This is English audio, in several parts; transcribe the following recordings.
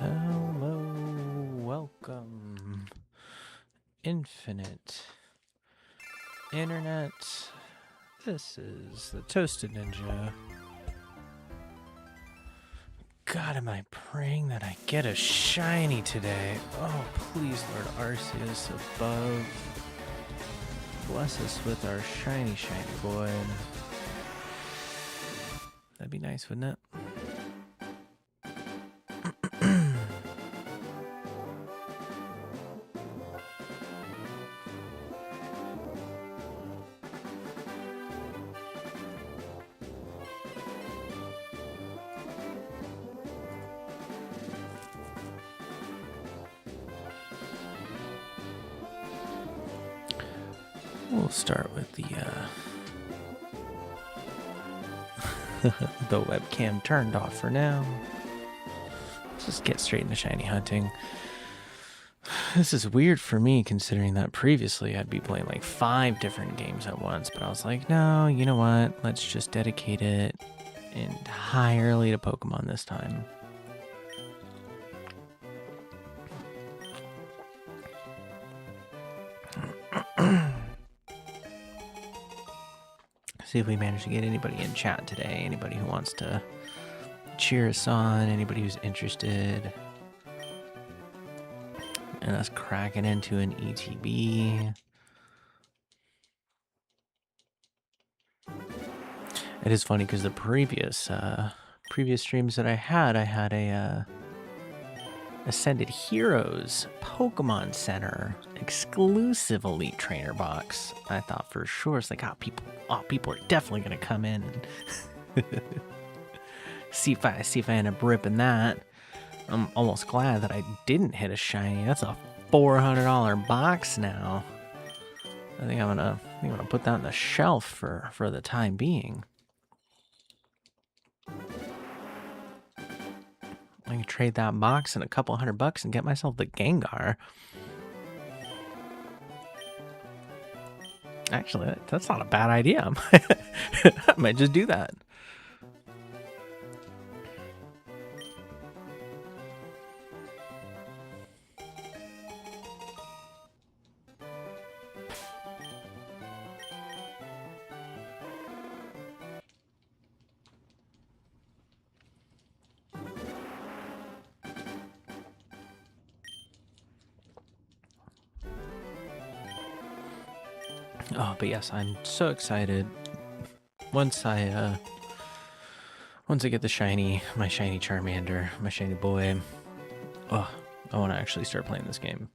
Hello, welcome, Infinite Internet. This is the Toasted Ninja. God, am I praying that I get a shiny today? Oh, please, Lord Arceus above. Bless us with our shiny boy. That'd be nice, wouldn't it? We'll start with the the webcam turned off for now. Let's just get straight into shiny hunting. This is weird for me considering that previously I'd be playing like 5 different games at once, but I was like, no, you know what? Let's just dedicate it entirely to Pokemon this time. See if we manage to get anybody in chat today. Anybody who wants to cheer us on. Anybody who's interested in us cracking into an ETB. It is funny because the previous streams that I had a Ascended Heroes Pokemon Center exclusive Elite Trainer box. I thought for sure it's like, people are definitely gonna come in and see if I end up ripping that. I'm almost glad that I didn't hit a shiny. That's a $400 box now. I think I'm gonna put that on the shelf for the time being. I can trade that box and a couple $100 and get myself the Gengar. Actually, that's not a bad idea. I might just do that. Oh, but yes, I'm so excited. Once I get the my shiny Charmander, my Shiny Boi, oh, I want to actually start playing this game.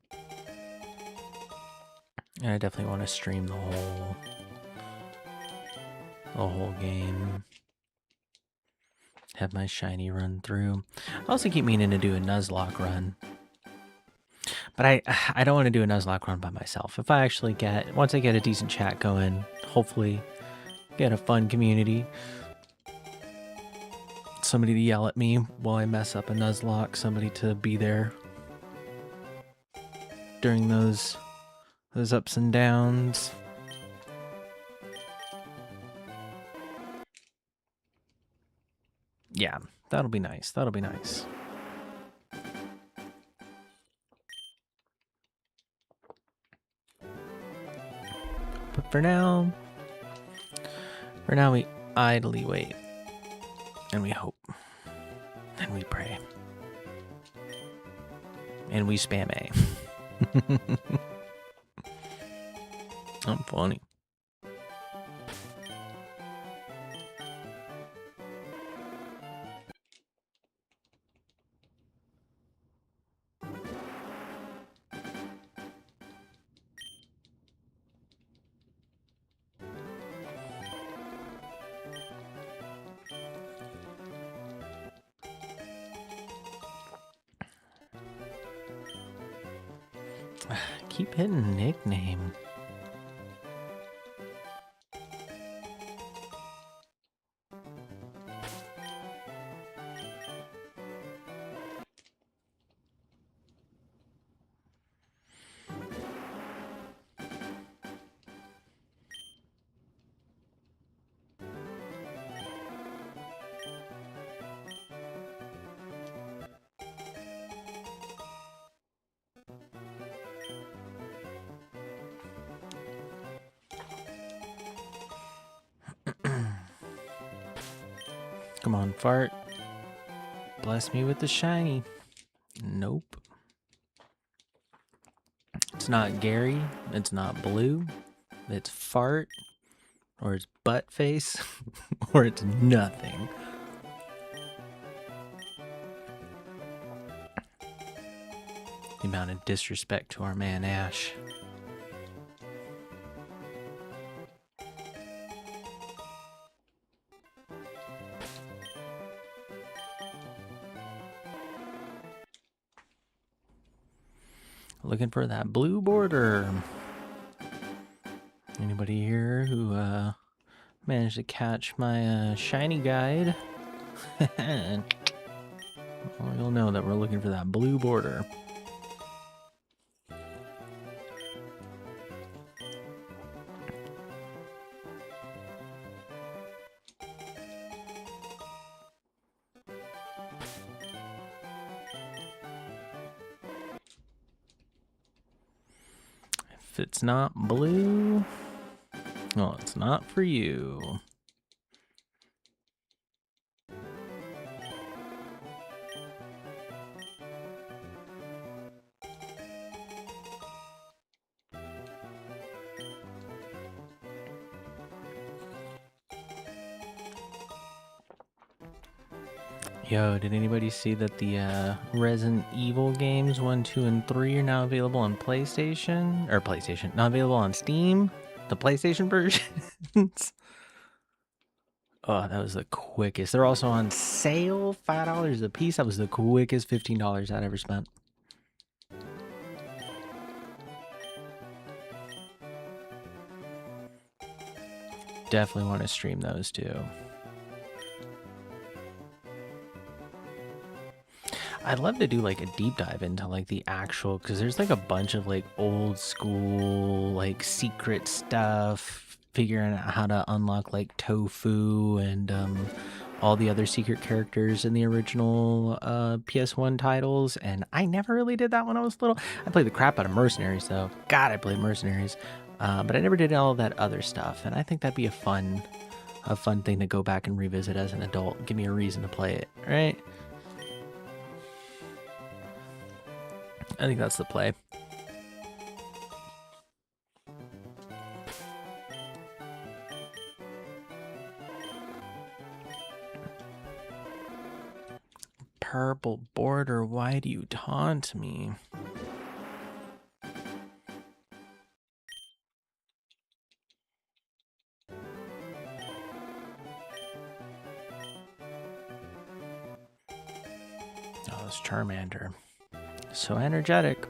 And I definitely want to stream the whole game. Have my shiny run through. I also keep meaning to do a Nuzlocke run. But I don't want to do a Nuzlocke run by myself. If I actually once I get a decent chat going, hopefully get a fun community. Somebody to yell at me while I mess up a Nuzlocke. Somebody to be there during those ups and downs. Yeah, that'll be nice. That'll be nice. But for now we idly wait. And we hope. And we pray. And we spam A. I'm funny. Keep hitting nickname. Come on, fart. Bless me with the shiny. Nope. It's not Gary. It's not Blue. It's fart. Or it's butt face. Or it's nothing. The amount of disrespect to our man Ash. Looking for that blue border. Anybody here who managed to catch my shiny guide? Well, you'll know that we're looking for that blue border. If it's not blue, well, it's not for you. Yo, did anybody see that the Resident Evil games 1, 2, and 3 are now available on PlayStation? Or PlayStation, not available on Steam? The PlayStation versions? Oh, that was the quickest. They're also on sale, $5 a piece. That was the quickest $15 I'd ever spent. Definitely want to stream those too. I'd love to do like a deep dive into like the actual, because there's like a bunch of like old school like secret stuff, figuring out how to unlock like Tofu and all the other secret characters in the original PS1 titles, and I never really did that when I was little. I played the crap out of Mercenaries though. God, I played Mercenaries, but I never did all that other stuff, and I think that'd be a fun thing to go back and revisit as an adult. Give me a reason to play it, right? I think that's the play. Purple border, why do you taunt me? Oh, it's Charmander. So energetic.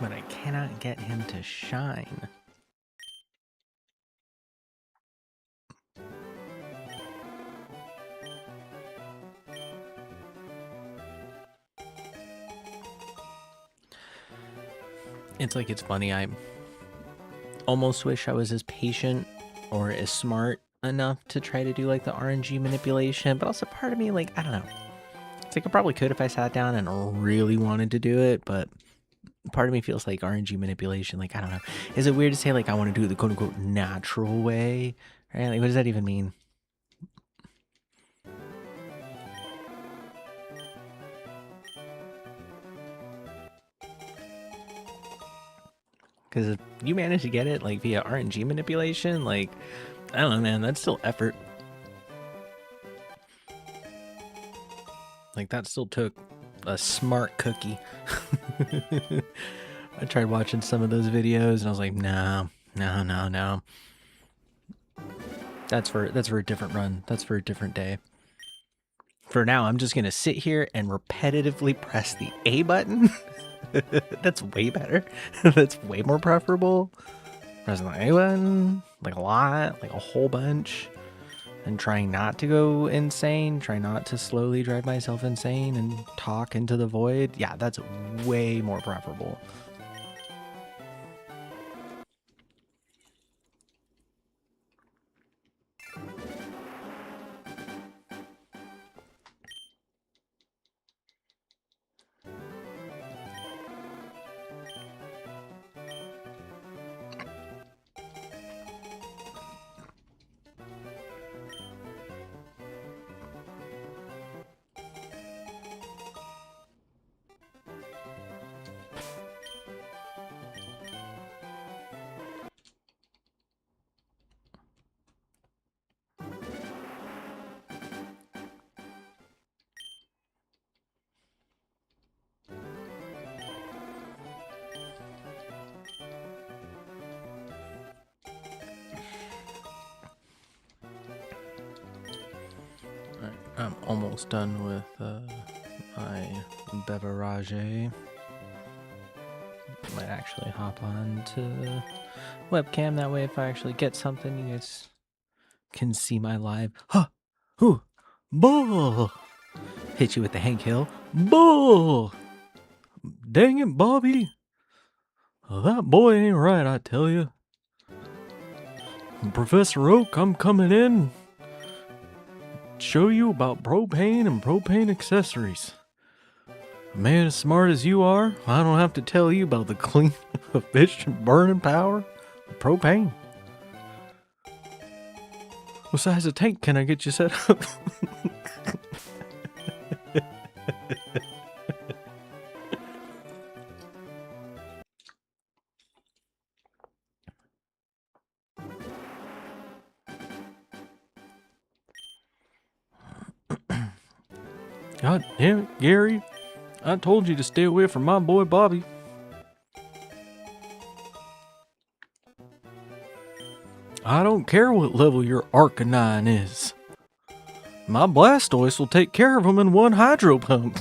But I cannot get him to shine. It's funny, I almost wish I was as patient or as smart enough to try to do like the RNG manipulation, but also part of me, like, I don't know. It's like I probably could if I sat down and really wanted to do it, but part of me feels like RNG manipulation, like, I don't know. Is it weird to say like I want to do it the quote unquote natural way? Right? Like, what does that even mean? Because if you manage to get it like via RNG manipulation, like, I don't know, man, that's still effort. Like, that still took a smart cookie. I tried watching some of those videos and I was like, no. That's for a different run. That's for a different day. For now, I'm just gonna sit here and repetitively press the A button. That's way better. That's way more preferable. Pressing the A button, like a lot, like a whole bunch. And trying not to go insane, try not to slowly drive myself insane and talk into the void. Yeah, that's way more preferable. I'm almost done with my beverage. Might actually hop on to webcam, that way if I actually get something, you guys can see my live. Huh! Who? Bull! Hit you with the Hank Hill. Bull! Dang it, Bobby! That boy ain't right, I tell you. Professor Oak, I'm coming in. Show you about propane and propane accessories. A man as smart as you are, I don't have to tell you about the clean, efficient burning power of propane. What size of tank can I get you set up? God damn it, Gary. I told you to stay away from my boy Bobby. I don't care what level your Arcanine is. My Blastoise will take care of him in one hydro pump.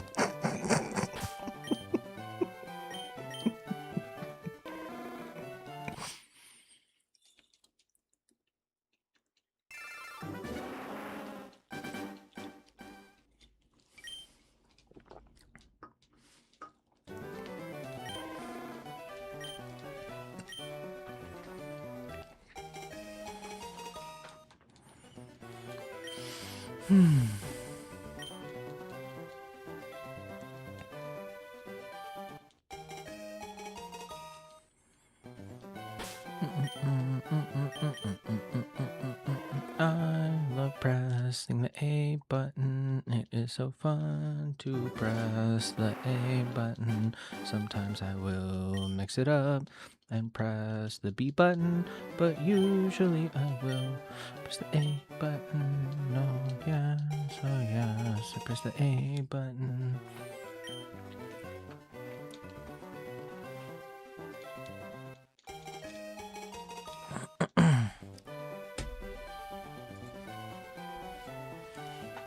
I love pressing the A button. It is so fun to press the A button. Sometimes I will mix it up and press the B button, but usually I will press the A button. Oh yes, oh yes, I press the A button.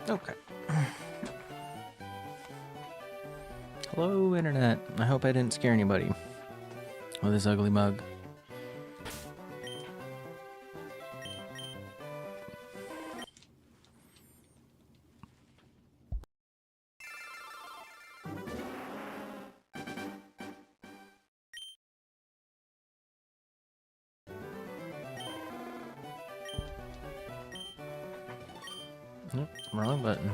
Okay. Hello, Internet. I hope I didn't scare anybody with this ugly mug. Nope, wrong button.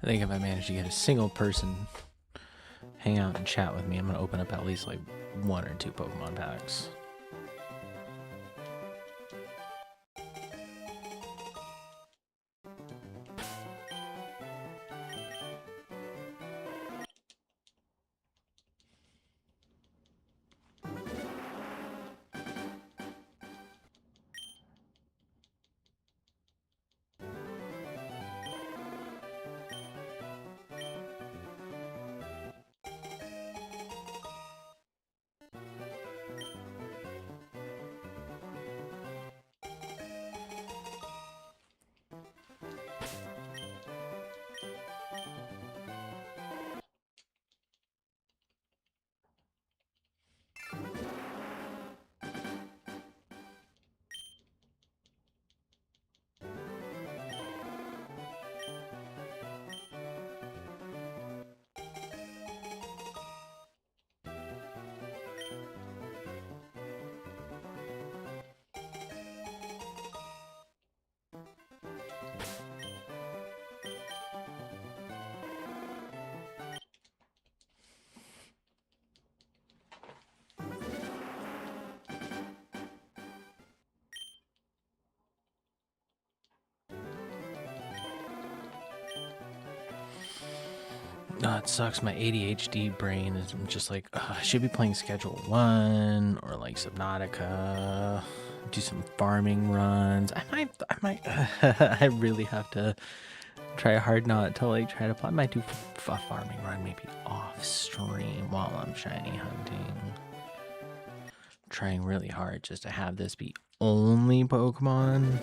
I think if I manage to get a single person hang out and chat with me, I'm going to open up at least like 1 or 2 Pokemon packs. it sucks. My ADHD brain is just like, I should be playing Schedule 1 or like Subnautica. Do some farming runs. I might. I really have to try hard not to like try to play. I might do a farming run maybe off stream while I'm shiny hunting. Trying really hard just to have this be only Pokemon.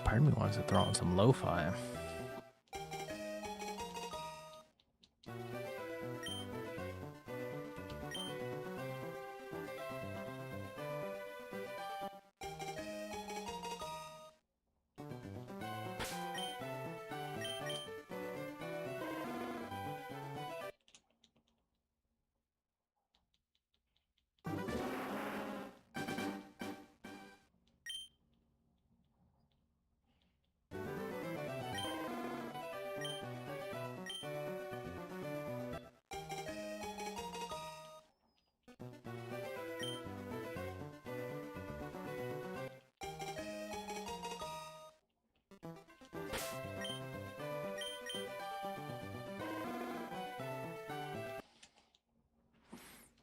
Part of me wants to throw on some lo-fi.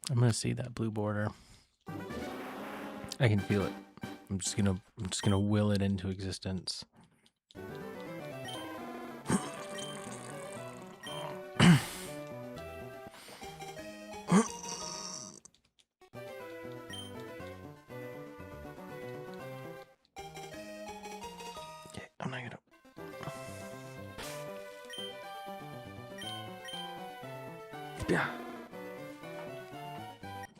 I'm gonna see that blue border. I can feel it. I'm just gonna will it into existence. Okay, I'm not gonna. Yeah.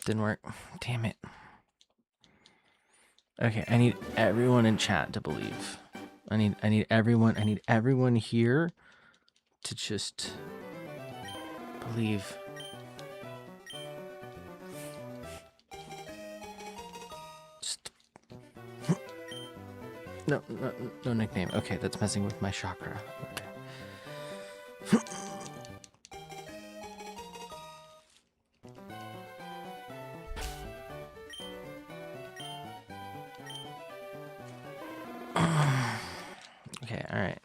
Didn't work. Damn it. Okay, I need everyone in chat to believe. I need everyone here to just believe. Just no nickname. Okay, that's messing with my chakra. Okay. Okay, all right.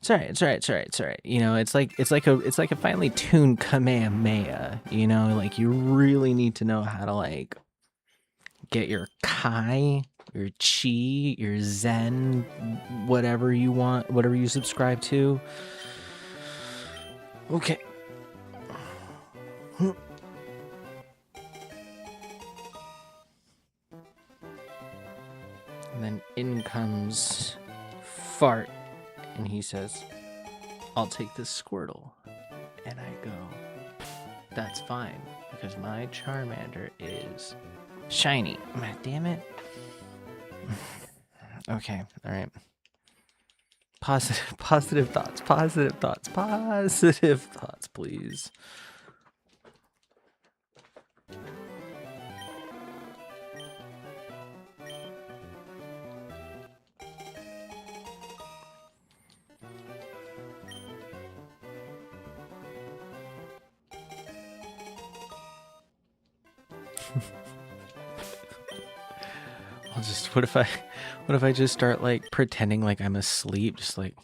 It's all right. You know, it's like a finely tuned Kamehameha. You know, like you really need to know how to like get your Kai, your Chi, your Zen, whatever you want, whatever you subscribe to. Okay. And then in comes Fart, and he says, I'll take this Squirtle. And I go, that's fine, because my Charmander is shiny. Damn it. Okay, all right. Positive thoughts, please. I'll just, what if I just start like pretending like I'm asleep, just like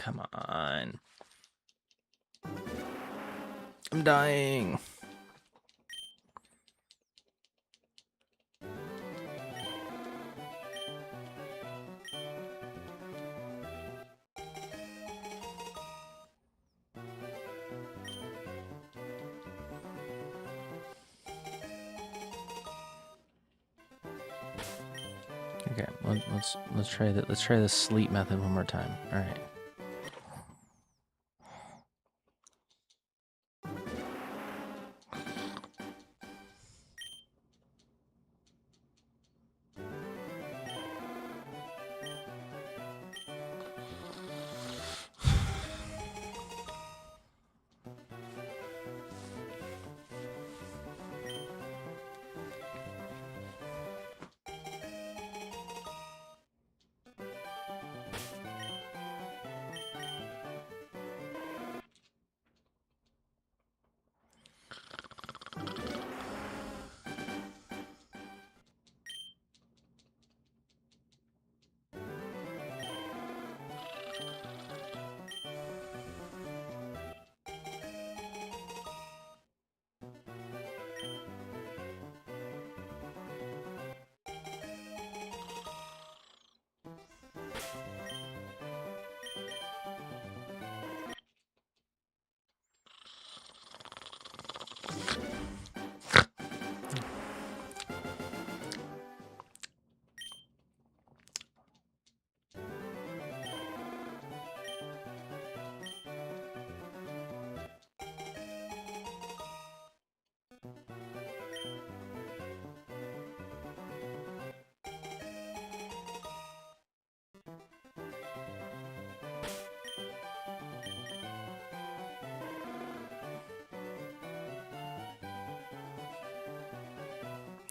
Come on. I'm dying. Okay, let's try that. Let's try the sleep method one more time. All right.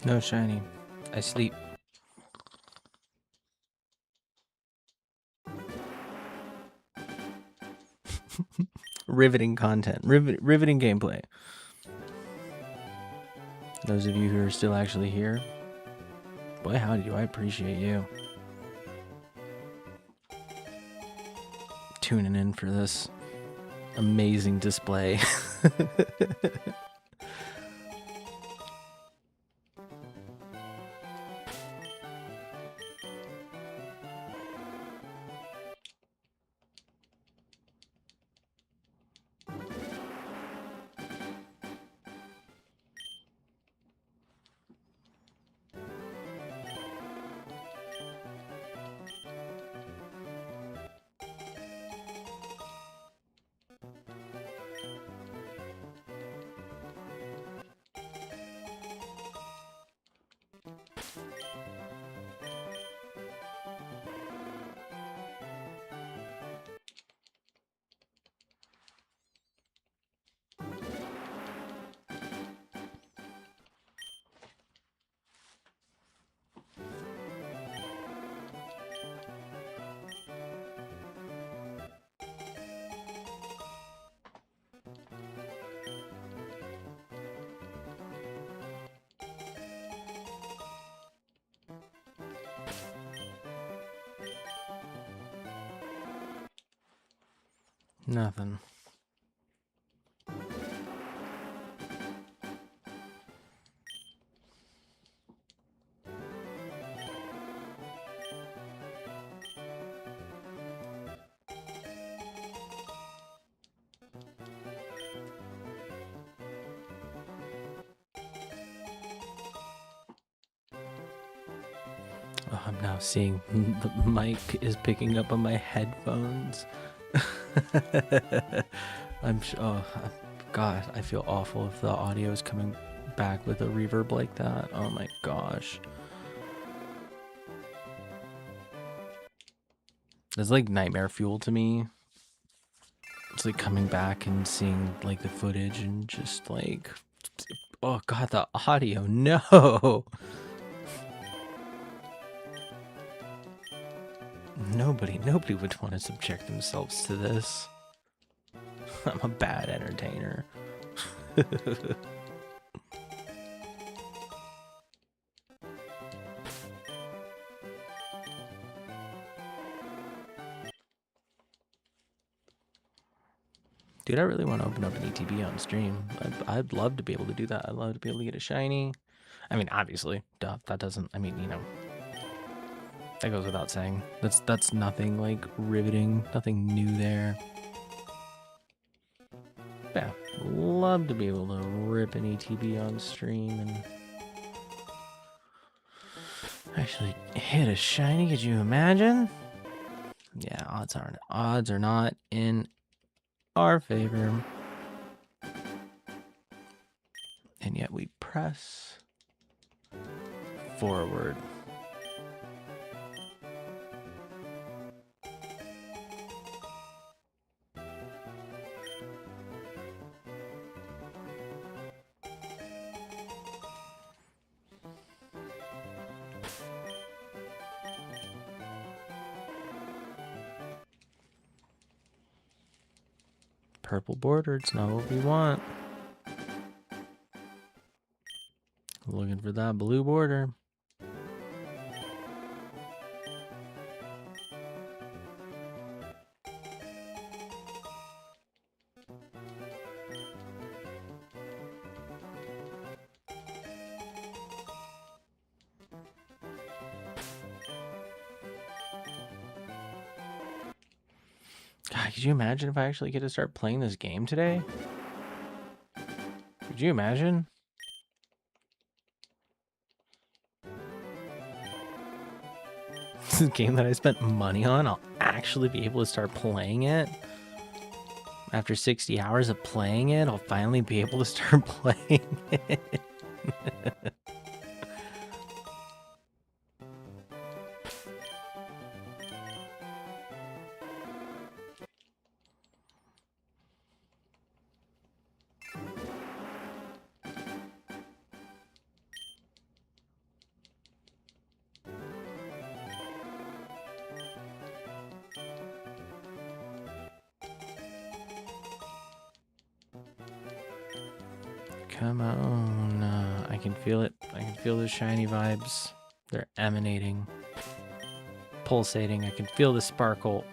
No shiny. I sleep. Riveting content. Riveting gameplay. Those of you who are still actually here, boy, how do I appreciate you tuning in for this amazing display. Nothing. Oh, I'm now seeing the mic is picking up on my headphones. God, I feel awful if the audio is coming back with a reverb like that. Oh my gosh. It's like nightmare fuel to me. It's like coming back and seeing like the footage and just like, oh God, the audio, no. Nobody would want to subject themselves to this. I'm a bad entertainer. Dude, I really want to open up an ETB on stream. I'd love to be able to do that. I'd love to be able to get a shiny. I mean, obviously, duh, that doesn't, I mean, you know, that goes without saying. That's nothing like riveting, nothing new there. Yeah, love to be able to rip an ETB on stream and actually hit a shiny. Could you imagine? Yeah, odds are not in our favor. And yet we press forward. Purple border, it's not what we want. Looking for that blue border. God, could you imagine if I actually get to start playing this game today? Could you imagine? This is a game that I spent money on. I'll actually be able to start playing it. After 60 hours of playing it, I'll finally be able to start playing it. Come on, I can feel it. I can feel the shiny vibes. They're emanating, pulsating. I can feel the sparkle.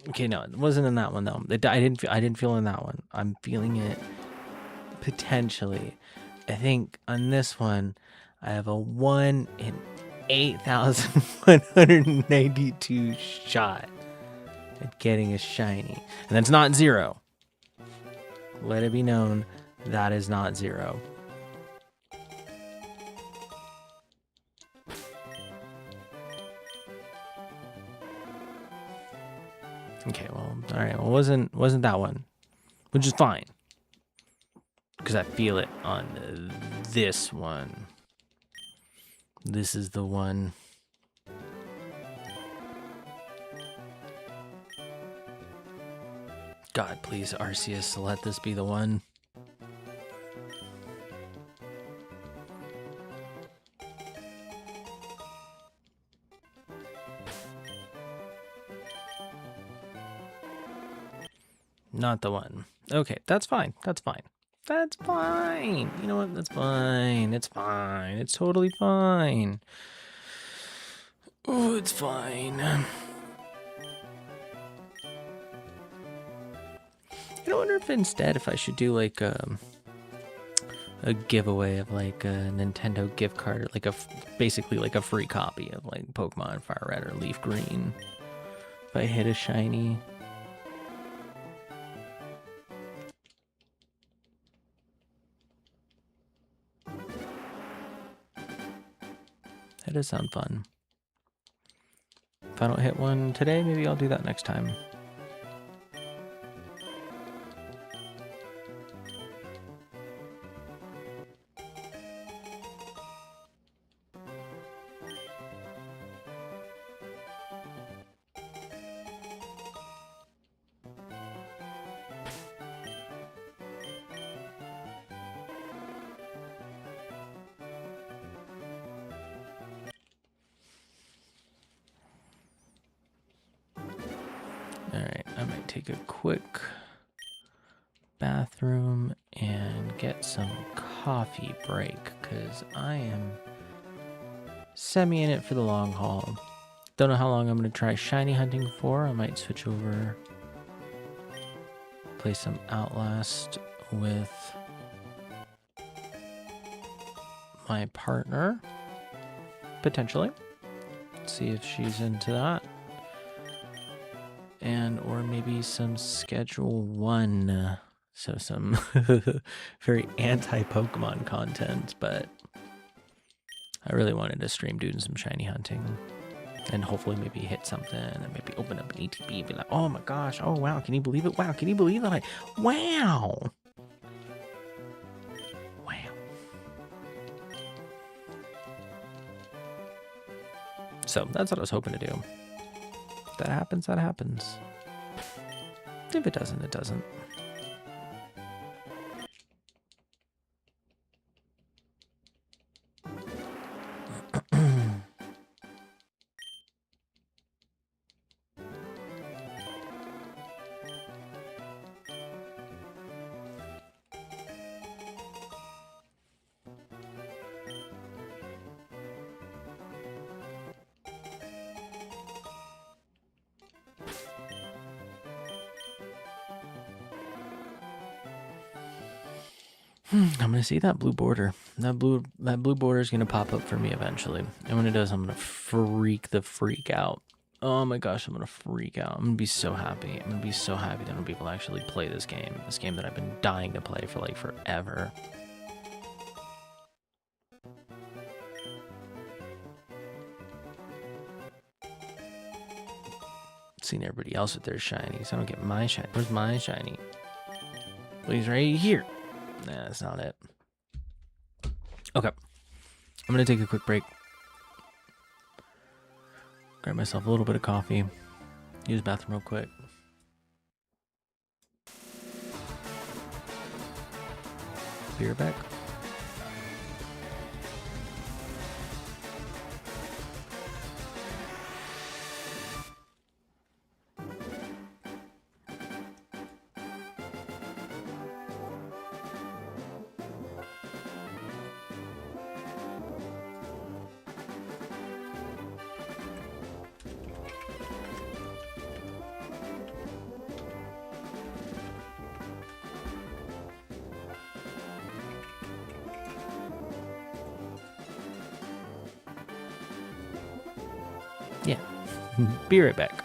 Okay, no, it wasn't in that one though. I didn't feel in that one. I'm feeling it potentially. I think on this one, I have a 1 in 8,192 shot at getting a shiny, and that's not zero. Let it be known. That is not zero. Okay, well, all right. Well, wasn't that one, which is fine, because I feel it on this one. This is the one. God, please, Arceus, let this be the one. Not the one. Okay, that's fine. That's fine. That's fine. You know what? That's fine. It's fine. It's totally fine. Oh, it's fine. I wonder if instead if I should do like a giveaway of like a Nintendo gift card, like basically like a free copy of like Pokemon Fire Red or Leaf Green. If I hit a shiny. That does sound fun. If I don't hit one today, maybe I'll do that next time. Alright, I might take a quick bathroom and get some coffee break, because I am semi in it for the long haul. Don't know how long I'm going to try shiny hunting for. I might switch over play some Outlast with my partner, potentially. See if she's into that. And or maybe some Schedule 1. So some very anti-Pokemon content, but I really wanted to stream doing some shiny hunting. And hopefully maybe hit something and maybe open up an ETB and be like, oh my gosh, oh wow, can you believe it? Wow, can you believe that? Wow! Wow. So that's what I was hoping to do. If that happens, that happens. If it doesn't, it doesn't. I'm gonna see that blue border. That blue border is gonna pop up for me eventually, and when it does, I'm gonna freak out. Oh my gosh, I'm gonna freak out. I'm gonna be so happy. I'm gonna be so happy that I'm gonna be able to actually play this game. This game that I've been dying to play for like forever. Seeing everybody else with their shinies. I don't get my shiny. Where's my shiny? Well, he's right here. Nah, that's not it. Okay. I'm gonna take a quick break. Grab myself a little bit of coffee. Use the bathroom real quick. Be right back. Yeah. Be right back.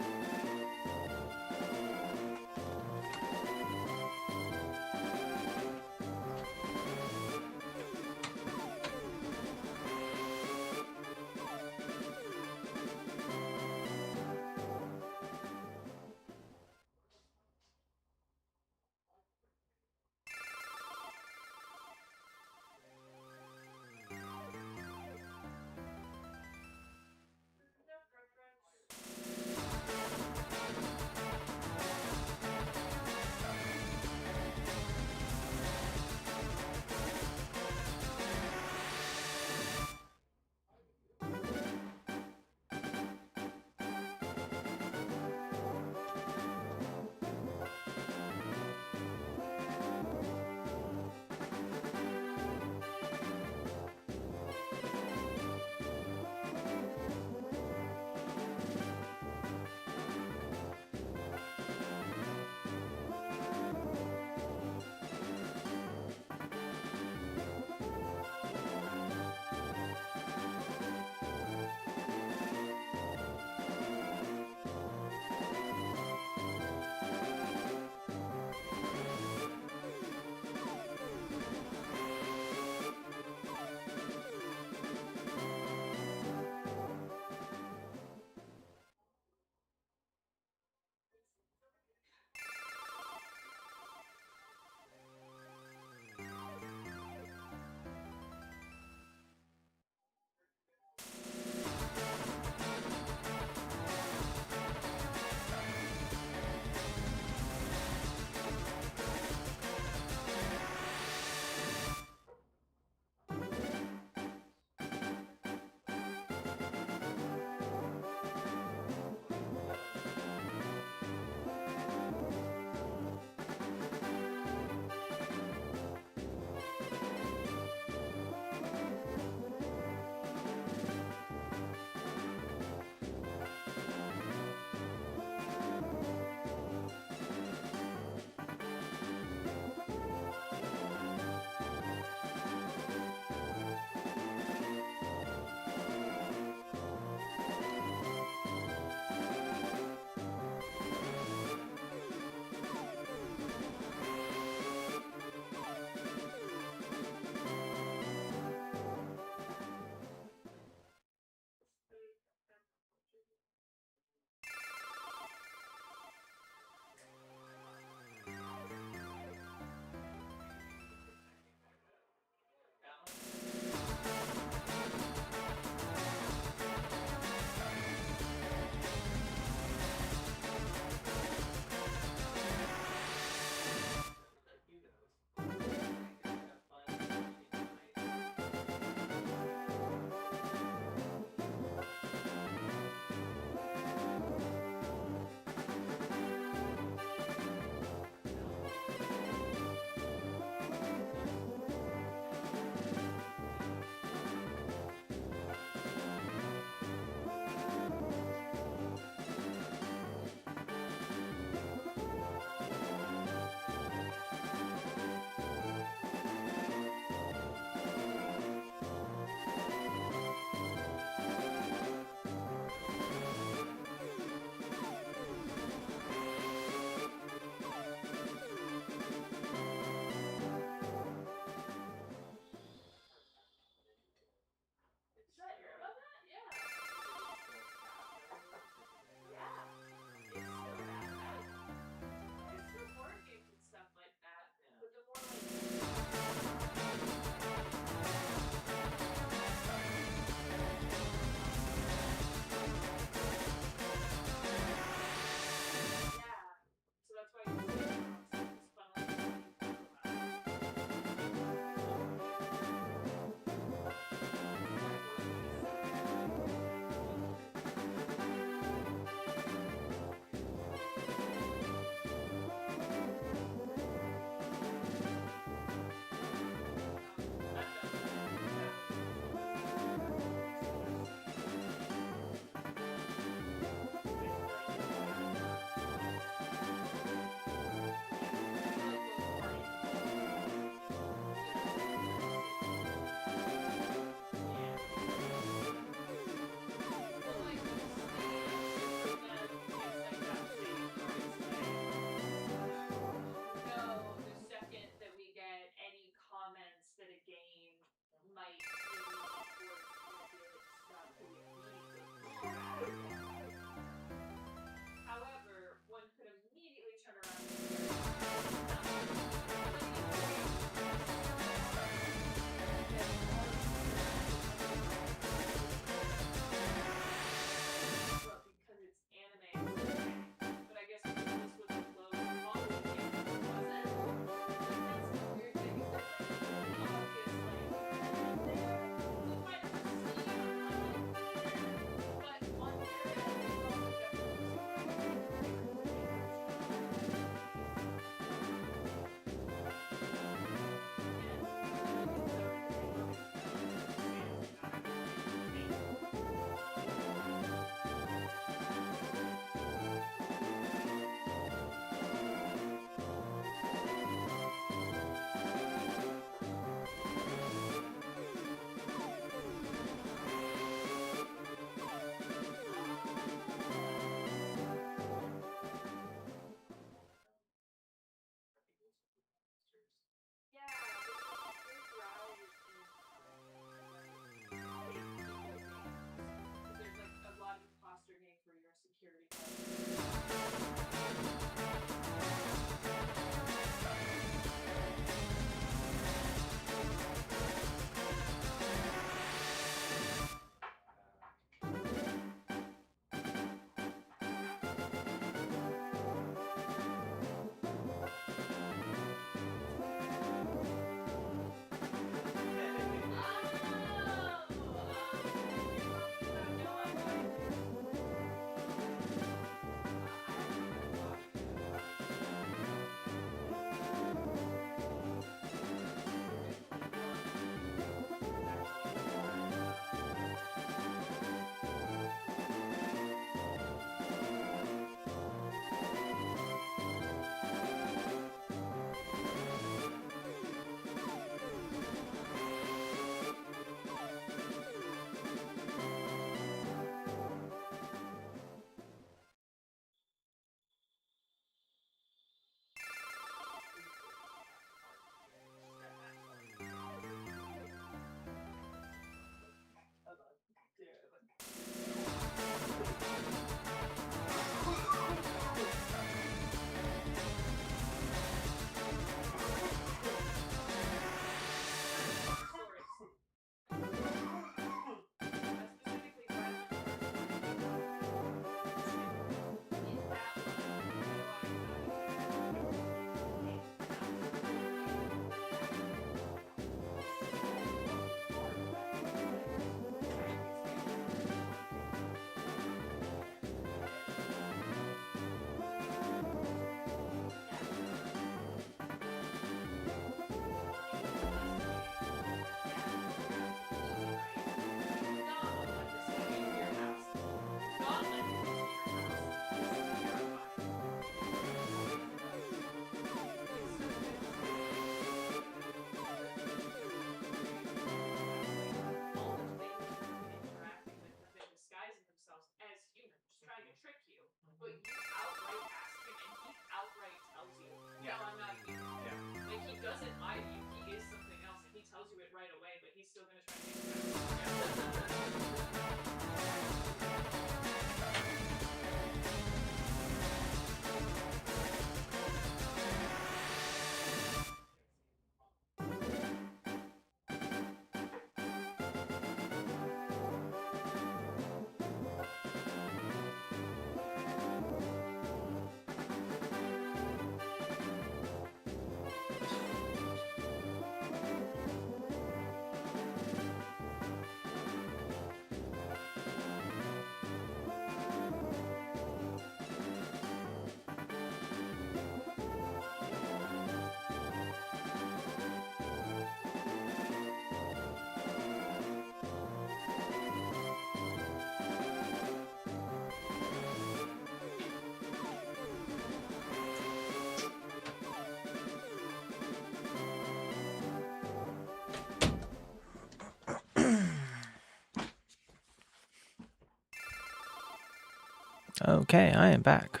Okay, I am back.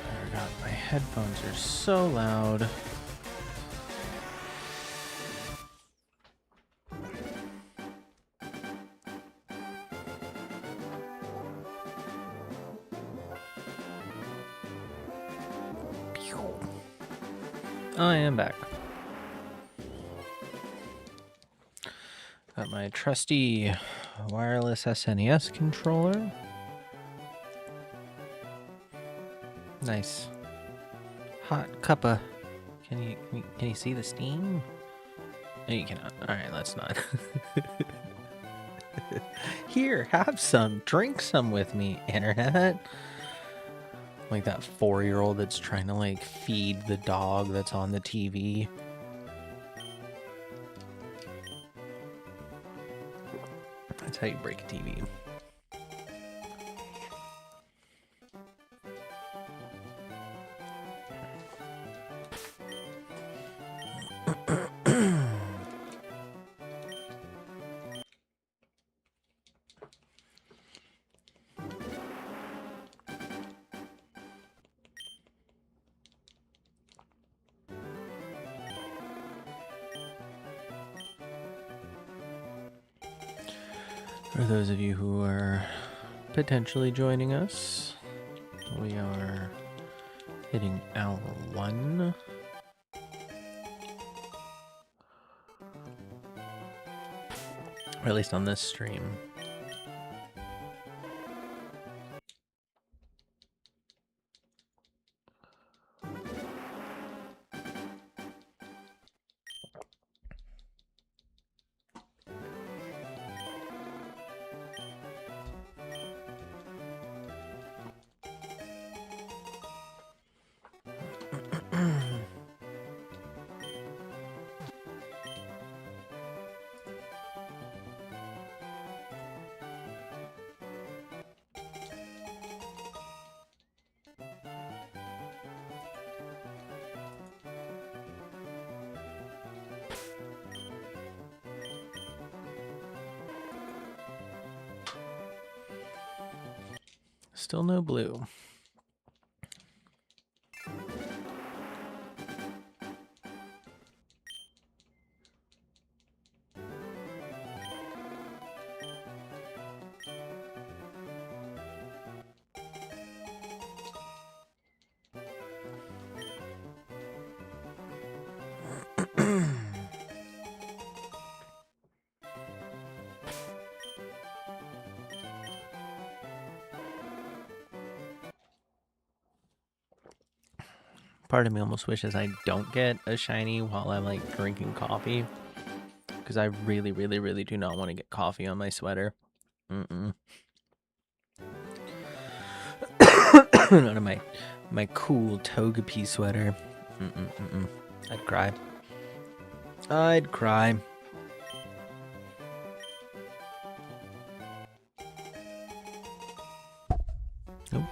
I forgot my headphones are so loud. I am back. Got my trusty wireless SNES controller. Nice. Hot cuppa. Can you see the steam? No, you cannot. All right, let's not. Here, have some. Drink some with me, internet. Like that 4-year-old that's trying to like feed the dog that's on the TV. That's how you break a TV. For those of you who are potentially joining us, we are hitting hour 1. Or at least on this stream. Still no blue. Part of me almost wishes I don't get a shiny while I'm like drinking coffee, because I really, really, really do not want to get coffee on my sweater. None of my cool Togepi sweater. I'd cry. I'd cry. Nope.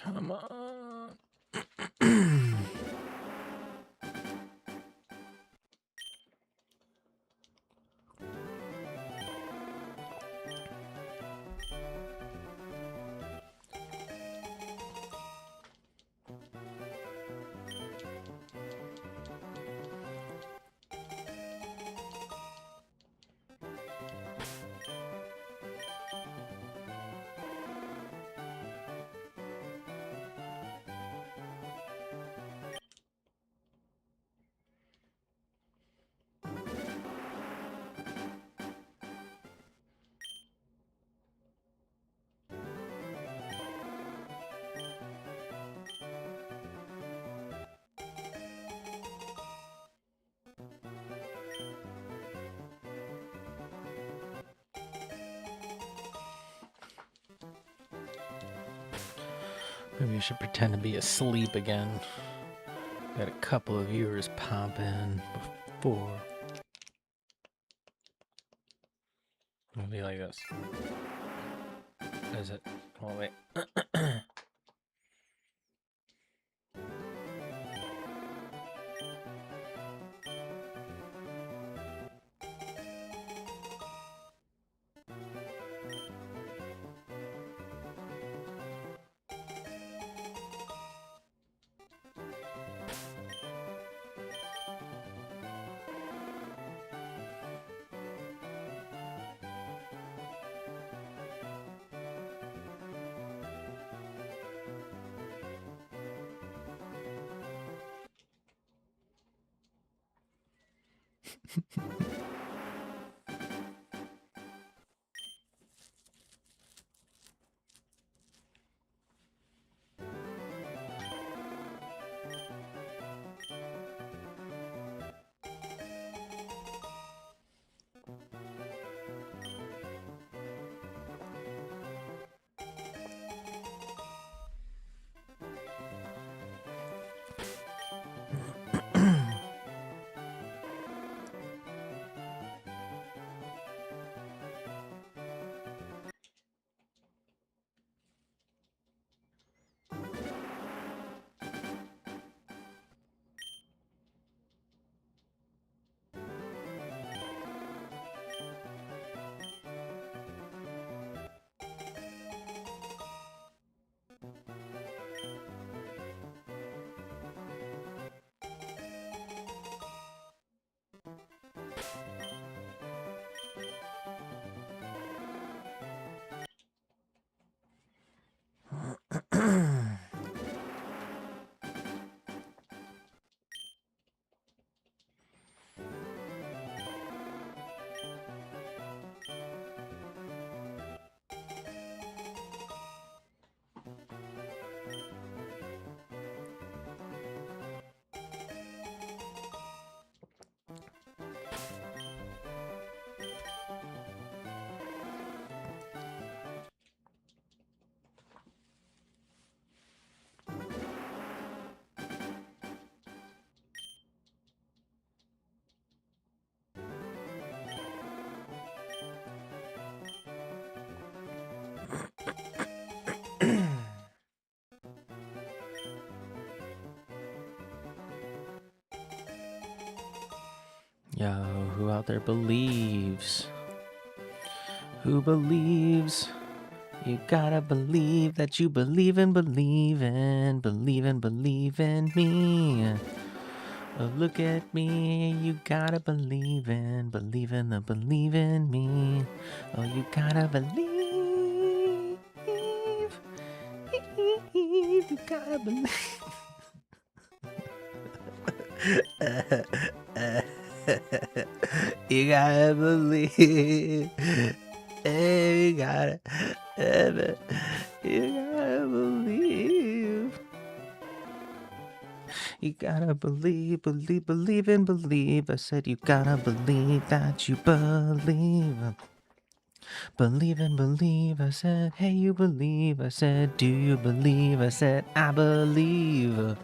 Come on. Maybe I should pretend to be asleep again. Got a couple of viewers pop in before. It'll be like this. Is it? Oh, wait. Yo, who out there believes? Who believes? You gotta believe that you believe in me. Oh, look at me, you gotta believe in me. Oh, you gotta believe. You gotta believe. You gotta believe. You gotta believe. You gotta believe. I said you gotta believe that you believe. Believe. I said, hey, you believe. I said, do you believe? I said, I believe.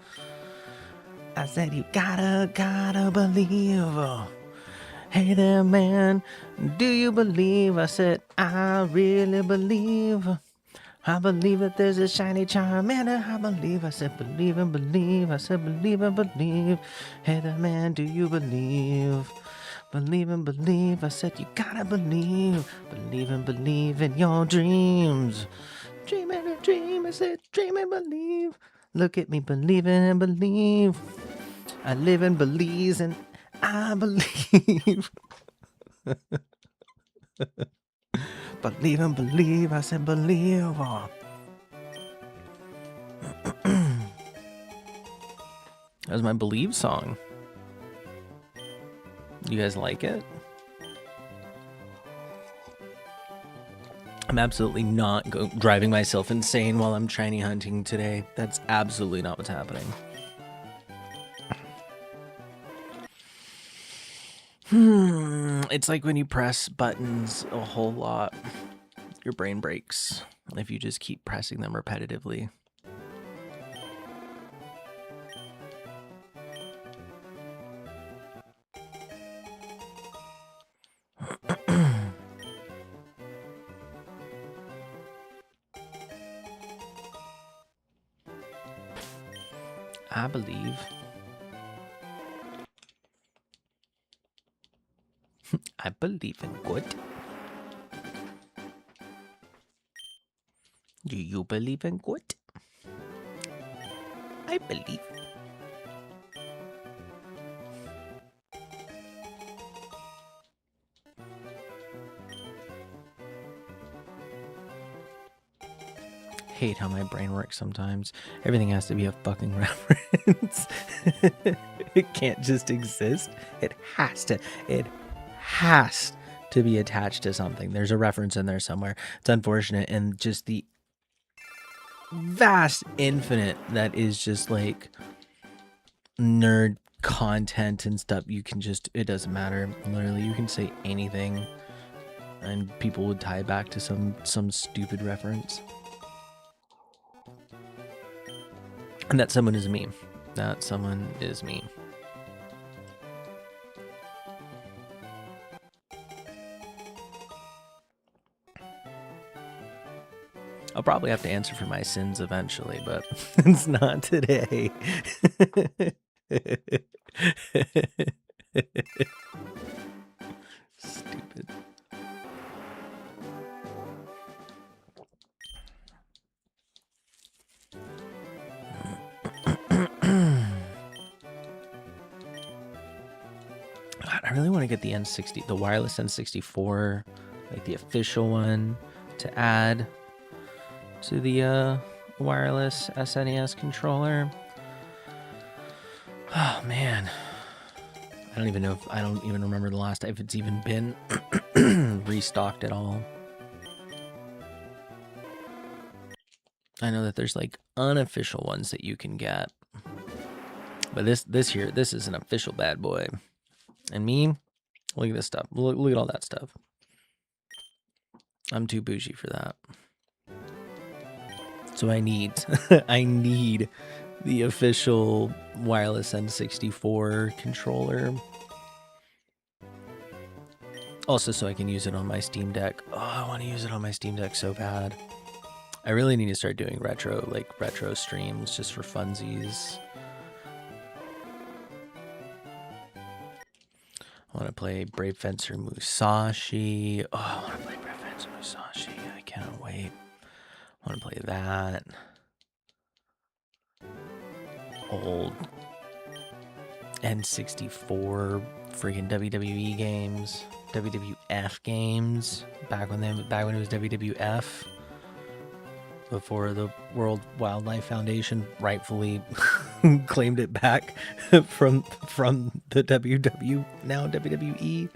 I said, you gotta believe. Hey there, man, do you believe? I said, I really believe. I believe that there's a shiny Charmander. I believe. I said believe and believe. I said believe and believe. Hey, the man, do you believe? Believe and believe. I said you gotta believe. Believe and believe in your dreams. Dream and a dream. I said dream and believe. Look at me, believe and believe. I live in Belize and I believe. Believe and believe. I said believe. Oh. That was my Believe song. You guys like it? I'm absolutely not driving myself insane while I'm shiny hunting today. That's absolutely not what's happening. It's like when you press buttons a whole lot, your brain breaks if you just keep pressing them repetitively. I believe. I believe in good. Do you believe in good? I believe. Hate how my brain works sometimes. Everything has to be a fucking reference. It can't just exist. It has to be attached to something. There's a reference in there somewhere. It's unfortunate, and just the vast infinite that is just like nerd content and stuff. You can just, it doesn't matter. Literally, you can say anything and people would tie it back to some stupid reference. And that someone is me. That someone is me. I'll probably have to answer for my sins eventually, but it's not today. Stupid. I really want to get the N60, the wireless N64, like the official one, to add to the wireless SNES controller. Oh man, I don't even remember the last time, if it's even been restocked at all. I know that there's like unofficial ones that you can get, but this is an official bad boy. And me, look at this stuff. Look at all that stuff. I'm too bougie for that. So I need I need the official wireless N64 controller. Also, so I can use it on my Steam Deck. Oh, I want to use it on my Steam Deck so bad. I really need to start doing retro streams just for funsies. I want to play Brave Fencer Musashi. Oh, I want to play Brave Fencer Musashi. I can't wait. I want to play that. Old N64 freaking WWE games, WWF games, back when it was WWF, before the World Wildlife Foundation rightfully claimed it back from the now WWE.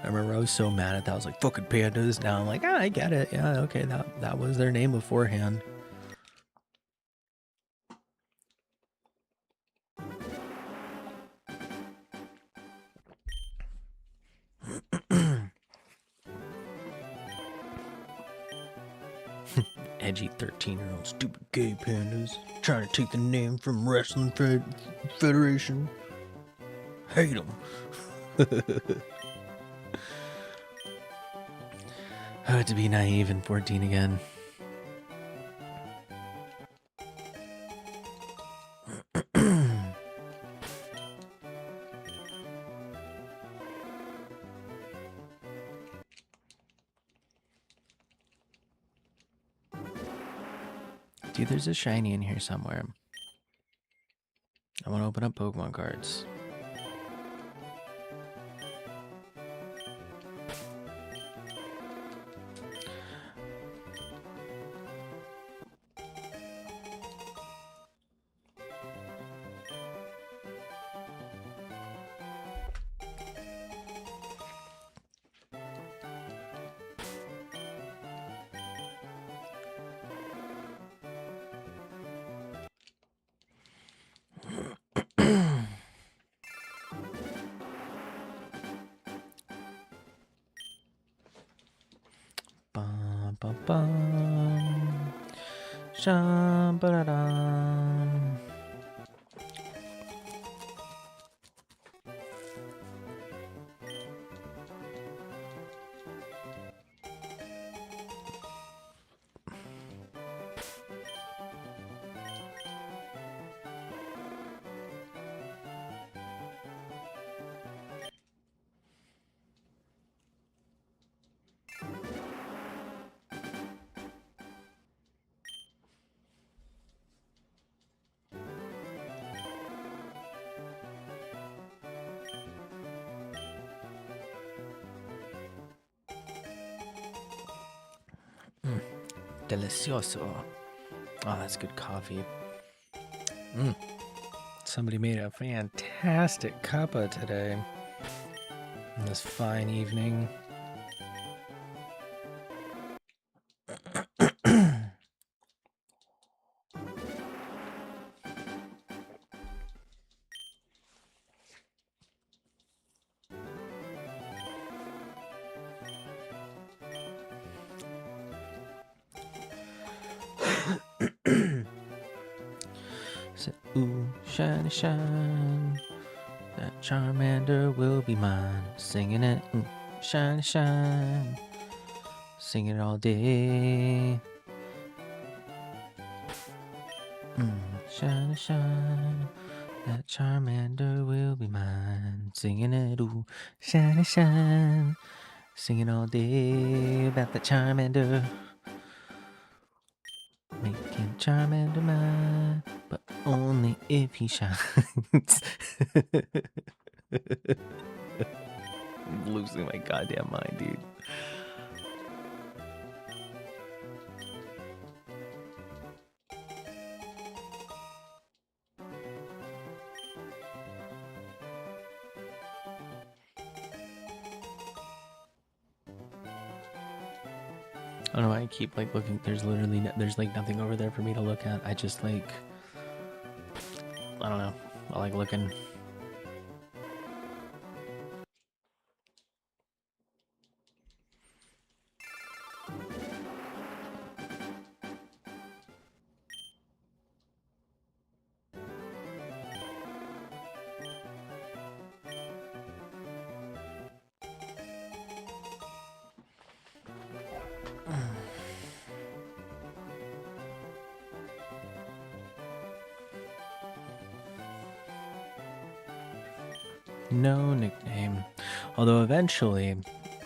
I remember I was so mad at that. I was like, fucking pandas. Now I'm like, I get it. Yeah, okay, that was their name beforehand. Edgy 13-year-old stupid gay pandas trying to take the name from Wrestling Federation. Hate them. To be naive and 14 again. Dude, there's a shiny in here somewhere. I want to open up Pokemon cards. Bum, bum, bum. Sham-ba-da-dum. Delicioso. Oh, that's good coffee. Somebody made a fantastic cuppa today. On this fine evening. So, ooh, shiny shine. That Charmander will be mine. Singing it, shiny shine. Sing it all day. Shine, shine. That Charmander will be mine. Singing it, ooh, shine, shine. Singing all day about the Charmander. Making Charmander mine, but only if he shines. I'm losing my goddamn mind, dude. I don't know why I keep like looking. There's literally there's like nothing over there for me to look at. I just like, I don't know. I like looking. No nickname. Although eventually,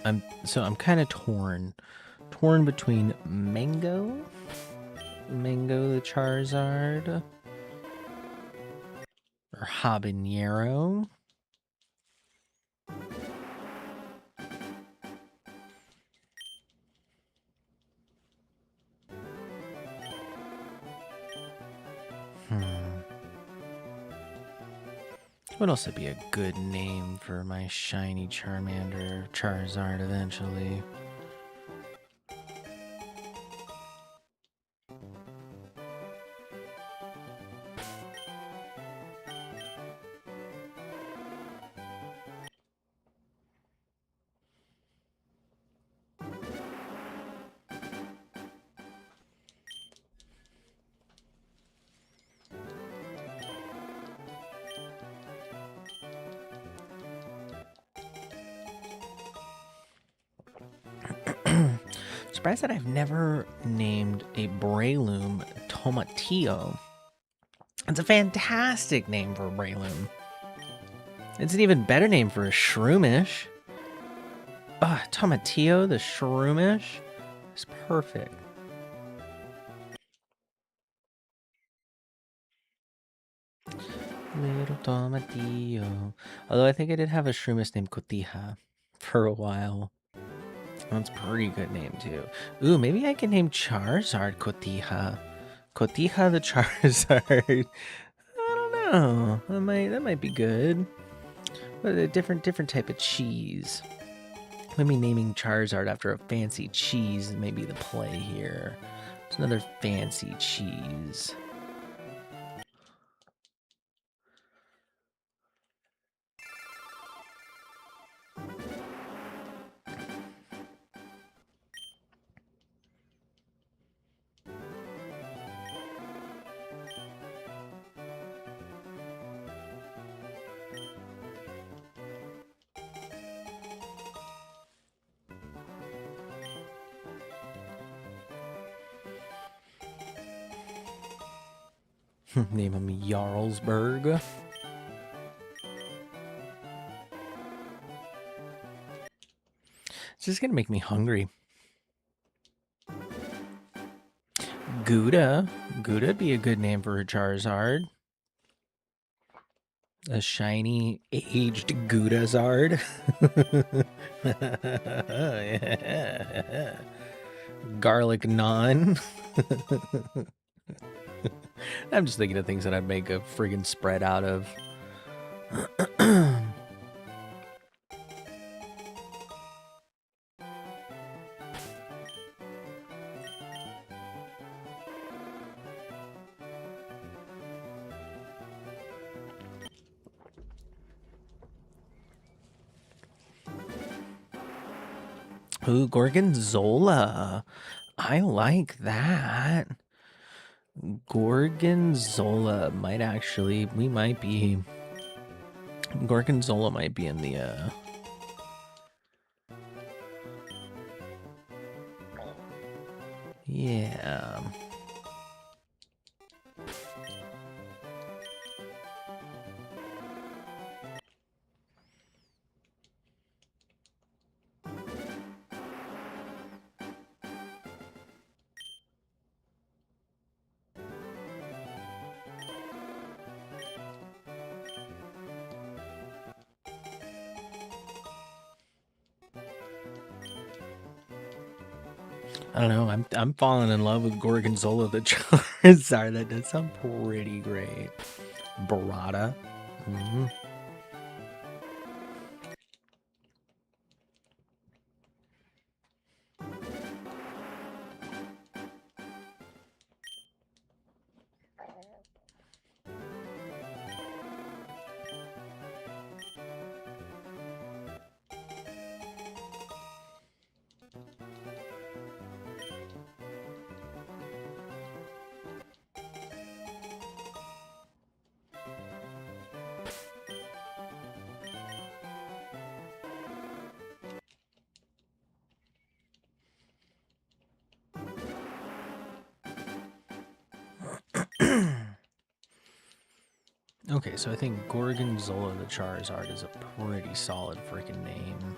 I'm kind of torn between Mango the Charizard, or Habanero. What else would be a good name for my shiny Charmander Charizard eventually? Surprised that I've never named a Breloom Tomatillo. It's a fantastic name for a Breloom. It's an even better name for a Shroomish. Tomatillo, the Shroomish, is perfect. Little Tomatillo. Although I think I did have a Shroomis named Cotija for a while. That's a pretty good name too. Ooh, maybe I can name Charizard Cotija. Cotija the Charizard. I don't know. That might be good. But a different type of cheese. Maybe naming Charizard after a fancy cheese may be the play here. It's another fancy cheese. Name him Jarlsberg. It's just gonna make me hungry. Gouda. Gouda'd be a good name for a Charizard. A shiny, aged Goudazard. Yeah. Garlic naan. I'm just thinking of things that I'd make a friggin' spread out of. Ooh, Gorgonzola. I like that. Gorgonzola might actually, Gorgonzola might be in the, yeah. I don't know. I'm falling in love with Gorgonzola the Charizard. That does sound pretty great. Barada. Mm-hmm. Okay, so I think Gorgonzola the Charizard is a pretty solid freaking name.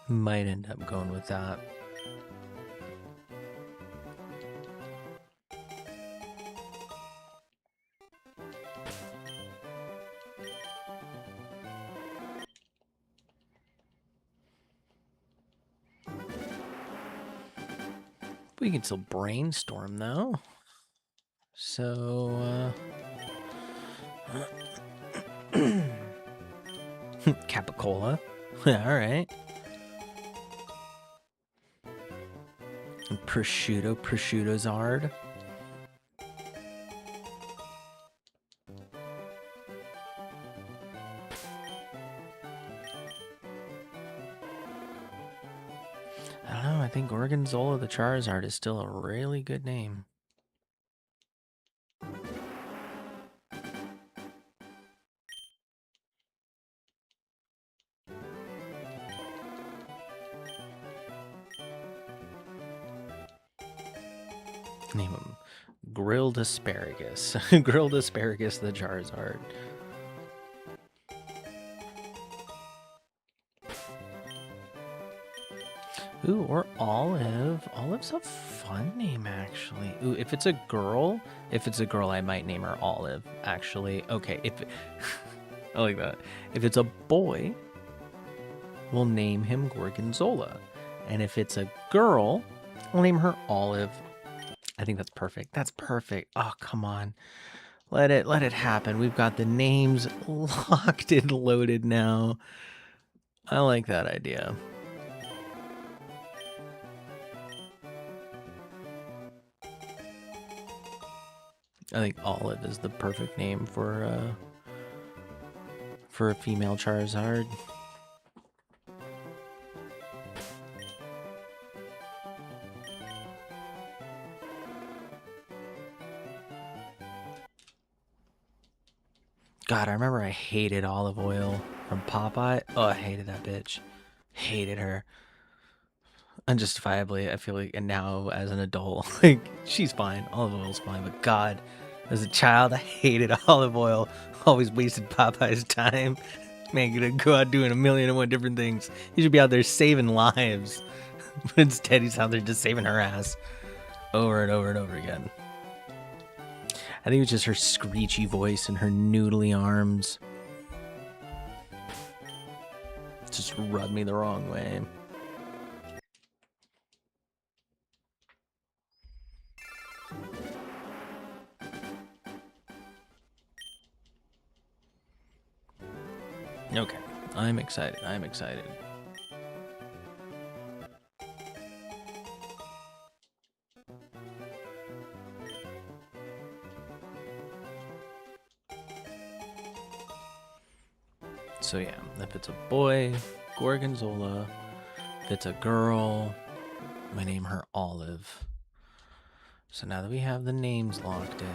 Might end up going with that. We can still brainstorm though. So, Capicola. Alright. Prosciutto-Zard. I don't know, I think Gorgonzola the Charizard is still a really good name. Name him Grilled Asparagus. Grilled Asparagus the Charizard. Ooh, or Olive. Olive's a fun name, actually. Ooh, if it's a girl, I might name her Olive, actually. Okay, I like that. If it's a boy, we'll name him Gorgonzola. And if it's a girl, we'll name her Olive. I think that's perfect. That's perfect. Oh, come on. Let it happen. We've got the names locked and loaded now. I like that idea. I think Olive is the perfect name for a female Charizard. God, I remember I hated Olive Oil from Popeye. Oh, I hated that bitch. Hated her. Unjustifiably, I feel like, and now as an adult, like, she's fine. Olive Oil's fine, but God, as a child, I hated Olive Oil. Always wasted Popeye's time. Man, gonna go out doing 1,000,001 different things. He should be out there saving lives. But instead, he's out there just saving her ass. Over and over and over again. I think it was just her screechy voice and her noodly arms. It just rubbed me the wrong way. Okay, I'm excited. I'm excited. So yeah, if it's a boy, Gorgonzola. If it's a girl, I name her Olive. So now that we have the names locked in,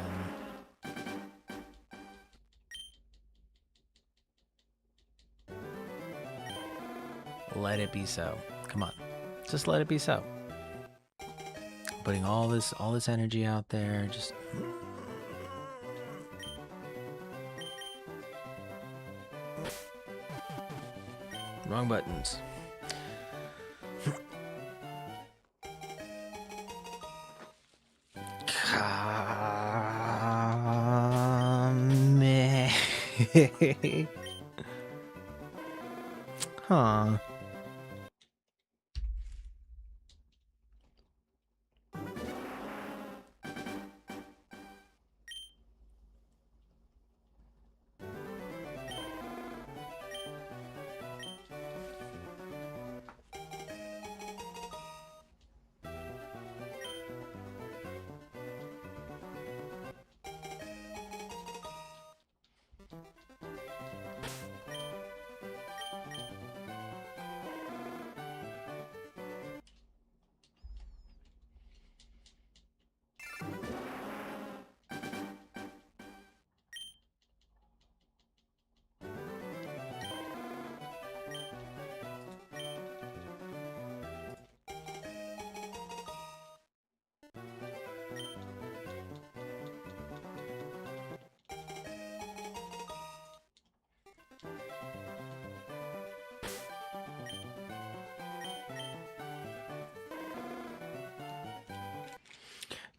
let it be so. Come on, just let it be so. Putting all this energy out there, just wrong buttons. Huh.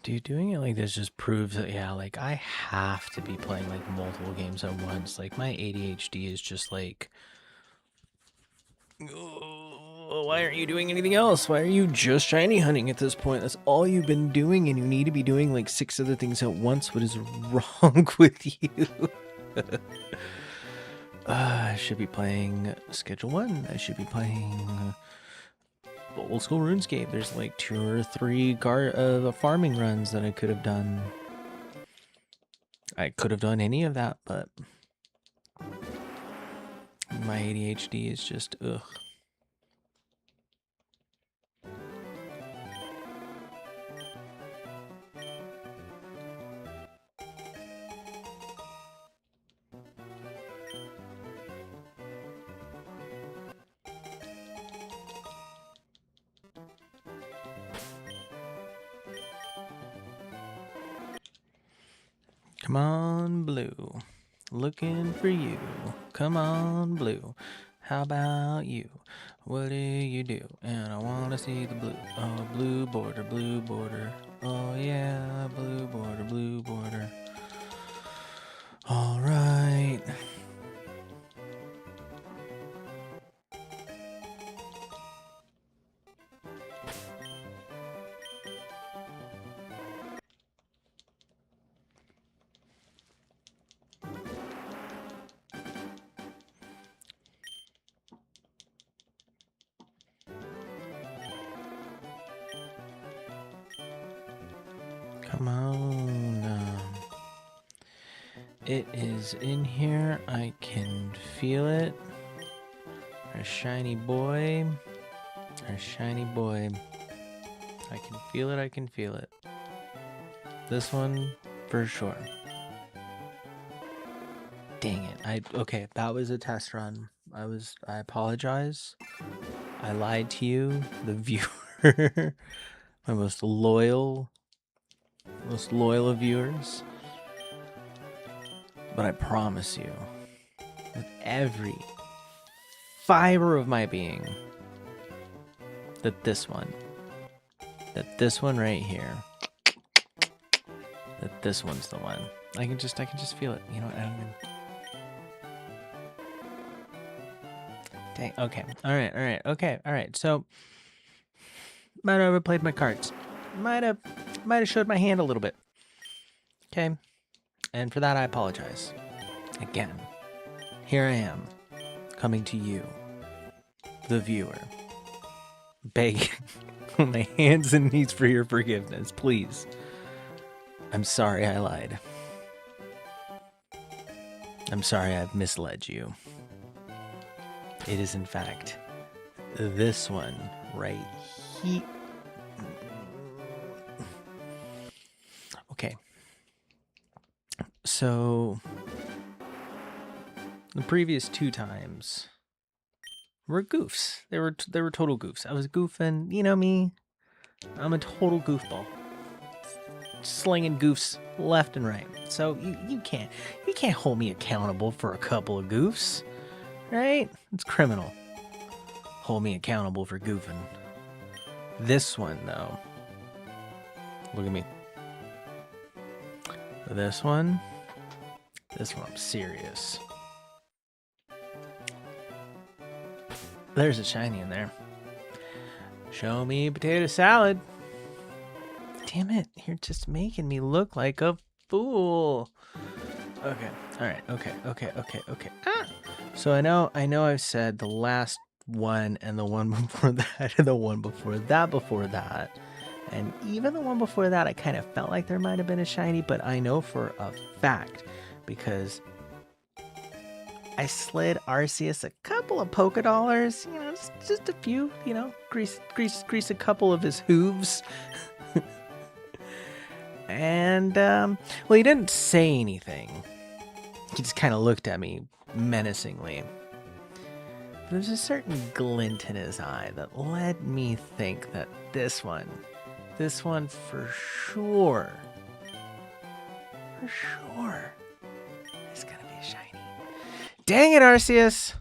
Dude, doing it like this just proves that, yeah, like, I have to be playing, like, multiple games at once. Like, my ADHD is just like, oh, why aren't you doing anything else? Why are you just shiny hunting at this point? That's all you've been doing, and you need to be doing, like, 6 other things at once. What is wrong with you? I should be playing Schedule 1. I should be playing old school RuneScape. There's like 2 or 3 farming runs that I could have done. I could have done any of that, but my ADHD is just ugh. Come on, Blue. Looking for you. Come on, Blue. How about you? What do you do? And I want to see the blue. Oh, blue border, blue border. Oh, yeah, blue border, blue border. All right. Come on. It is in here. I can feel it. Our shiny boy. Our shiny boy. I can feel it. I can feel it. This one for sure. Dang it. Okay, that was a test run. I apologize. I lied to you, the viewer. My most loyal of viewers. But I promise you, with every fiber of my being, that this one right here, that this one's the one. I can just feel it. You know what? I don't even... Dang. Okay. All right. Okay. All right. So, might have overplayed my cards. Might have showed my hand a little bit. Okay. And for that, I apologize. Again, here I am, coming to you, the viewer, begging on my hands and knees for your forgiveness, please. I'm sorry I lied. I'm sorry I've misled you. It is, in fact, this one right here. Okay. So, the previous 2 times were goofs. They were total goofs. I was goofing. You know me. I'm a total goofball. Slinging goofs left and right. So you can't hold me accountable for a couple of goofs. Right? It's criminal. Hold me accountable for goofing. This one, though. Look at me. This one, I'm serious. There's a shiny in there. Show me potato salad. Damn it, you're just making me look like a fool. Okay, all right, okay. Ah! So I know I've said the last one and the one before that and the one before that. And even the one before that, I kind of felt like there might have been a shiny, but I know for a fact because I slid Arceus a couple of polka dollars, you know, just a few, you know, grease a couple of his hooves. And, well, he didn't say anything. He just kind of looked at me menacingly. There's a certain glint in his eye that led me think that this one for sure, is gonna be a shiny. Dang it, Arceus!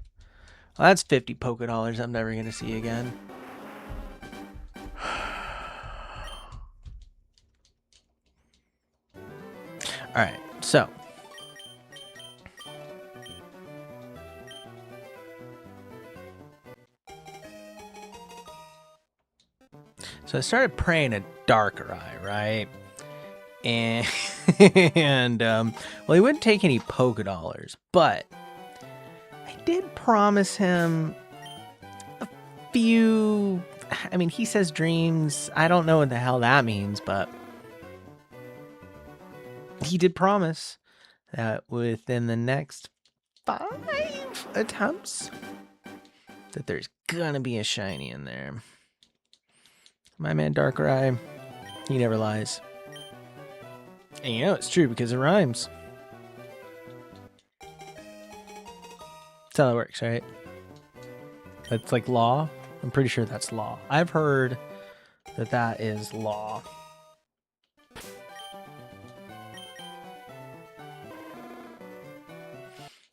Well, that's 50 polka dollars I'm never gonna see again. All right, so I started praying a darker eye, right? And well, he wouldn't take any polka dollars, but I did promise him a few. I mean, he says dreams. I don't know what the hell that means, but he did promise that within the next 5 attempts that there's gonna be a shiny in there. My man Darker Eye, he never lies. And you know it's true because it rhymes. That's how it works, right? That's like law. I'm pretty sure that's law. I've heard that is law.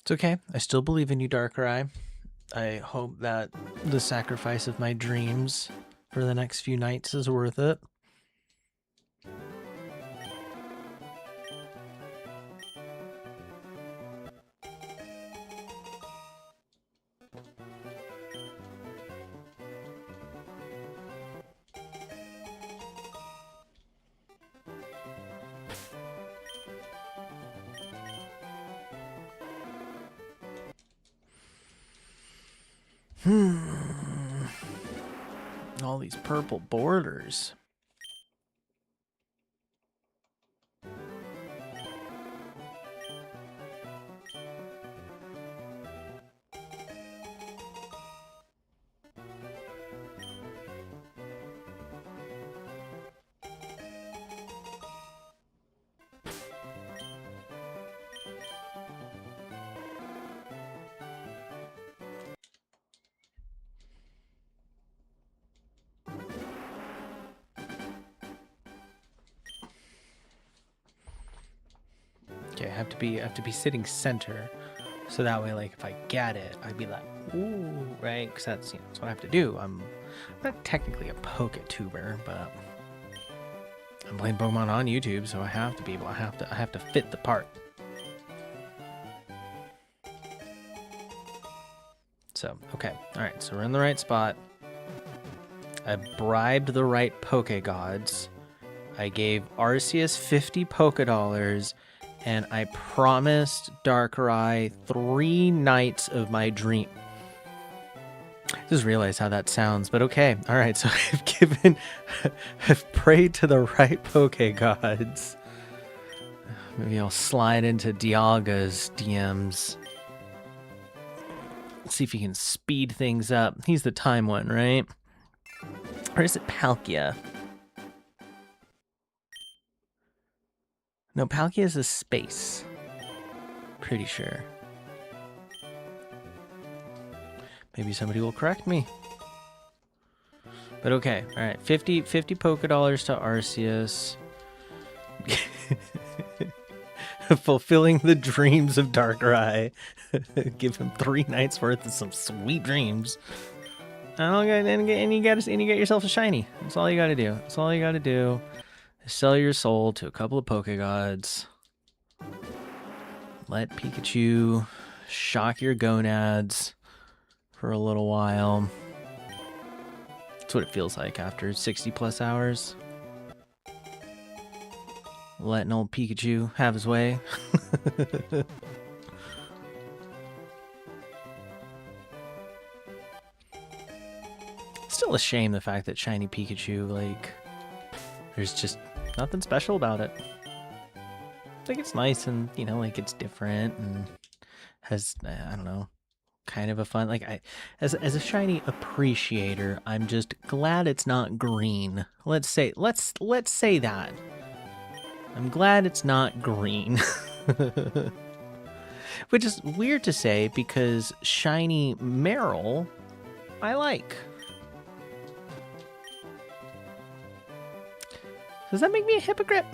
It's okay. I still believe in you, Darker Eye. I hope that the sacrifice of my dreams for the next few nights is worth it. All these purple borders. Okay, I have to be sitting center, so that way, like, if I get it, I'd be like, ooh, right? Because that's that's what I have to do. I'm not technically a Poketuber, but I'm playing Pokemon on YouTube, so I have to be able. I have to fit the part. So okay, all right. So we're in the right spot. I bribed the right Poke Gods. I gave Arceus 50 Pokedollars. And I promised Darkrai 3 nights of my dream. I just realized how that sounds, but okay. All right, so I've prayed to the right Poke Gods. Maybe I'll slide into Dialga's DMs. See if he can speed things up. He's the time one, right? Or is it Palkia? No, Palkia is a space. Pretty sure. Maybe somebody will correct me. But okay, all right. 50 Pokedollars to Arceus. Fulfilling the dreams of Darkrai. Give him 3 nights worth of some sweet dreams. And you get yourself a shiny. That's all you gotta do. That's all you gotta do. Sell your soul to a couple of Pokegods. Let Pikachu shock your gonads for a little while. That's what it feels like after 60 plus hours. Letting old Pikachu have his way. Still a shame the fact that Shiny Pikachu, like, there's just nothing special about it. Like, it's nice and, you know, like, it's different and has, I don't know, kind of a fun, like, as a Shiny appreciator, I'm just glad it's not green. Let's say that. I'm glad it's not green. Which is weird to say because Shiny Meryl, I like. Does that make me a hypocrite?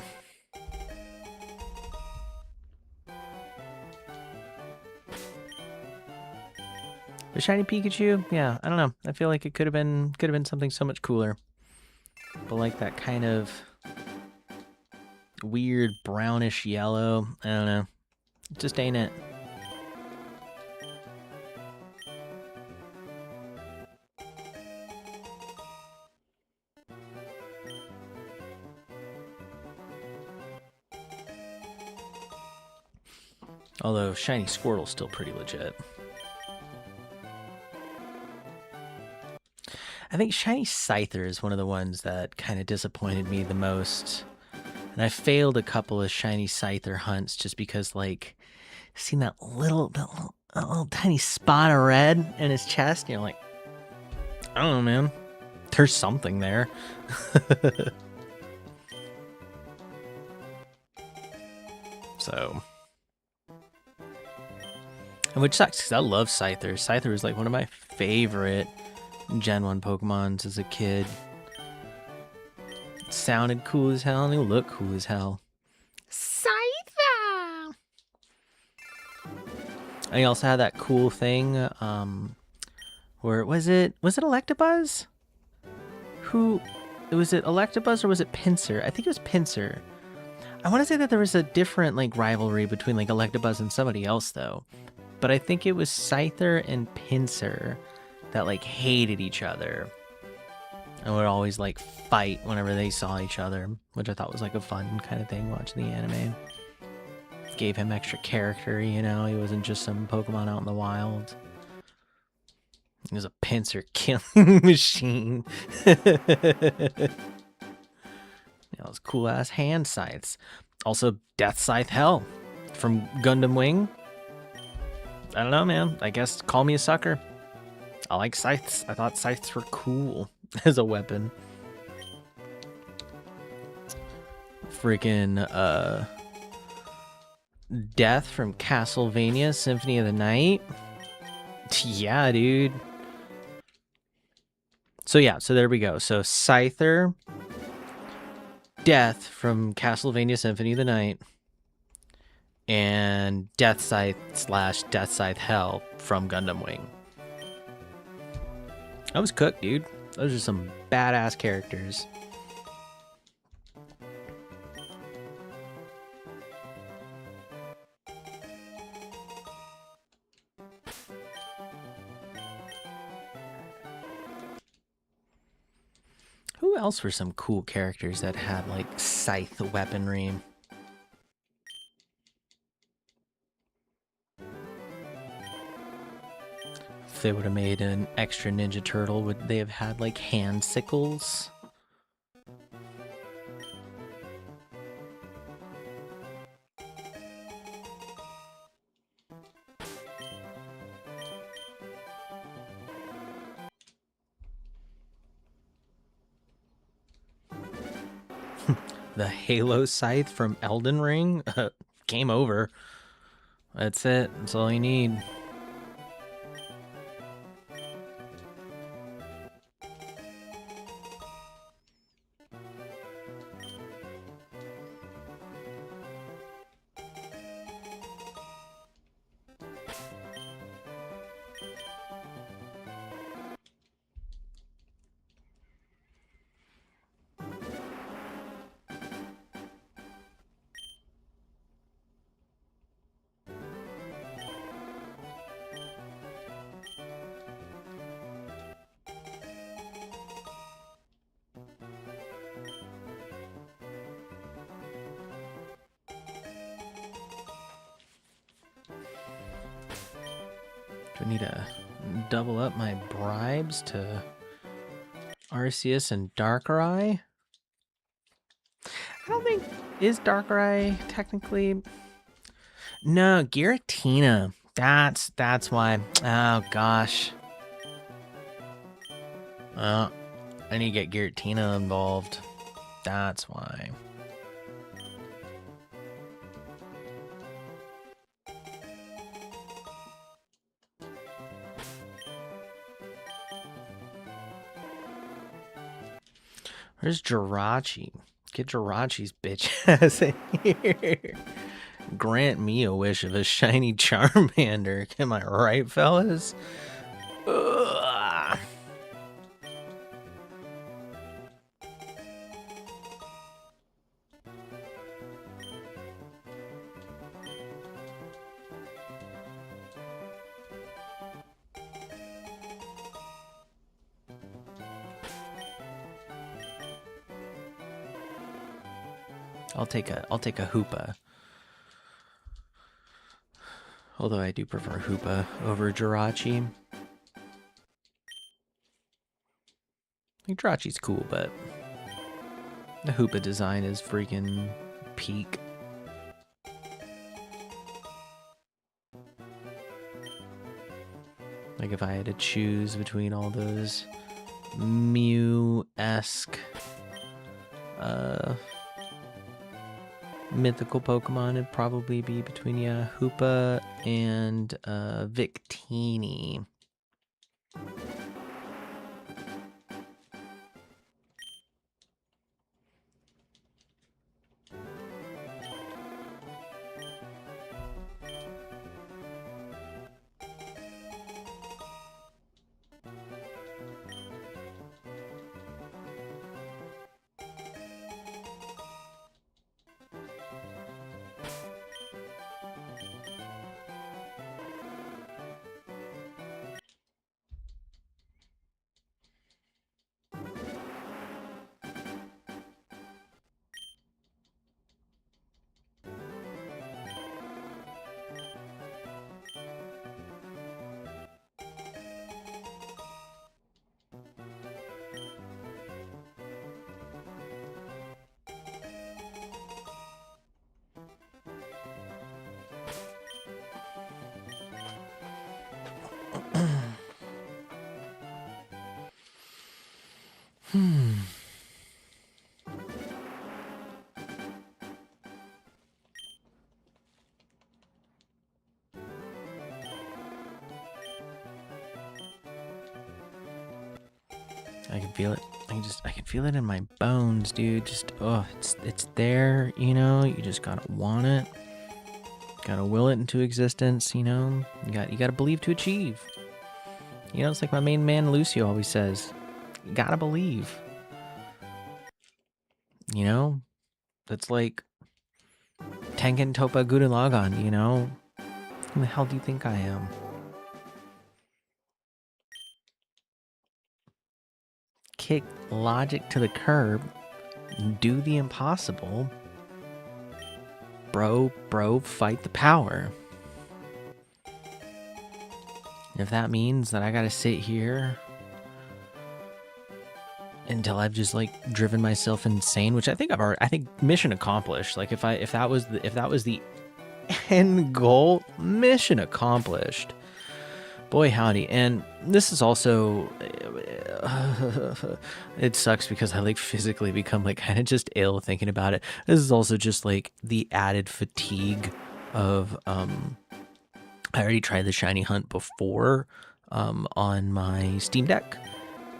The Shiny Pikachu, yeah, I don't know. I feel like it could have been something so much cooler. But like that kind of weird brownish yellow, I don't know. It just ain't it. Although Shiny Squirtle's still pretty legit. I think Shiny Scyther is one of the ones that kind of disappointed me the most. And I failed a couple of Shiny Scyther hunts just because, like, seeing that little tiny spot of red in his chest, and you're like, I don't know, man. There's something there. So... And which sucks, because I love Scyther. Scyther was like one of my favorite Gen 1 Pokemons as a kid. It sounded cool as hell, and it looked cool as hell. Scyther! And he also had that cool thing, Or was it Electabuzz? Who was it, Electabuzz or was it Pinsir? I think it was Pinsir. I want to say that there was a different like rivalry between like Electabuzz and somebody else though. But I think it was Scyther and Pinsir that like hated each other and would always like fight whenever they saw each other, which I thought was like a fun kind of thing watching the anime. Gave him extra character, you know, he wasn't just some Pokemon out in the wild. He was a Pinsir killing machine. Those cool ass hand scythes. Also, Death Scythe Hell from Gundam Wing. I don't know, man. I guess call me a sucker. I like scythes. I thought scythes were cool as a weapon. Freaking Death from Castlevania Symphony of the Night. Yeah, dude. So yeah, so there we go. So Scyther, Death from Castlevania Symphony of the Night, and Death Scythe / Death Scythe Hell from Gundam Wing. I was cooked, dude. Those are some badass characters. Who else were some cool characters that had like scythe weaponry? If they would have made an extra Ninja Turtle, would they have had like hand sickles? The Halo Scythe from Elden Ring? Game over. That's it. That's all you need. Do I need to double up my bribes to Arceus and Darkrai? I don't think... Is Darkrai technically... No, Giratina. That's why. Oh, gosh. I need to get Giratina involved. That's why. Where's Jirachi? Get Jirachi's bitch ass in here. Grant me a wish of a shiny Charmander. Am I right, fellas? Ugh. I'll take a Hoopa. Although I do prefer Hoopa over Jirachi. I think Jirachi's cool, but the Hoopa design is freaking peak. Like if I had to choose between all those Mew-esque mythical Pokemon, it'd probably be between Hoopa and Victini. I can feel it. I can feel it in my bones, dude. Just, oh, it's there, you know. You just gotta want it. Gotta will it into existence, you know. You gotta believe to achieve. You know, it's like my main man Lucio always says. You gotta believe. You know, that's like Tengen Toppa Gurren Lagann, you know. Who the hell do you think I am? Kick logic to the curb. Do the impossible. Bro, fight the power. If that means that I gotta sit here until I've just like driven myself insane, which I think I think mission accomplished. Like if that was the end goal, mission accomplished. Boy howdy. And this is also it sucks because I like physically become like kind of just ill thinking about it. This is also just like the added fatigue of I already tried the shiny hunt before on my Steam Deck,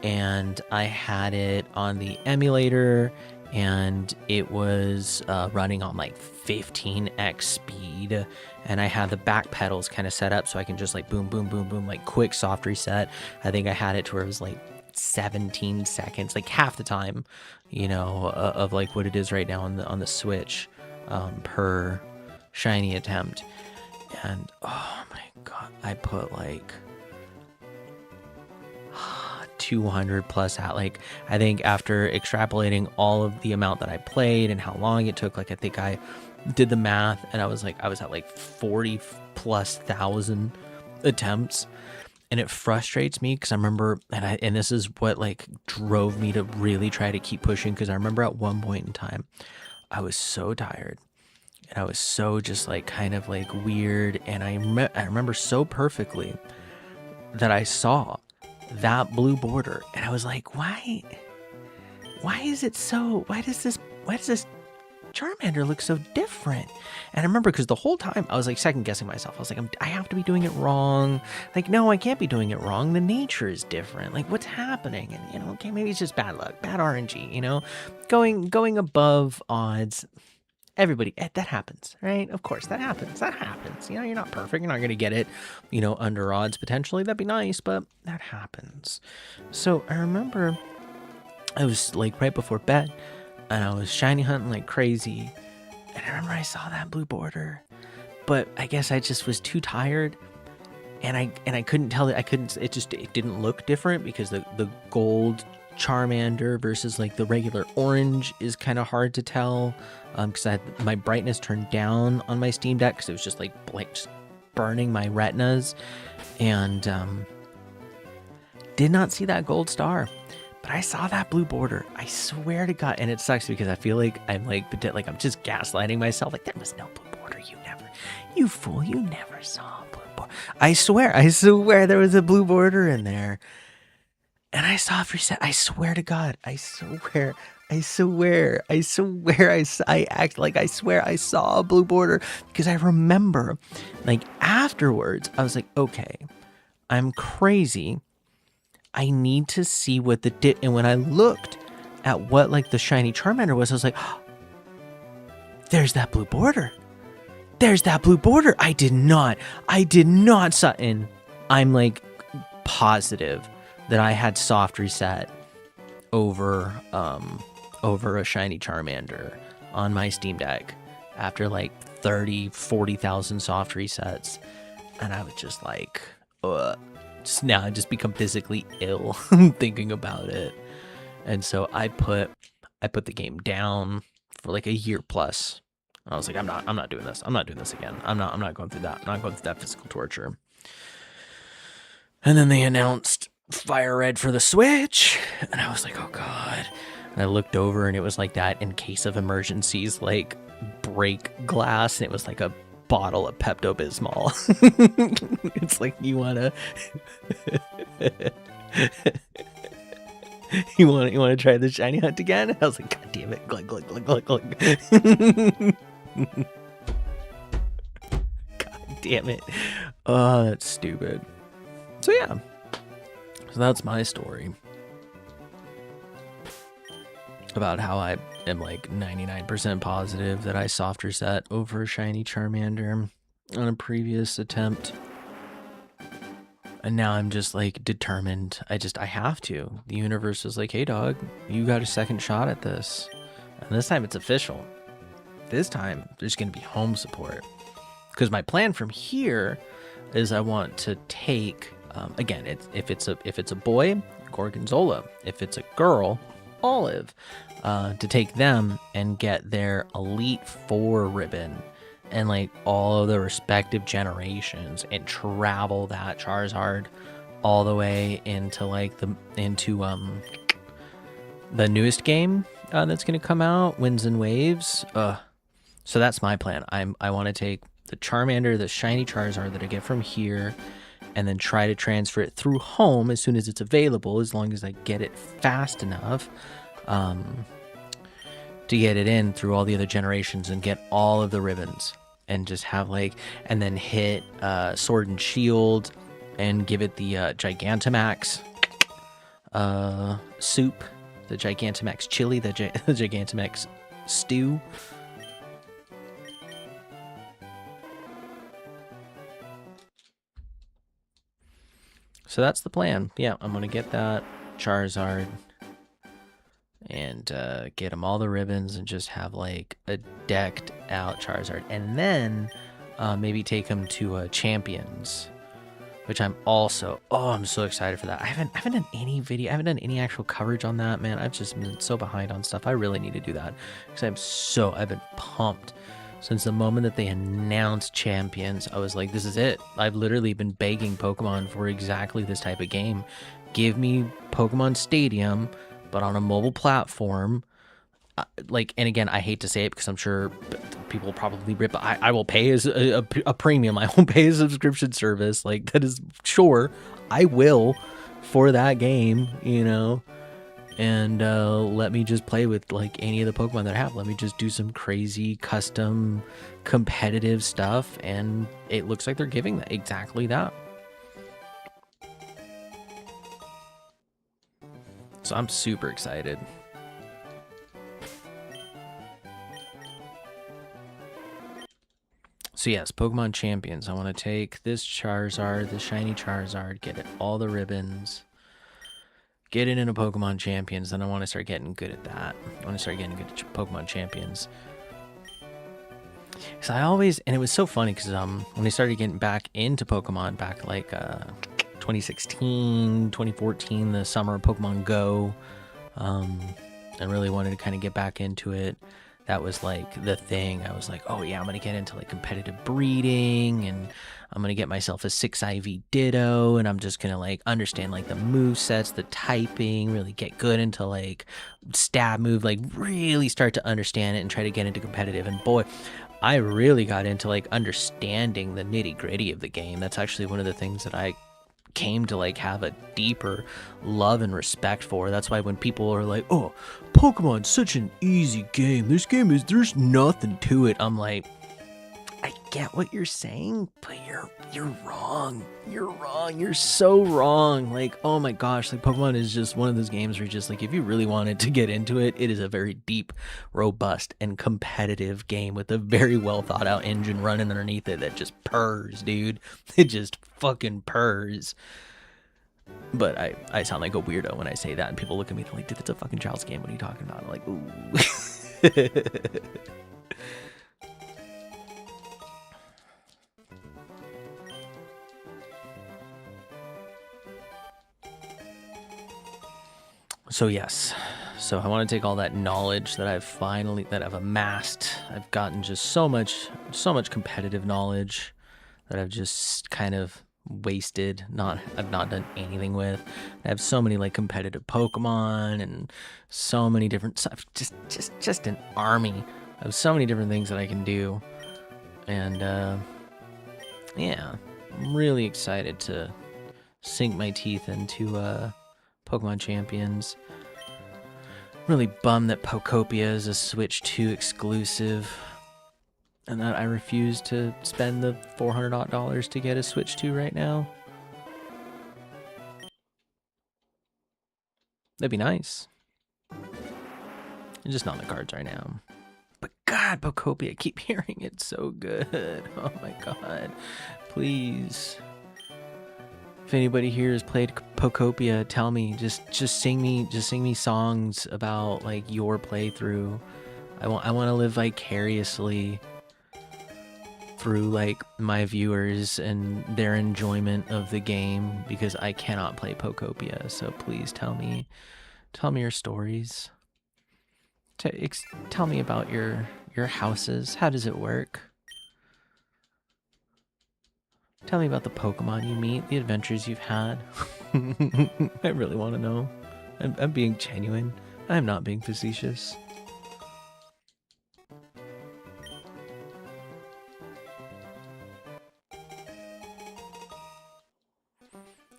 and I had it on the emulator, and it was running on like 15x speed, and I had the back pedals kind of set up so I can just like boom, boom, boom, boom, like quick soft reset. I think I had it to where it was like 17 seconds, like half the time, you know, of like what it is right now on the Switch per shiny attempt. And oh my god, I put like 200 plus out. Like I think after extrapolating all of the amount that I played and how long it took, like I think I did the math and I was at like 40 plus thousand attempts. And it frustrates me because I remember, and this is what like drove me to really try to keep pushing, because I remember at one point in time I was so tired and I was so just like kind of like weird, and I remember so perfectly that I saw that blue border and I was like, why is it so, why does this Charmander looks so different? And I remember because the whole time I was like second guessing myself. I was like, I have to be doing it wrong. Like, no, I can't be doing it wrong. The nature is different. Like, what's happening? And, you know, okay, maybe it's just bad luck, bad RNG, you know, going above odds. Everybody, that happens, right? Of course, that happens. You know, you're not perfect. You're not going to get it, you know, under odds potentially. That'd be nice, but that happens. So I remember I was like right before bed, and I was shiny hunting like crazy, and I remember I saw that blue border, but I guess I just was too tired, and I couldn't tell it. It didn't look different because the gold Charmander versus like the regular orange is kind of hard to tell, because I had my brightness turned down on my Steam Deck because it was just like just burning my retinas, and did not see that gold star. But I saw that blue border. I swear to God. And it sucks because I feel like I'm just gaslighting myself. Like, there was no blue border. You fool. You never saw a blue border. I swear there was a blue border in there. And I saw it reset. I swear to God. I swear I act like I swear I saw a blue border, because I remember like afterwards I was like, okay, I'm crazy. I need to see what and when I looked at what like the shiny Charmander was, I was like, oh, there's that blue border. I did not and I'm like positive that I had soft reset over a shiny Charmander on my Steam Deck after like 40,000 soft resets, and I was just like, now I just become physically ill thinking about it. And so I put the game down for like a year plus. I was like, I'm not doing this. I'm not doing this again. I'm not going through that. I'm not going through that physical torture. And then they announced Fire Red for the Switch, and I was like, oh God. And I looked over, and it was like that in case of emergencies, like break glass, and it was like a bottle of Pepto-Bismol. It's like, you wanna You want to try the shiny hunt again? I was like, God damn it! Glug glug glug glug glug. God damn it! Oh, that's stupid. So yeah, so that's my story about how I am like 99% positive that I soft reset over Shiny Charmander on a previous attempt. And now I'm just like determined. I have to. The universe is like, hey dog, you got a second shot at this. And this time it's official. This time there's going to be home support. Because my plan from here is I want to take, again, if it's a boy, Gorgonzola. If it's a girl, Olive. To take them and get their Elite Four ribbon and like all of the respective generations and travel that Charizard all the way into like the newest game that's gonna come out, Winds and Waves. So that's my plan. I want to take the Charmander, the shiny Charizard that I get from here, and then try to transfer it through home as soon as it's available, as long as I get it fast enough to get it in through all the other generations and get all of the ribbons and just have like, and then hit Sword and Shield and give it the Gigantamax soup, the Gigantamax chili, the Gigantamax stew. So that's the plan. Yeah, I'm going to get that Charizard and get him all the ribbons and just have like a decked out Charizard. And then maybe take him to Champions, which I'm also, I'm so excited for that. I haven't done any video, I haven't done any actual coverage on that, man. I've just been so behind on stuff. I really need to do that because I've been pumped. Since the moment that they announced Champions, I was like, this is it. I've literally been begging Pokemon for exactly this type of game. Give me Pokemon Stadium, but on a mobile platform. Like, and again, I hate to say it because I'm sure people will probably rip, but I will pay as a premium. I won't pay a subscription service. Like, that is sure. I will for that game, you know. And let me just play with like any of the Pokemon that I have. Let me just do some crazy custom competitive stuff, and it looks like they're giving that exactly that. So I'm super excited. So yes, Pokemon Champions. I want to take this Charizard, the shiny Charizard, get it all the ribbons, get it into Pokemon Champions. Then I want to start getting good at that. I want to start getting good at Pokemon Champions. Because I always, and it was so funny because when I started getting back into Pokemon back like 2016, 2014, the summer of Pokemon Go, and really wanted to kind of get back into it. That was like the thing. I was like, oh yeah, I'm going to get into like competitive breeding, and I'm going to get myself a 6 IV Ditto, and I'm just going to like understand like the move sets, the typing, really get good into like stab move, like really start to understand it and try to get into competitive. And boy, I really got into like understanding the nitty gritty of the game. That's actually one of the things that I came to like have a deeper love and respect for. That's why when people are like, oh, Pokemon's such an easy game, there's nothing to it, I'm like, I get what you're saying, but you're wrong. You're so wrong. Like, oh my gosh, like Pokemon is just one of those games where just like, if you really wanted to get into it, it is a very deep, robust, and competitive game with a very well thought out engine running underneath it that just purrs, dude. It just fucking purrs. But I sound like a weirdo when I say that, and people look at me like, dude, it's a fucking child's game. What are you talking about? I'm like, ooh. So yes, so I want to take all that knowledge that I've amassed. I've gotten just so much competitive knowledge that I've just kind of wasted. I've not done anything with. I have so many like competitive Pokemon and so many different stuff. Just an army of so many different things that I can do. And yeah, I'm really excited to sink my teeth into Pokemon Champions. really bummed that Pokopia is a Switch 2 exclusive, and that I refuse to spend the $400 to get a Switch 2 right now. That'd be nice. It's just not in the cards right now. But God, Pokopia, I keep hearing it's so good. Oh my God. Please. If anybody here has played Pokopia, tell me. Just sing me songs about like your playthrough. I want to live vicariously through like my viewers and their enjoyment of the game, because I cannot play Pokopia. So please tell me your stories. Tell me about your houses. How does it work? Tell me about the Pokemon you meet, the adventures you've had. I really want to know. I'm being genuine. I'm not being facetious.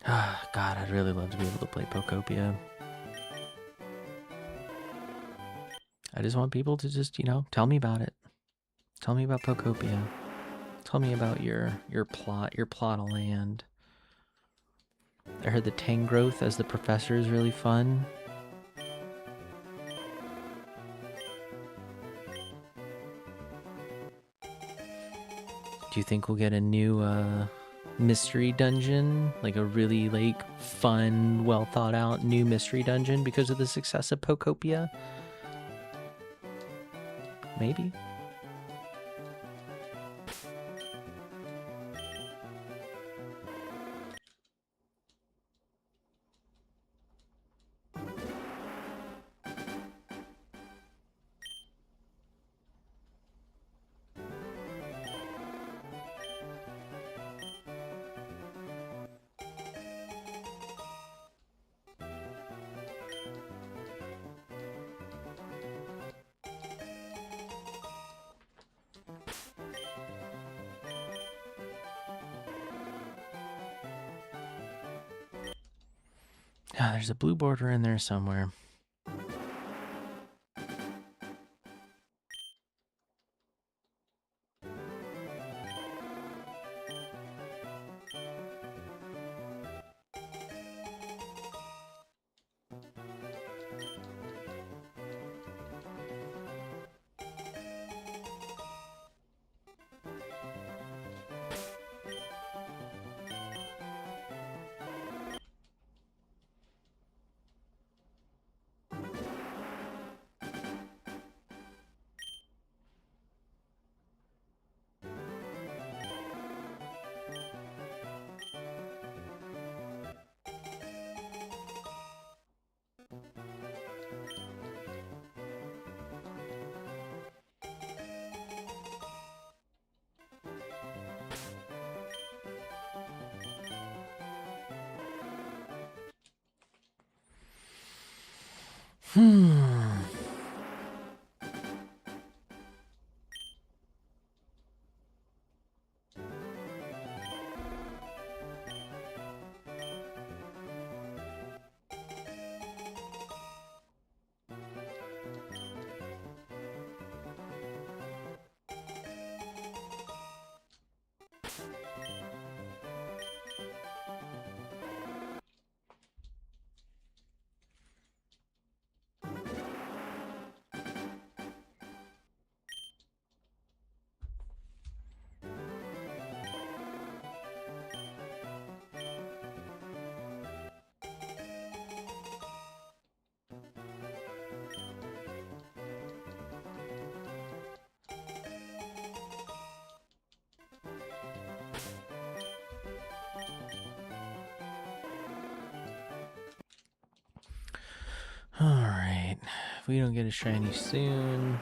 Ah, God, I'd really love to be able to play Pokopia. I just want people to just, tell me about it. Tell me about Pokopia. Tell me about your plot of land. I heard the Tangrowth as the professor is really fun. Do you think we'll get a new mystery dungeon? Like a really like fun, well thought out new mystery dungeon because of the success of Pokopia? Maybe. Ah, there's a blue border in there somewhere. Alright, if we don't get a shiny soon,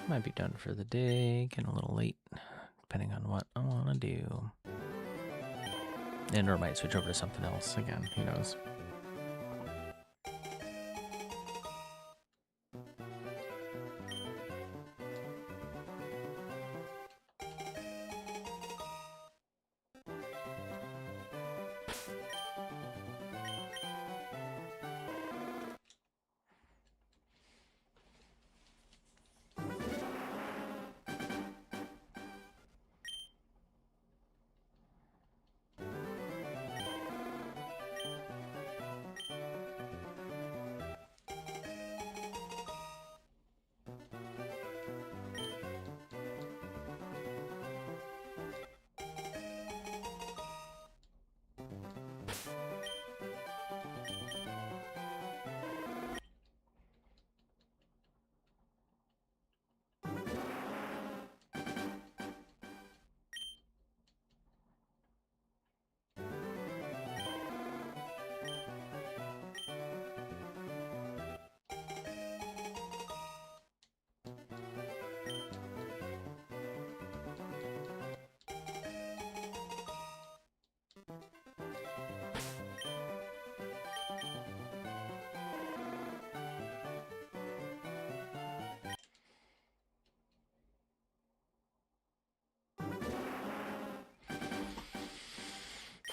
might be done for the day. Getting a little late, depending on what I want to do. And or might switch over to something else again, who knows.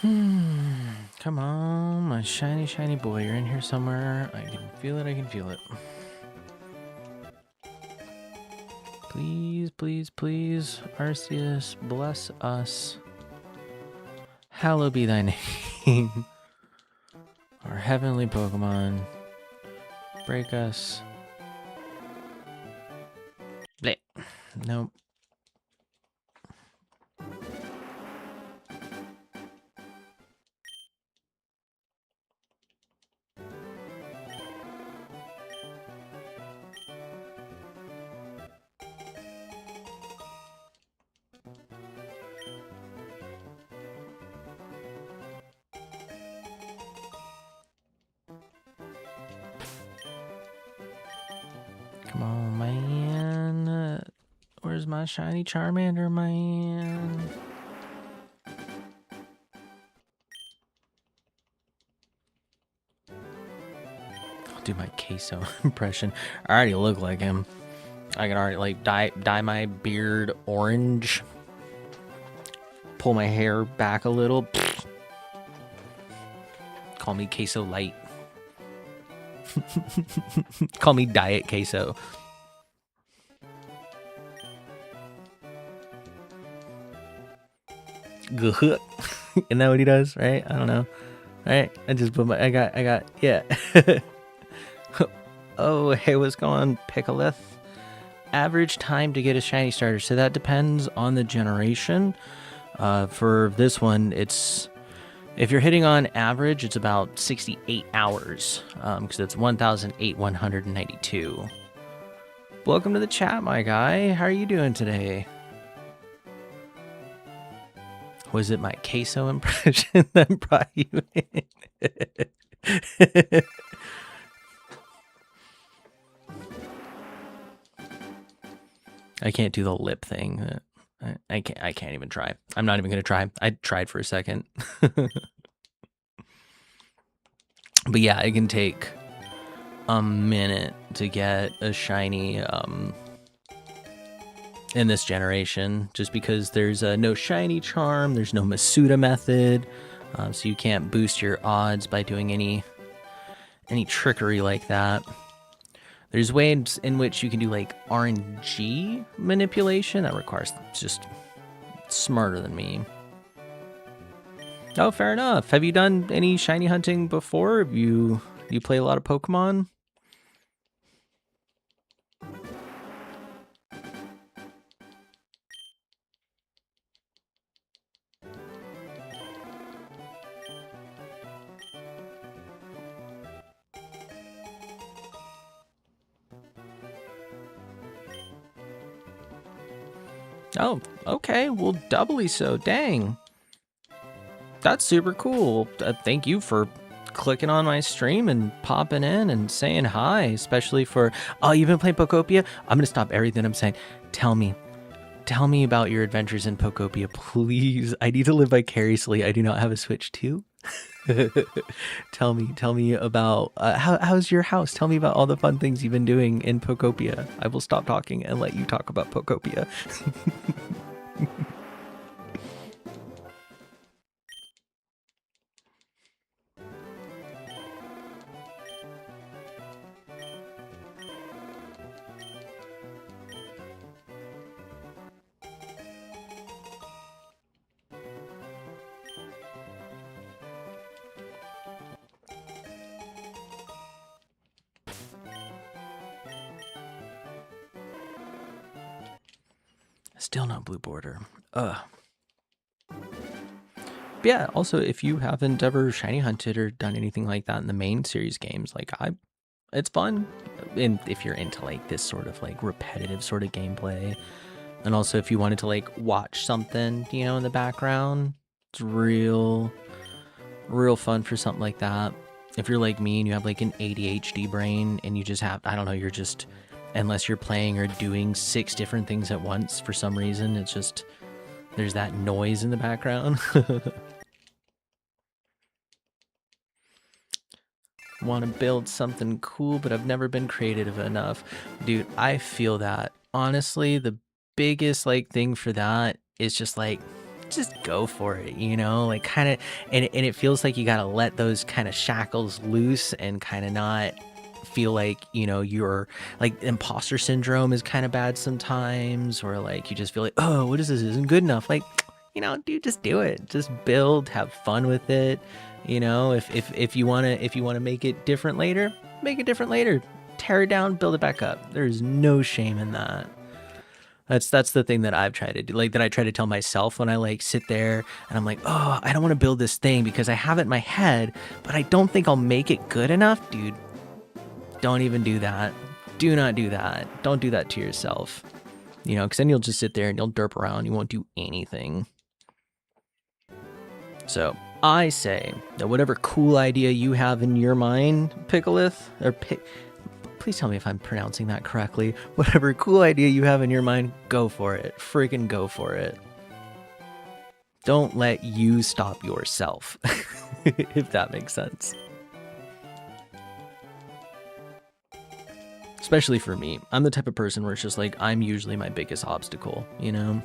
Come on, my shiny boy. You're in here somewhere. I can feel it. I can feel it. Please, please, please, Arceus, bless us. Hallowed be thy name. Our heavenly Pokemon. Break us. Blech. Nope. Come on, man. Where's my shiny Charmander, man? I'll do my queso impression. I already look like him. I can already like dye my beard orange. Pull my hair back a little. Call me queso light. Call me diet queso. Good. Isn't that what he does? Right? I don't know. Right? I just put my. I got. Yeah. Oh, hey, what's going on, Piccolith? Average time to get a shiny starter. So that depends on the generation. For this one, it's. If you're hitting on average, it's about 68 hours, because it's 1,192. Welcome to the chat, my guy. How are you doing today? Was it my queso impression that brought you in? I can't do the lip thing. I can't even try. I'm not even gonna try. I tried for a second. But yeah, it can take a minute to get a shiny in this generation, just because there's no shiny charm, there's no Masuda method, so you can't boost your odds by doing any trickery like that. There's ways in which you can do like RNG manipulation that requires just smarter than me. Oh, fair enough. Have you done any shiny hunting before? You play a lot of Pokemon? Oh, okay. Well, doubly so. Dang. That's super cool. Thank you for clicking on my stream and popping in and saying hi, especially for... Oh, you've been playing Pokopia? I'm going to stop everything I'm saying. Tell me about your adventures in Pokopia, please. I need to live vicariously. I do not have a Switch 2. Tell me about how's your house? Tell me about all the fun things you've been doing in Pokopia. I will stop talking and let you talk about Pokopia. Still no blue border. Ugh. But yeah, also, if you haven't ever shiny hunted or done anything like that in the main series games, like it's fun. And if you're into like this sort of like repetitive sort of gameplay, and also if you wanted to like watch something, you know, in the background, it's real fun for something like that. If you're like me and you have like an ADHD brain and you just have, I don't know, you're just, unless you're playing or doing 6 different things at once for some reason, it's just, there's that noise in the background. Want to build something cool, but I've never been creative enough. Dude, I feel that. Honestly, the biggest like thing for that is just like just go for it, you know, like kind of, and it feels like you got to let those kind of shackles loose and kind of not feel like, you know, you're like imposter syndrome is kind of bad sometimes, or like you just feel like, oh, what is this? Isn't good enough. Like, you know, dude, just do it. Just build, have fun with it. You know, if you want to make it different later, make it different later. Tear it down, build it back up. There's no shame in that. That's the thing that I've tried to do, like that I try to tell myself when I like sit there and I'm like, oh, I don't want to build this thing because I have it in my head, but I don't think I'll make it good enough. Dude, don't even do that. Do not do that. Don't do that to yourself. You know, because then you'll just sit there and you'll derp around. You won't do anything. So I say that whatever cool idea you have in your mind, Pickolith, or please tell me if I'm pronouncing that correctly. Whatever cool idea you have in your mind, go for it. Freaking go for it. Don't let you stop yourself, if that makes sense. Especially for me. I'm the type of person where it's just like, I'm usually my biggest obstacle, you know?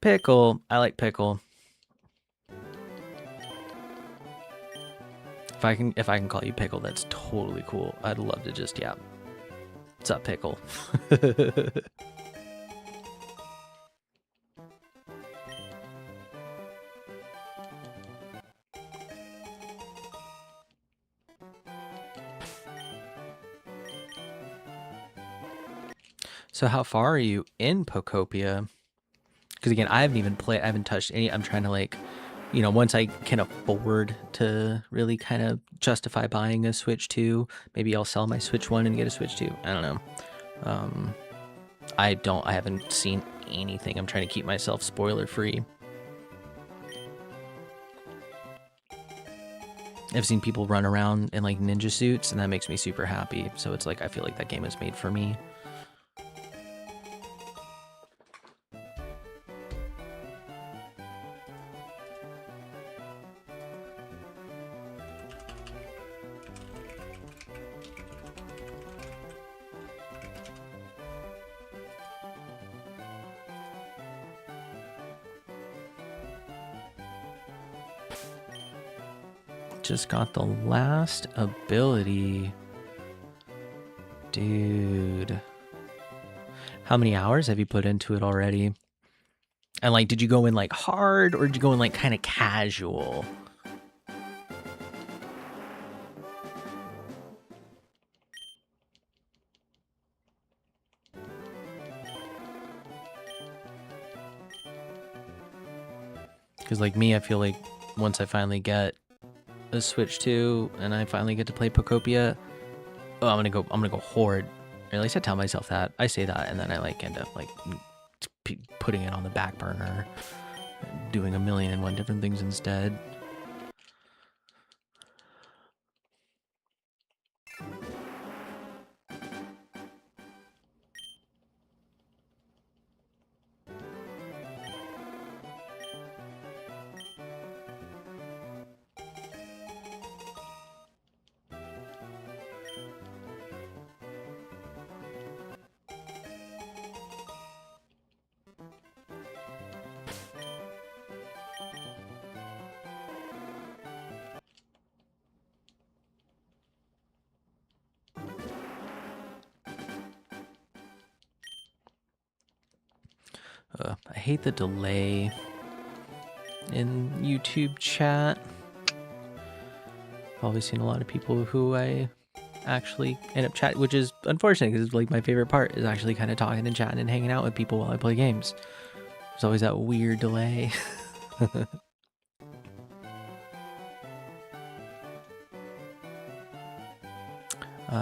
Pickle. I like Pickle. If I can call you Pickle, that's totally cool. I'd love to just, yeah. What's up, Pickle? So how far are you in Pokopia? Because again, I haven't touched any. I'm trying to like, you know, once I can afford to really kind of justify buying a Switch 2, maybe I'll sell my Switch 1 and get a Switch 2. I don't know. I haven't seen anything. I'm trying to keep myself spoiler free. I've seen people run around in like ninja suits and that makes me super happy. So it's like, I feel like that game is made for me. Just got the last ability. Dude. How many hours have you put into it already? And like, did you go in like hard or did you go in like kind of casual? Because like me, I feel like once I finally get a Switch 2 and I finally get to play Pokopia, oh, I'm gonna go horde. Or at least I tell myself that. I say that and then I like end up like putting it on the back burner, doing 1,000,001 different things instead. I hate the delay in YouTube chat. I've always seen a lot of people who I actually end up chatting, which is unfortunate because like my favorite part is actually kind of talking and chatting and hanging out with people while I play games. There's always that weird delay.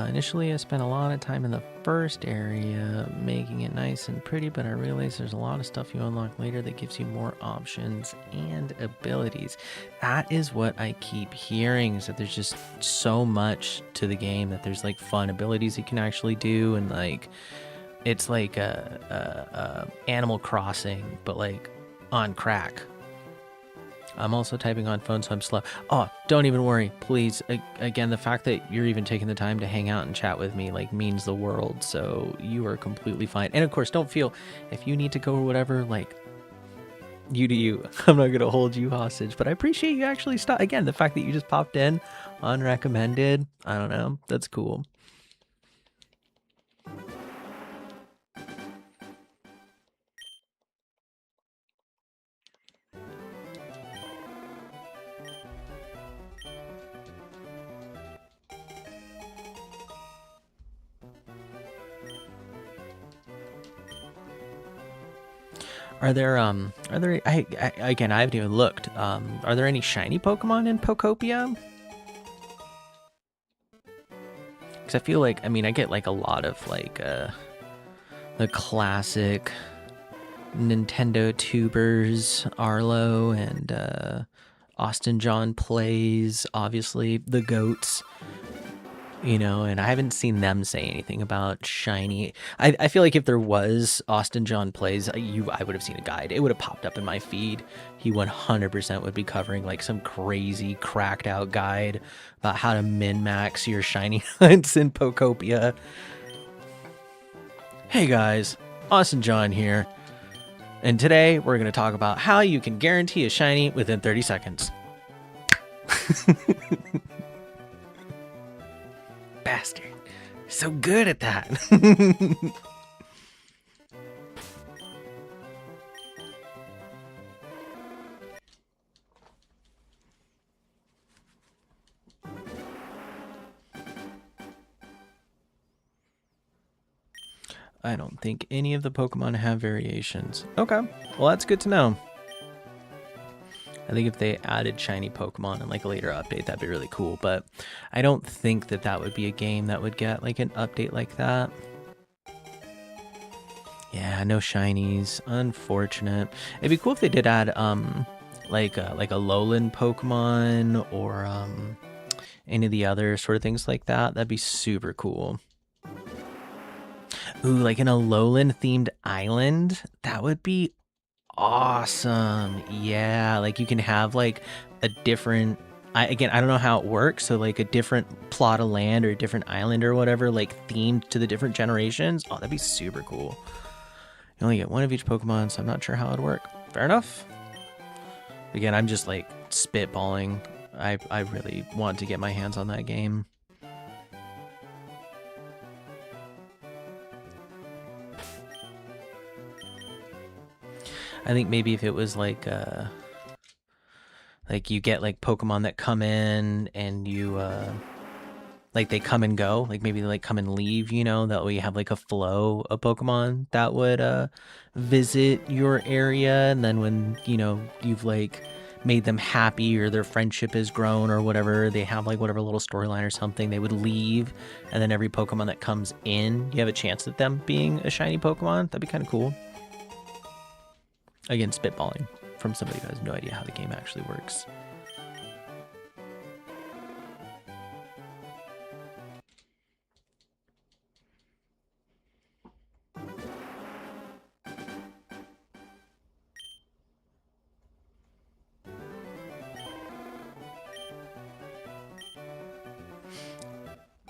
Initially, I spent a lot of time in the first area making it nice and pretty, but I realized there's a lot of stuff you unlock later that gives you more options and abilities. That is what I keep hearing, is that there's just so much to the game, that there's like fun abilities you can actually do, and like it's like a Animal Crossing, but like on crack. I'm also typing on phone, so I'm slow. Oh, don't even worry, please. Again, the fact that you're even taking the time to hang out and chat with me, like, means the world. So you are completely fine. And of course, don't feel if you need to go or whatever, like, you do you. I'm not gonna hold you hostage, but I appreciate you actually stop. Again, the fact that you just popped in unrecommended. I don't know. That's cool. Are there again, I haven't even looked. Are there any shiny Pokemon in Pokopia? Because I feel like, I mean, I get like a lot of like the classic Nintendo tubers, Arlo and Austin John Plays, obviously the goats. You know, and I haven't seen them say anything about shiny. I feel like if there was Austin John Plays, I would have seen a guide. It would have popped up in my feed. He 100% would be covering like some crazy cracked out guide about how to min-max your shiny hunts in Pokopia. Hey guys, Austin John here. And today we're going to talk about how you can guarantee a shiny within 30 seconds. Bastard. So good at that. I don't think any of the Pokemon have variations. Okay, well that's good to know. I think if they added shiny Pokemon in like a later update, that'd be really cool. But I don't think that that would be a game that would get like an update like that. Yeah, no shinies. Unfortunate. It'd be cool if they did add like a lowland Pokemon or any of the other sort of things like that. That'd be super cool. Ooh, like in a lowland themed island, that would be awesome. Yeah, like you can have like a different again, I don't know how it works, so like a different plot of land or a different island or whatever, like themed to the different generations. Oh, that'd be super cool. You only get one of each Pokemon, so I'm not sure how it'd work. Fair enough. Again, I'm just like spitballing. I really want to get my hands on that game. I think maybe if it was like you get like Pokemon that come in and you like they come and go, like maybe they like come and leave, you know, that way you have like a flow of Pokemon that would visit your area, and then when, you know, you've like made them happy or their friendship has grown or whatever, they have like whatever little storyline or something, they would leave, and then every Pokemon that comes in, you have a chance at them being a shiny Pokemon. That'd be kind of cool. Again, spitballing from somebody who has no idea how the game actually works.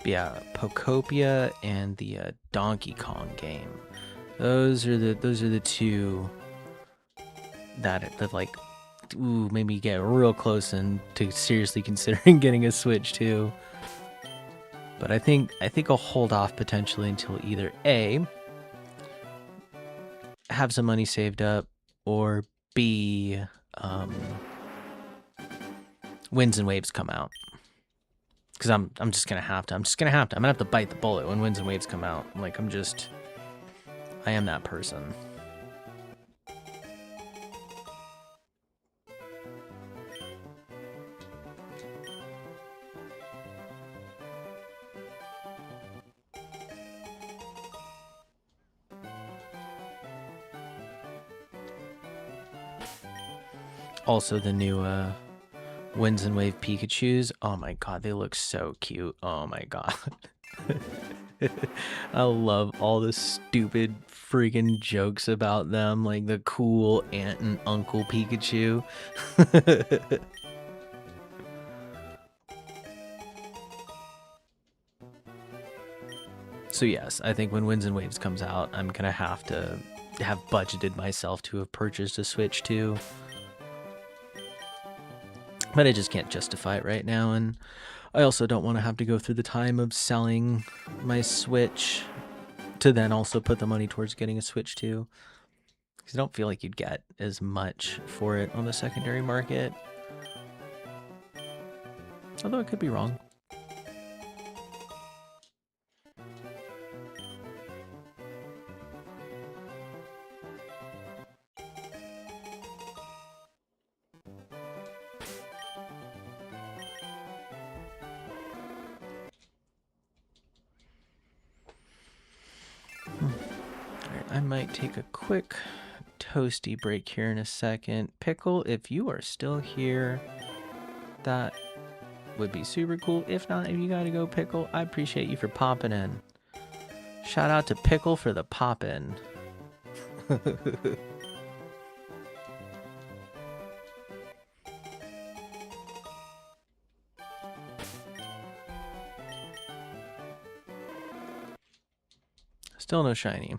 Yeah, Pokopia and the Donkey Kong game. Those are the two that like, ooh, made me get real close and to seriously considering getting a Switch too. But I think I'll hold off potentially until either A, have some money saved up, or B, Winds and Waves come out. Because I'm just gonna have to. I'm gonna have to bite the bullet when Winds and Waves come out. Like I am that person. Also, the new Winds and Wave Pikachus. Oh my god, they look so cute. Oh my god. I love all the stupid freaking jokes about them, like the cool aunt and uncle Pikachu. So yes, I think when Winds and Waves comes out, I'm gonna have to have budgeted myself to have purchased a Switch 2. But I just can't justify it right now, and I also don't want to have to go through the time of selling my Switch to then also put the money towards getting a Switch 2. Because I don't feel like you'd get as much for it on the secondary market. Although I could be wrong. Alright, I might take a quick toasty break here in a second. Pickle, if you are still here, that would be super cool. If not, if you gotta go, Pickle, I appreciate you for popping in. Shout out to Pickle for the pop-in. Still no shiny.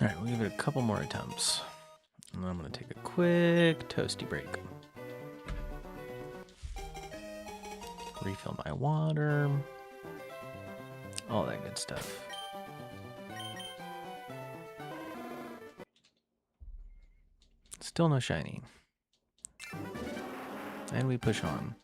Alright, we'll give it a couple more attempts. And then I'm going to take a quick toasty break. Refill my water. All that good stuff. Still no shiny. And we push on.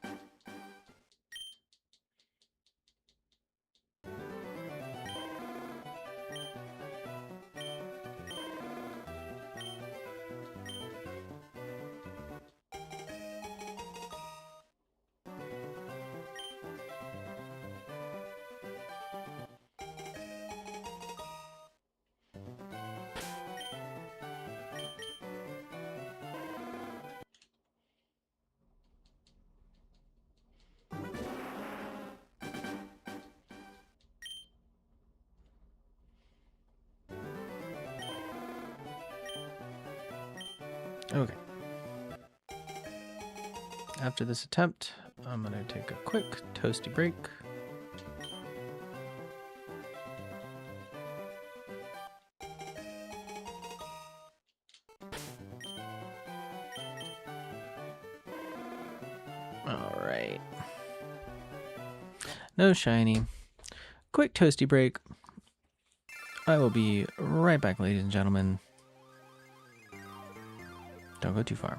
Okay. After this attempt, I'm going to take a quick toasty break. All right. No shiny. Quick toasty break. I will be right back, ladies and gentlemen. Don't go too far.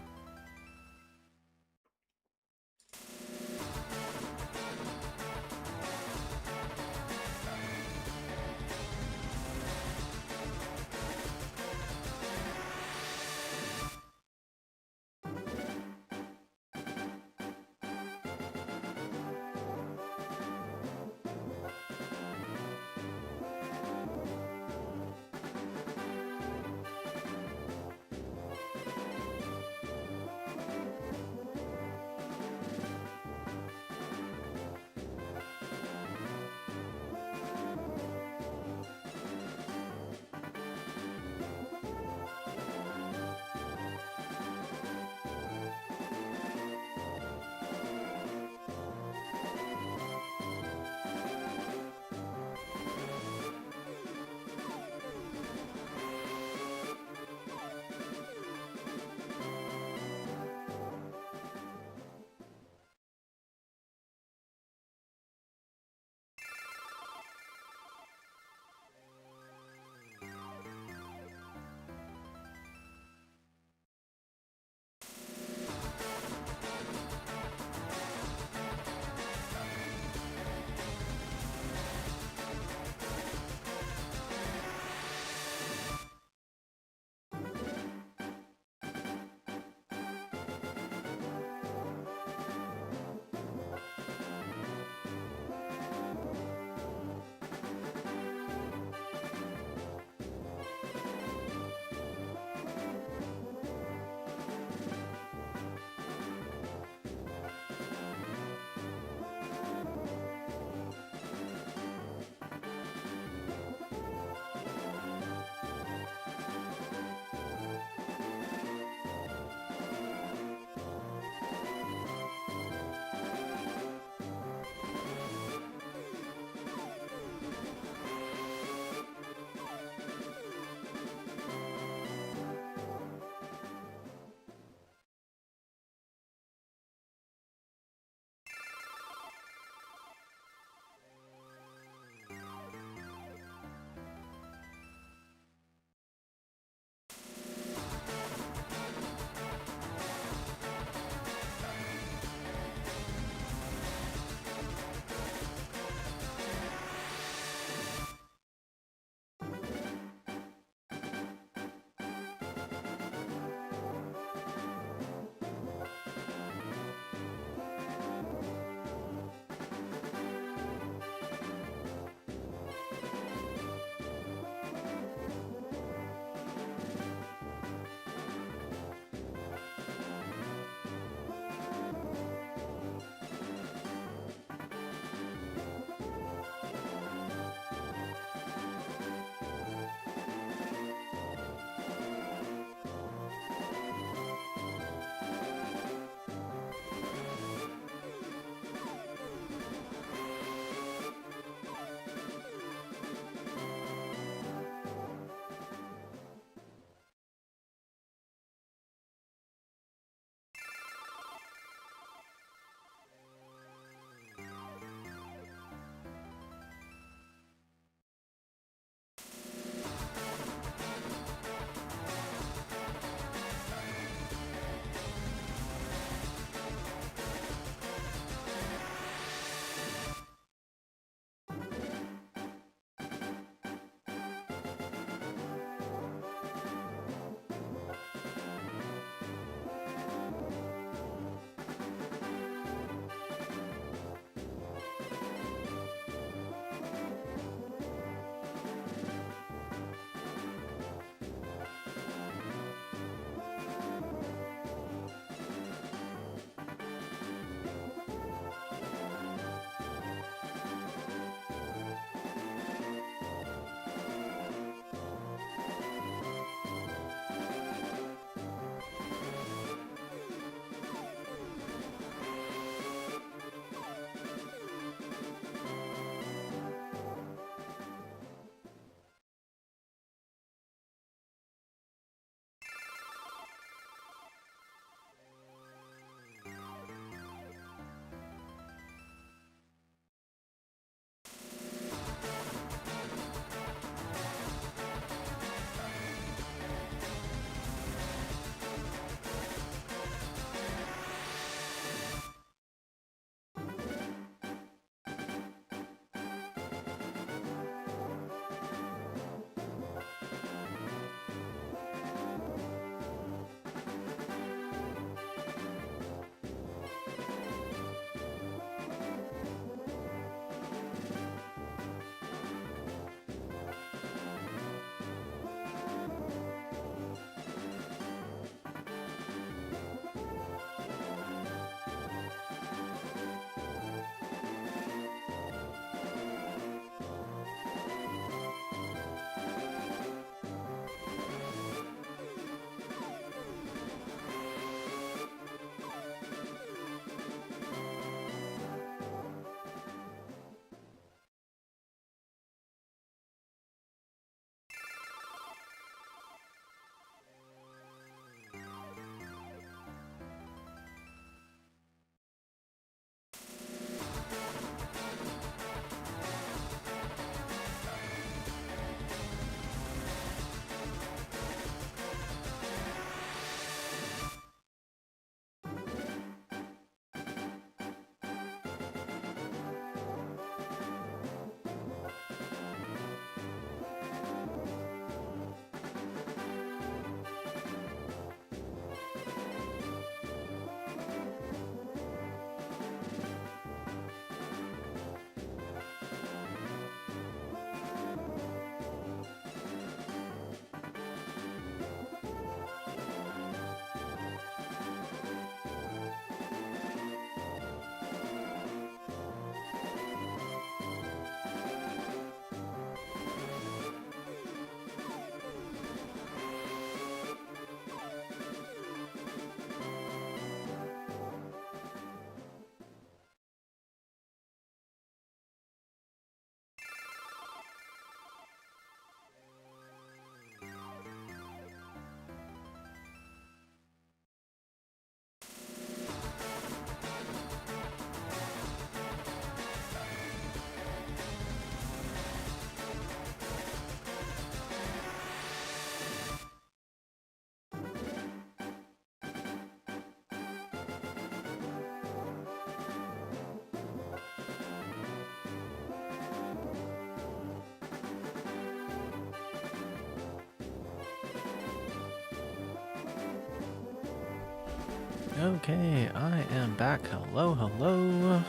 Okay, I am back. Hello, hello.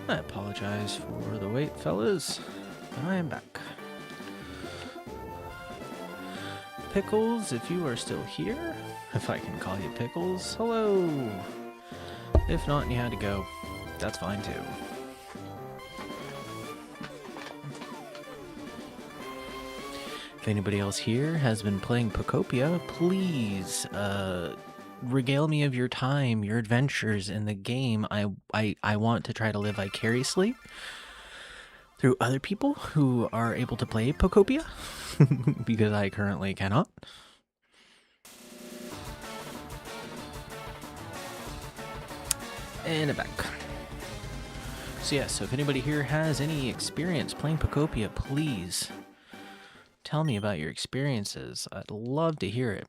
I apologize for the wait, fellas, but I am back. Pickles, if you are still here, if I can call you Pickles, hello. If not and you had to go, that's fine too. If anybody else here has been playing Pokopia, please regale me of your time, your adventures in the game. I want to try to live vicariously through other people who are able to play Pokopia, because I currently cannot. And I'm back. So yeah, so if anybody here has any experience playing Pokopia, please tell me about your experiences. I'd love to hear it.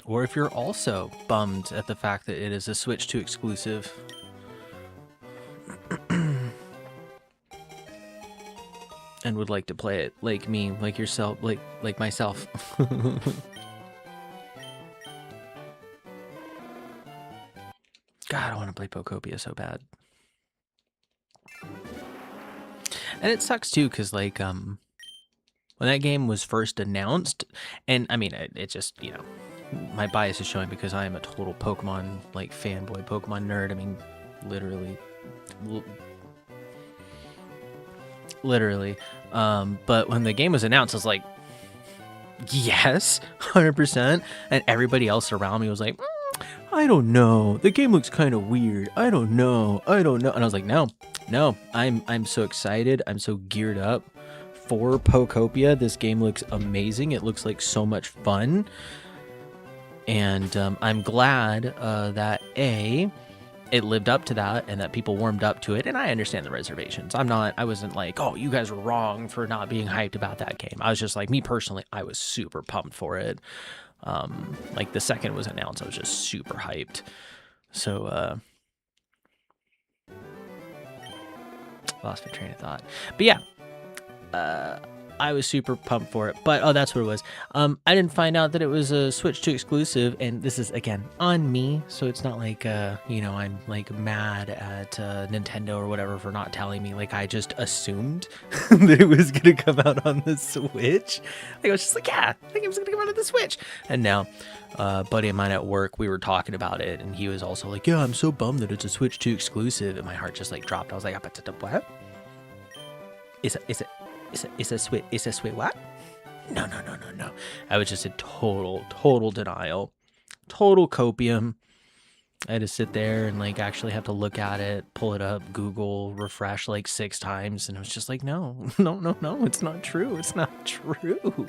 Or if you're also bummed at the fact that it is a Switch 2 exclusive. And would like to play it like me, like yourself, like myself. God, I want to play Pokopia so bad. And it sucks too, because like when that game was first announced, and I mean it just, you know, my bias is showing because I am a total Pokemon like fanboy, Pokemon nerd. I mean, literally. But when the game was announced, I was like, yes, 100%. And everybody else around me was like, I don't know. The game looks kind of weird. I don't know. And I was like, no, I'm so excited. I'm so geared up for Pokopia. This game looks amazing. It looks like so much fun. And I'm glad that it lived up to that and that people warmed up to it. And I understand the reservations. I wasn't like, oh, you guys were wrong for not being hyped about that game. I was just like, me personally, I was super pumped for it. Like the second it was announced, I was just super hyped. So, lost my train of thought. But yeah, I was super pumped for it. But, oh, that's what it was. I didn't find out that it was a Switch 2 exclusive, and this is, again, on me, so it's not like, you know, I'm, like, mad at Nintendo or whatever for not telling me. Like, I just assumed that it was going to come out on the Switch. Like, I was just like, yeah, I think it was going to come out on the Switch. And now, a buddy of mine at work, we were talking about it, and he was also like, yeah, I'm so bummed that it's a Switch 2 exclusive, and my heart just, like, dropped. I was like, what? It's a Switch what? No. I was just in total denial. Total copium. I had to sit there and like actually have to look at it, pull it up, Google, refresh like 6 times, and I was just like, no, it's not true. It's not true.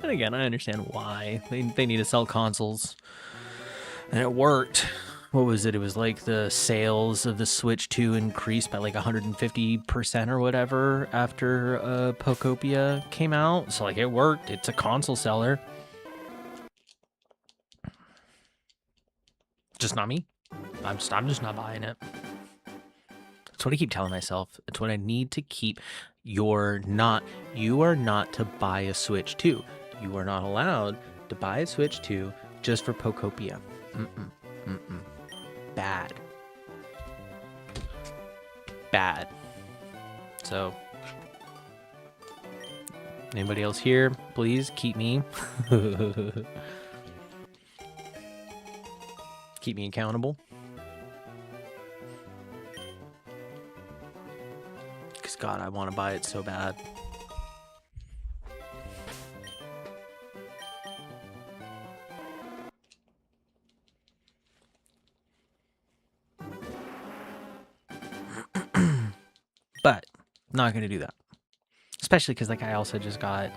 And again, I understand why. They need to sell consoles. And it worked. What was it? It was like the sales of the Switch 2 increased by like 150% or whatever after Pokopia came out. So like it worked. It's a console seller. Just not me. I'm just not buying it. That's what I keep telling myself. It's what I need to keep. You are not to buy a Switch 2. You are not allowed to buy a Switch 2 just for Pokopia. Bad. So, anybody else here, please keep me keep me accountable. Because God, I want to buy it so bad. But not going to do that. Especially because like I also just got,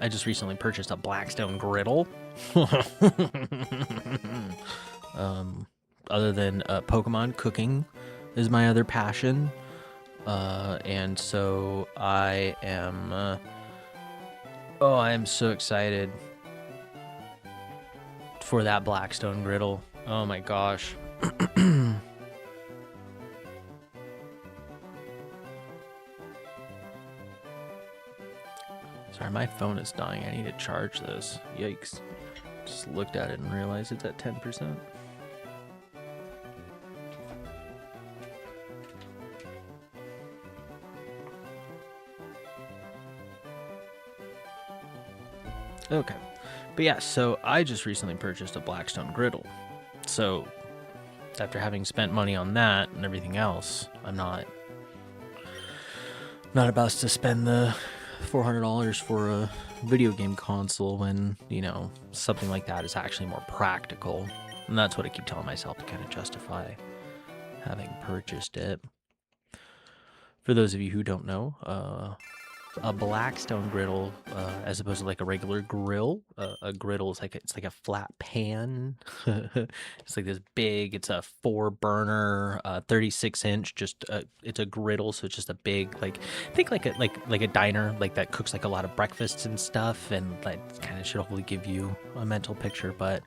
I just recently purchased a Blackstone griddle. Other than Pokemon, cooking is my other passion. And so I am, I am so excited for that Blackstone griddle. Oh my gosh. my phone is dying. I need to charge this. Yikes. Just looked at it and realized it's at 10%. Okay. But yeah, so I just recently purchased a Blackstone griddle. So after having spent money on that and everything else, I'm not about to spend the $400 for a video game console when, you know, something like that is actually more practical. And that's what I keep telling myself to kind of justify having purchased it. For those of you who don't know, a Blackstone griddle, as opposed to like a regular grill, a griddle is like it's like a flat pan. It's like this big. It's a 4-burner, 36-inch. Just it's a griddle, so it's just a big, like, think like a diner, like that cooks like a lot of breakfasts and stuff, and like kind of should hopefully give you a mental picture. But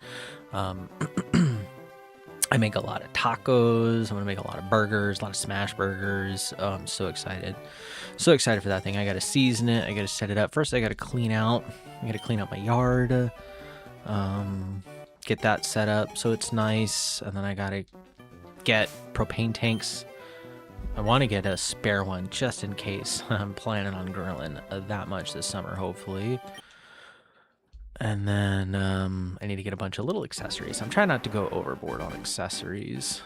I make a lot of tacos. I'm gonna make a lot of burgers, a lot of smash burgers. Oh, I'm so excited. So excited for that thing. I gotta season it. I gotta set it up. First, I gotta clean out. I gotta clean out my yard. Get that set up so it's nice. And then I gotta get propane tanks. I want to get a spare one just in case. I'm planning on grilling that much this summer, hopefully. And then I need to get a bunch of little accessories. I'm trying not to go overboard on accessories.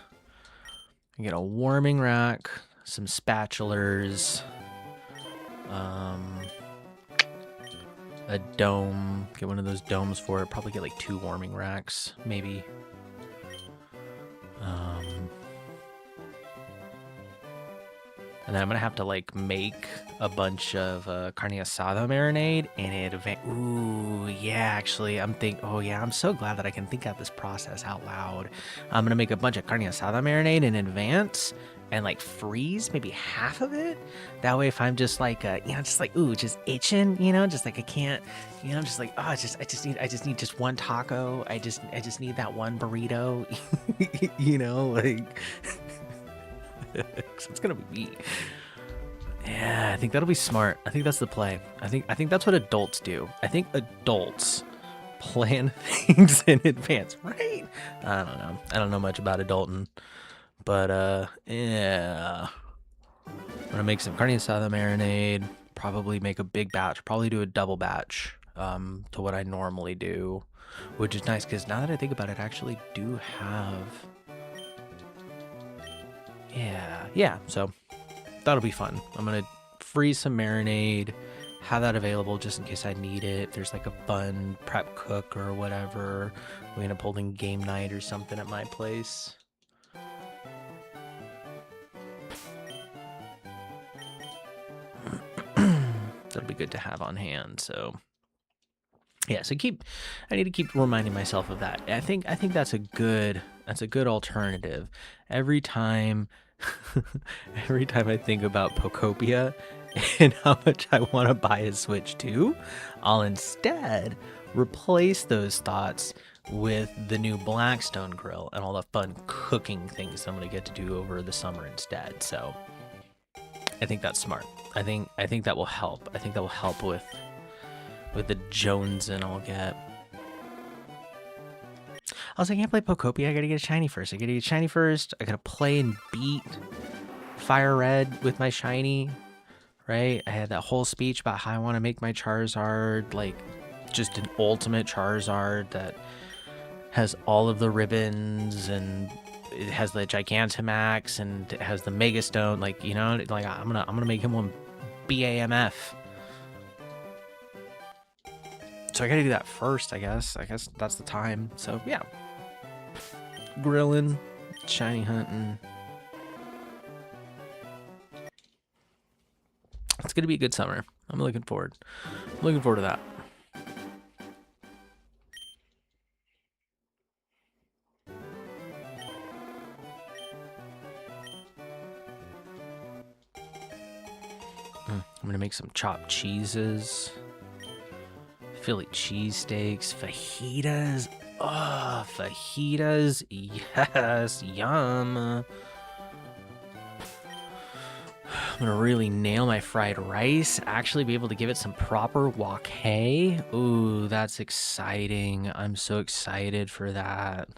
I get a warming rack, some spatulas, a dome. Get one of those domes for it. Probably get like 2 warming racks, maybe. And then I'm gonna have to like make a bunch of carne asada marinade in advance. Ooh, yeah, actually, oh yeah, I'm so glad that I can think out this process out loud. I'm gonna make a bunch of carne asada marinade in advance and like freeze maybe half of it. That way, if I'm just like, just like, ooh, just itching, just like I can't, just like, oh, I just need just one taco. I just need that one burrito, like. It's gonna be me. Yeah, I think that'll be smart. I think that's the play. I think that's what adults do. I think adults plan things in advance, right? I don't know. I don't know much about adulting, but yeah. I'm gonna make some carne asada marinade. Probably make a big batch. Probably do a double batch to what I normally do, which is nice because now that I think about it, I actually do have. Yeah, so that'll be fun. I'm gonna freeze some marinade, have that available just in case I need it. If there's like a fun prep cook or whatever, we end up holding game night or something at my place. That'll be good to have on hand. So yeah, so I need to keep reminding myself of that. I think that's a good alternative. Every time I think about Pokopia and how much I want to buy a Switch 2, I'll instead replace those thoughts with the new Blackstone grill and all the fun cooking things I'm going to get to do over the summer instead. So I think that's smart. I think that will help. I think that will help with the Jonesing I'll get. I can't play Pokopia. I gotta get a shiny first. I gotta play and beat Fire Red with my shiny, right? I had that whole speech about how I want to make my Charizard like just an ultimate Charizard that has all of the ribbons and it has the Gigantamax and it has the Mega Stone. Like, I'm gonna make him one BAMF. So I gotta do that first, I guess. I guess that's the time. So yeah. Grilling, shiny hunting. It's gonna be a good summer. I'm looking forward to that. I'm gonna make some chopped cheeses. Philly cheesesteaks, fajitas. Oh, fajitas. Yes, yum. I'm gonna really nail my fried rice. Actually be able to give it some proper wok hay. Ooh, that's exciting. I'm so excited for that.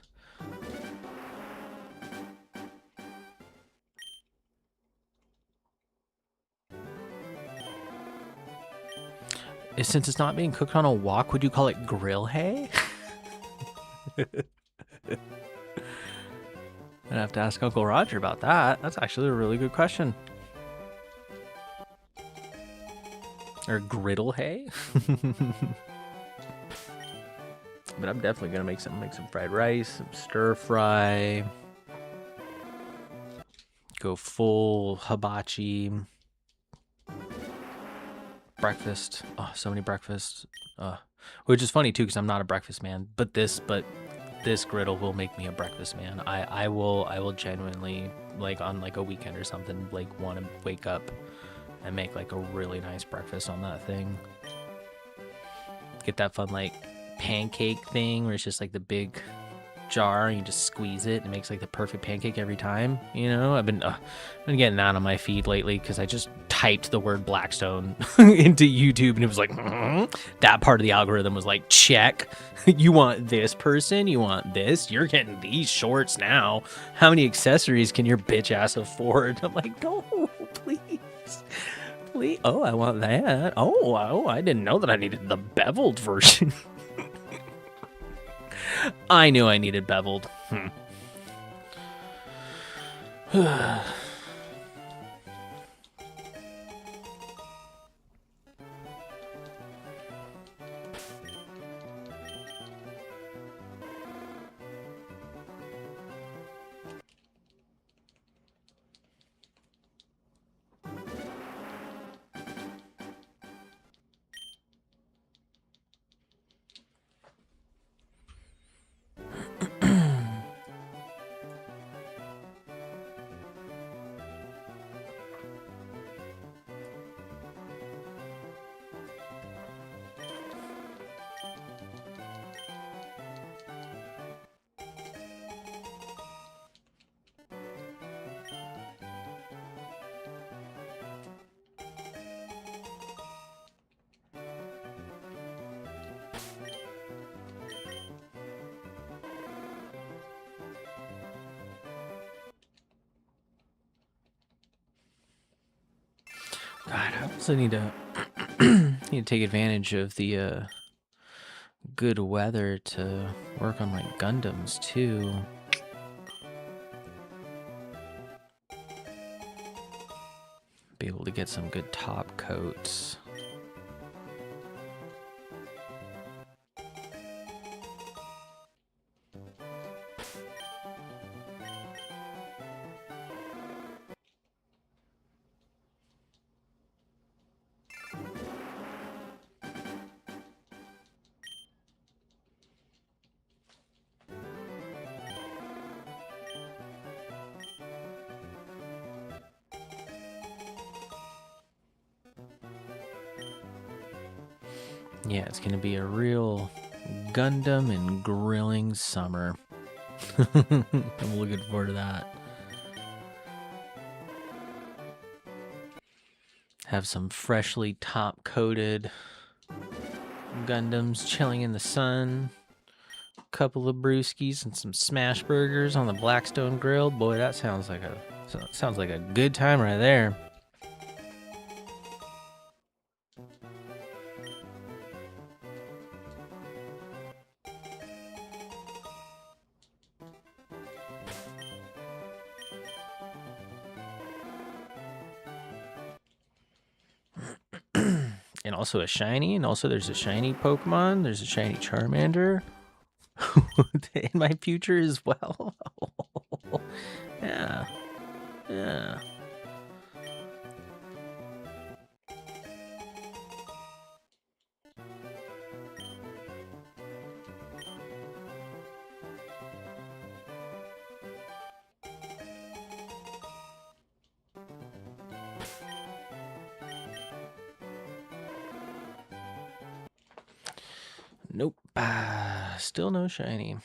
Since it's not being cooked on a wok, would you call it grill hay? I'd have to ask Uncle Roger about that. That's actually a really good question. Or griddle hay? But I'm definitely gonna make some fried rice, some stir fry. Go full hibachi. Breakfast. Oh, so many breakfasts. Which is funny too, because I'm not a breakfast man. But this griddle will make me a breakfast man. I will genuinely, like on like a weekend or something, like want to wake up and make like a really nice breakfast on that thing. Get that fun like pancake thing where it's just like the big jar and you just squeeze it and it makes like the perfect pancake every time. You know, I've been getting that on my feed lately because I just typed the word Blackstone into YouTube and it was like that part of the algorithm was like, check, you want this person, you want this, you're getting these shorts now, how many accessories can your bitch ass afford? I'm like, no, please. Oh, I want that. Oh, I didn't know that I needed the beveled version. I knew I needed beveled. God, I also need to take advantage of the good weather to work on my Gundams too. Be able to get some good top coats. Yeah, it's gonna be a real Gundam and grilling summer. I'm looking forward to that. Have some freshly top-coated Gundams chilling in the sun. A couple of brewskis and some smash burgers on the Blackstone grill. Boy, that sounds like a good time right there. And also a shiny, and also there's a shiny Pokemon. There's a shiny Charmander in my future as well. Yeah. Nope. Still no shiny.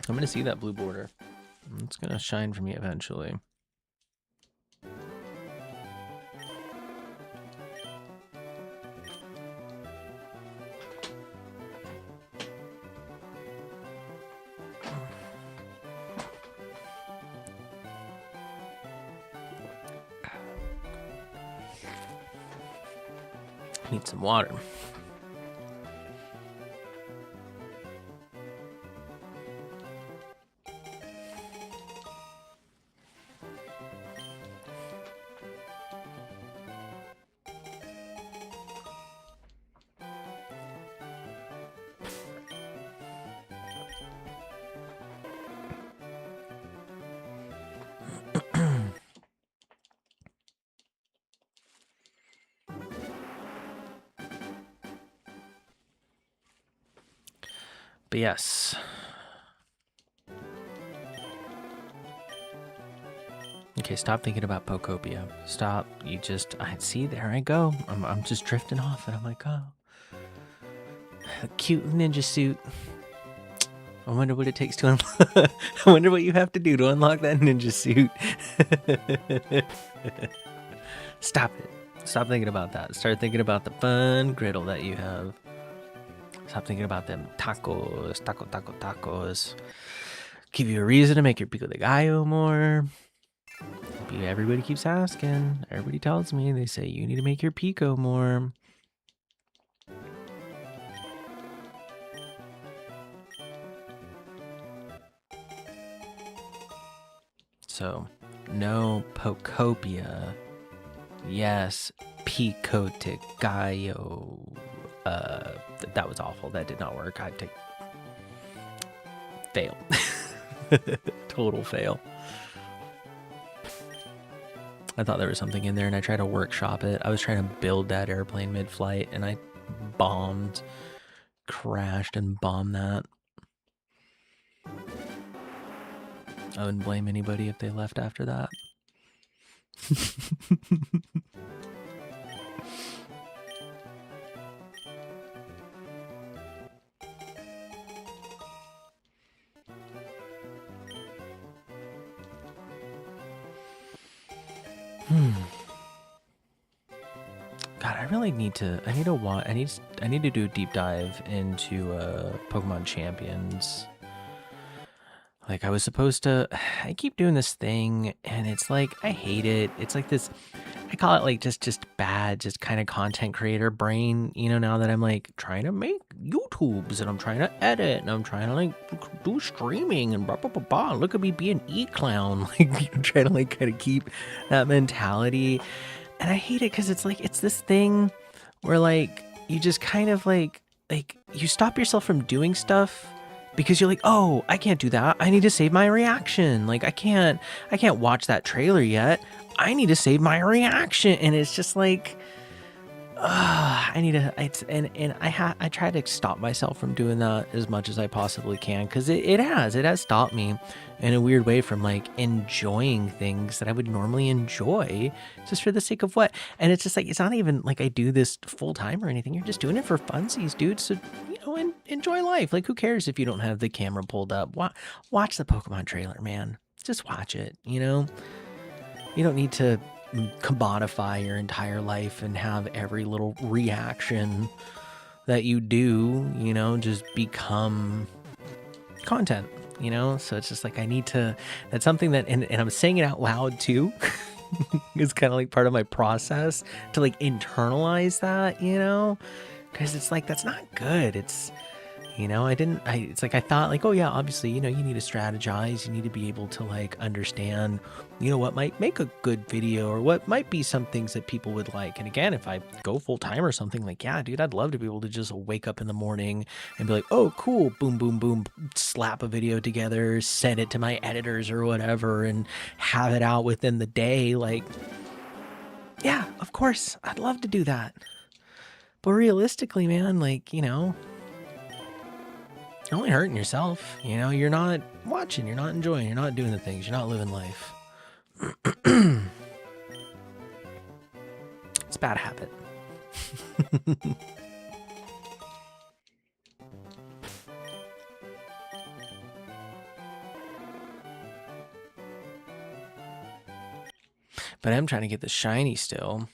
I'm gonna see that blue border. It's gonna shine for me eventually. Need some water. But yes. Okay, stop thinking about Pokopia. Stop. You just, I see, there I go. I'm just drifting off, and I'm like, oh, a cute ninja suit. I wonder what it takes to unlock. I wonder what you have to do to unlock that ninja suit. Stop it. Stop thinking about that. Start thinking about the fun griddle that you have. Stop thinking about them tacos, tacos. Give you a reason to make your pico de gallo more. Everybody keeps asking. Everybody tells me. They say, you need to make your pico more. So, no Pokopia. Yes, pico de gallo. That was awful. That did not work. I take fail. Total fail. I thought there was something in there, and I tried to workshop it. I was trying to build that airplane mid-flight, and I bombed, crashed, and bombed that. I wouldn't blame anybody if they left after that. God, I really need to. I need to do a deep dive into Pokemon Champions. Like, I was supposed to. I keep doing this thing, and it's like, I hate it. It's like this. I call it like just bad, just kind of content creator brain. You know, now that I'm like trying to make YouTubes, and I'm trying to edit, and I'm trying to like do streaming, and blah blah blah blah. Look at me being e-clown. Like, trying to like kind of keep that mentality. And I hate it because it's like, it's this thing where like you just kind of like you stop yourself from doing stuff because you're like, oh, I can't do that. I need to save my reaction. Like, I can't watch that trailer yet. I need to save my reaction. And it's just like, I need to, I try to stop myself from doing that as much as I possibly can, because it has stopped me in a weird way from like enjoying things that I would normally enjoy just for the sake of what. And it's just like, it's not even like I do this full time or anything. You're just doing it for funsies, dude. So, you know, enjoy life. Like, who cares if you don't have the camera pulled up? Watch the Pokemon trailer, man. Just watch it, you know? You don't need to commodify your entire life and have every little reaction that you do, you know, just become content, you know? So it's just like, I need to, that's something that, and I'm saying it out loud too. It's kind of like part of my process to like internalize that, you know? Because it's like, that's not good. It's, you know, it's like, I thought like, oh yeah, obviously, you know, you need to strategize. You need to be able to like understand, you know, what might make a good video or what might be some things that people would like. And again, if I go full time or something, like, yeah, dude, I'd love to be able to just wake up in the morning and be like, oh, cool, boom, boom, boom, slap a video together, send it to my editors or whatever, and have it out within the day. Like, yeah, of course, I'd love to do that. But realistically, man, like, you know, you're only hurting yourself. You know, you're not watching, you're not enjoying, you're not doing the things, you're not living life. It's a bad habit. But I'm trying to get the shiny still.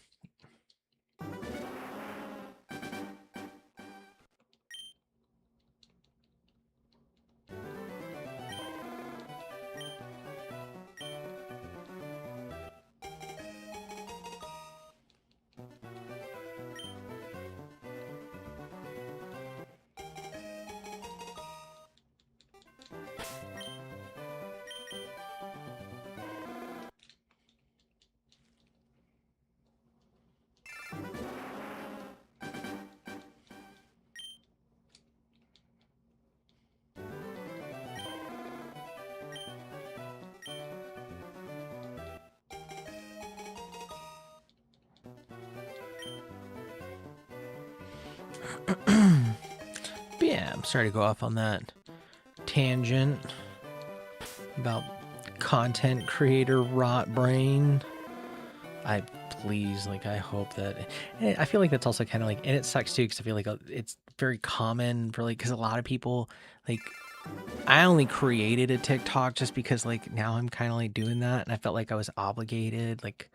But yeah, I'm sorry to go off on that tangent about content creator rot brain. I hope that, and I feel like that's also kind of like, and it sucks too, because I feel like it's very common for like, because a lot of people, like, I only created a TikTok just because like now I'm kind of like doing that, and I felt like I was obligated, like,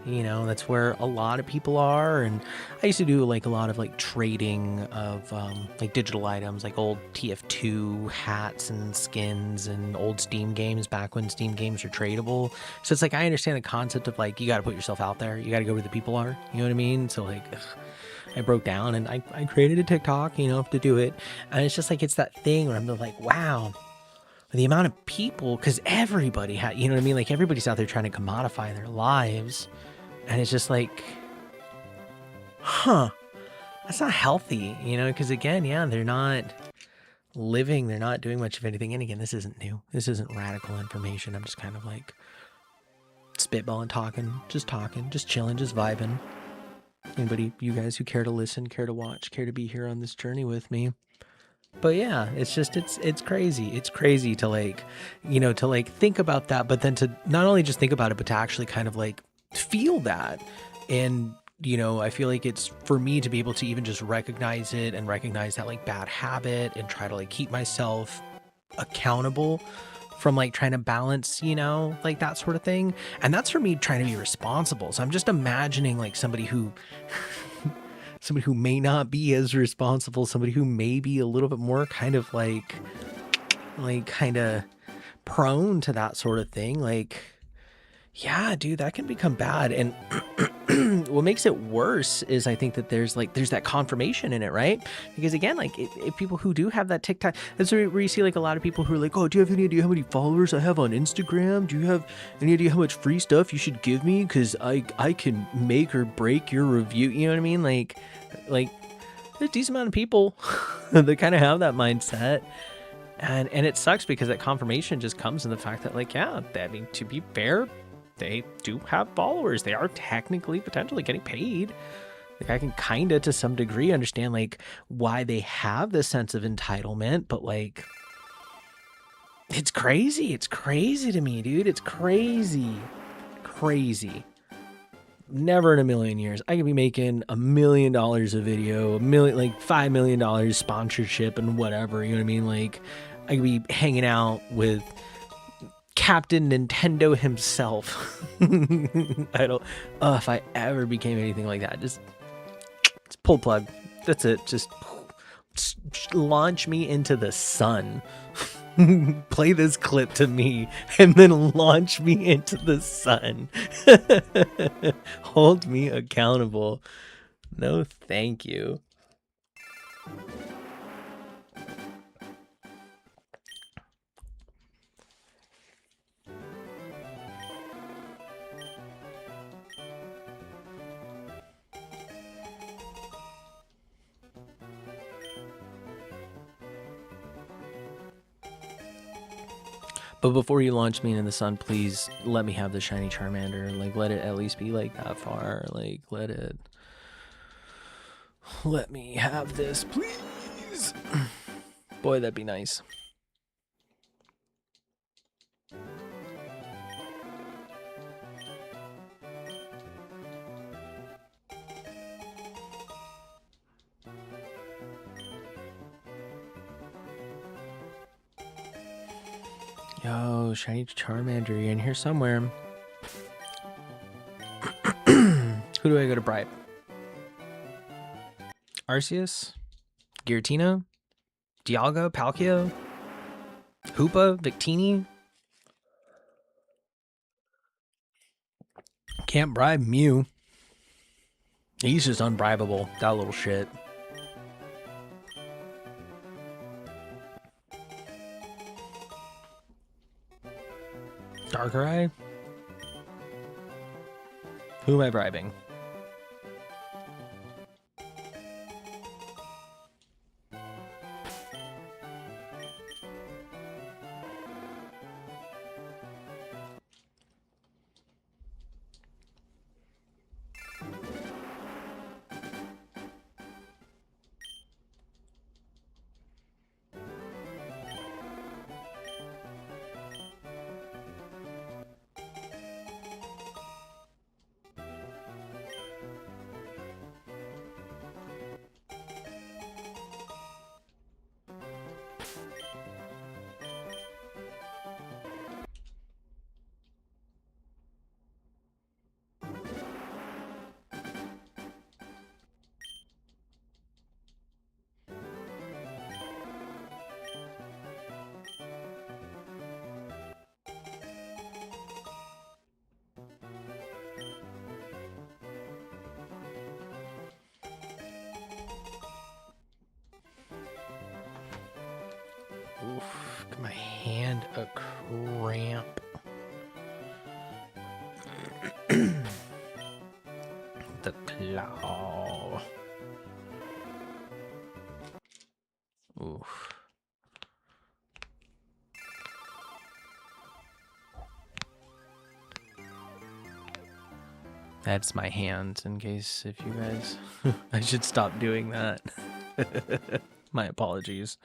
you know, that's where a lot of people are. And I used to do like a lot of like trading of like digital items, like old TF2 hats and skins and old Steam games back when Steam games were tradable. So it's like I understand the concept of like you got to put yourself out there, you got to go where the people are, you know what I mean? So like I broke down and I created a TikTok, you know, to do it. And it's just like it's that thing where I'm like, wow, the amount of people, because everybody had, you know what I mean? Like everybody's out there trying to commodify their lives. And it's just like, huh, that's not healthy, you know, because again, yeah, they're not living, they're not doing much of anything. And again, this isn't new. This isn't radical information. I'm just kind of like spitballing, talking, just chilling, just vibing. Anybody, you guys who care to listen, care to watch, care to be here on this journey with me. But yeah, it's just, it's crazy. It's crazy to like, you know, to like think about that, but then to not only just think about it, but to actually kind of like feel that. And, you know, I feel like it's for me to be able to even just recognize it and recognize that like bad habit and try to like keep myself accountable from like trying to balance, you know, like that sort of thing. And that's for me trying to be responsible. So I'm just imagining like somebody who may not be as responsible, somebody who may be a little bit more kind of like kind of prone to that sort of thing. Like, yeah, dude, that can become bad. And what makes it worse is I think that there's that confirmation in it, right? Because again, like if people who do have that TikTok, that's where you see like a lot of people who are like, oh, do you have any idea how many followers I have on Instagram? Do you have any idea how much free stuff you should give me? Because I can make or break your review. You know what I mean? Like there's a decent amount of people that kind of have that mindset. And it sucks because that confirmation just comes in the fact that like, yeah, I mean, to be fair, they do have followers. They are technically potentially getting paid. Like I can kind of to some degree understand like why they have this sense of entitlement, but like it's crazy. It's crazy to me, dude. It's crazy. Crazy. Never in a million years. I could be making $1 million a video, like $5 million sponsorship and whatever, you know what I mean? Like I could be hanging out with Captain Nintendo himself. I don't, if I ever became anything like that, just pull plug. That's it. Just launch me into the sun. Play this clip to me and then launch me into the sun. Hold me accountable. No, thank you. But before you launch me into the sun, please let me have the shiny Charmander. Like, let it at least be like that far. Like, let me have this, please. Boy, that'd be nice. Yo, shiny Charmander, you're in here somewhere. Who do I go to bribe? Arceus? Giratina? Dialga? Palkia? Hoopa? Victini? Can't bribe Mew. He's just unbribable, that little shit. Darkrai? Who am I bribing? Give my hand a cramp. The claw. Oof. That's my hand, in case if you guys... I should stop doing that. My apologies.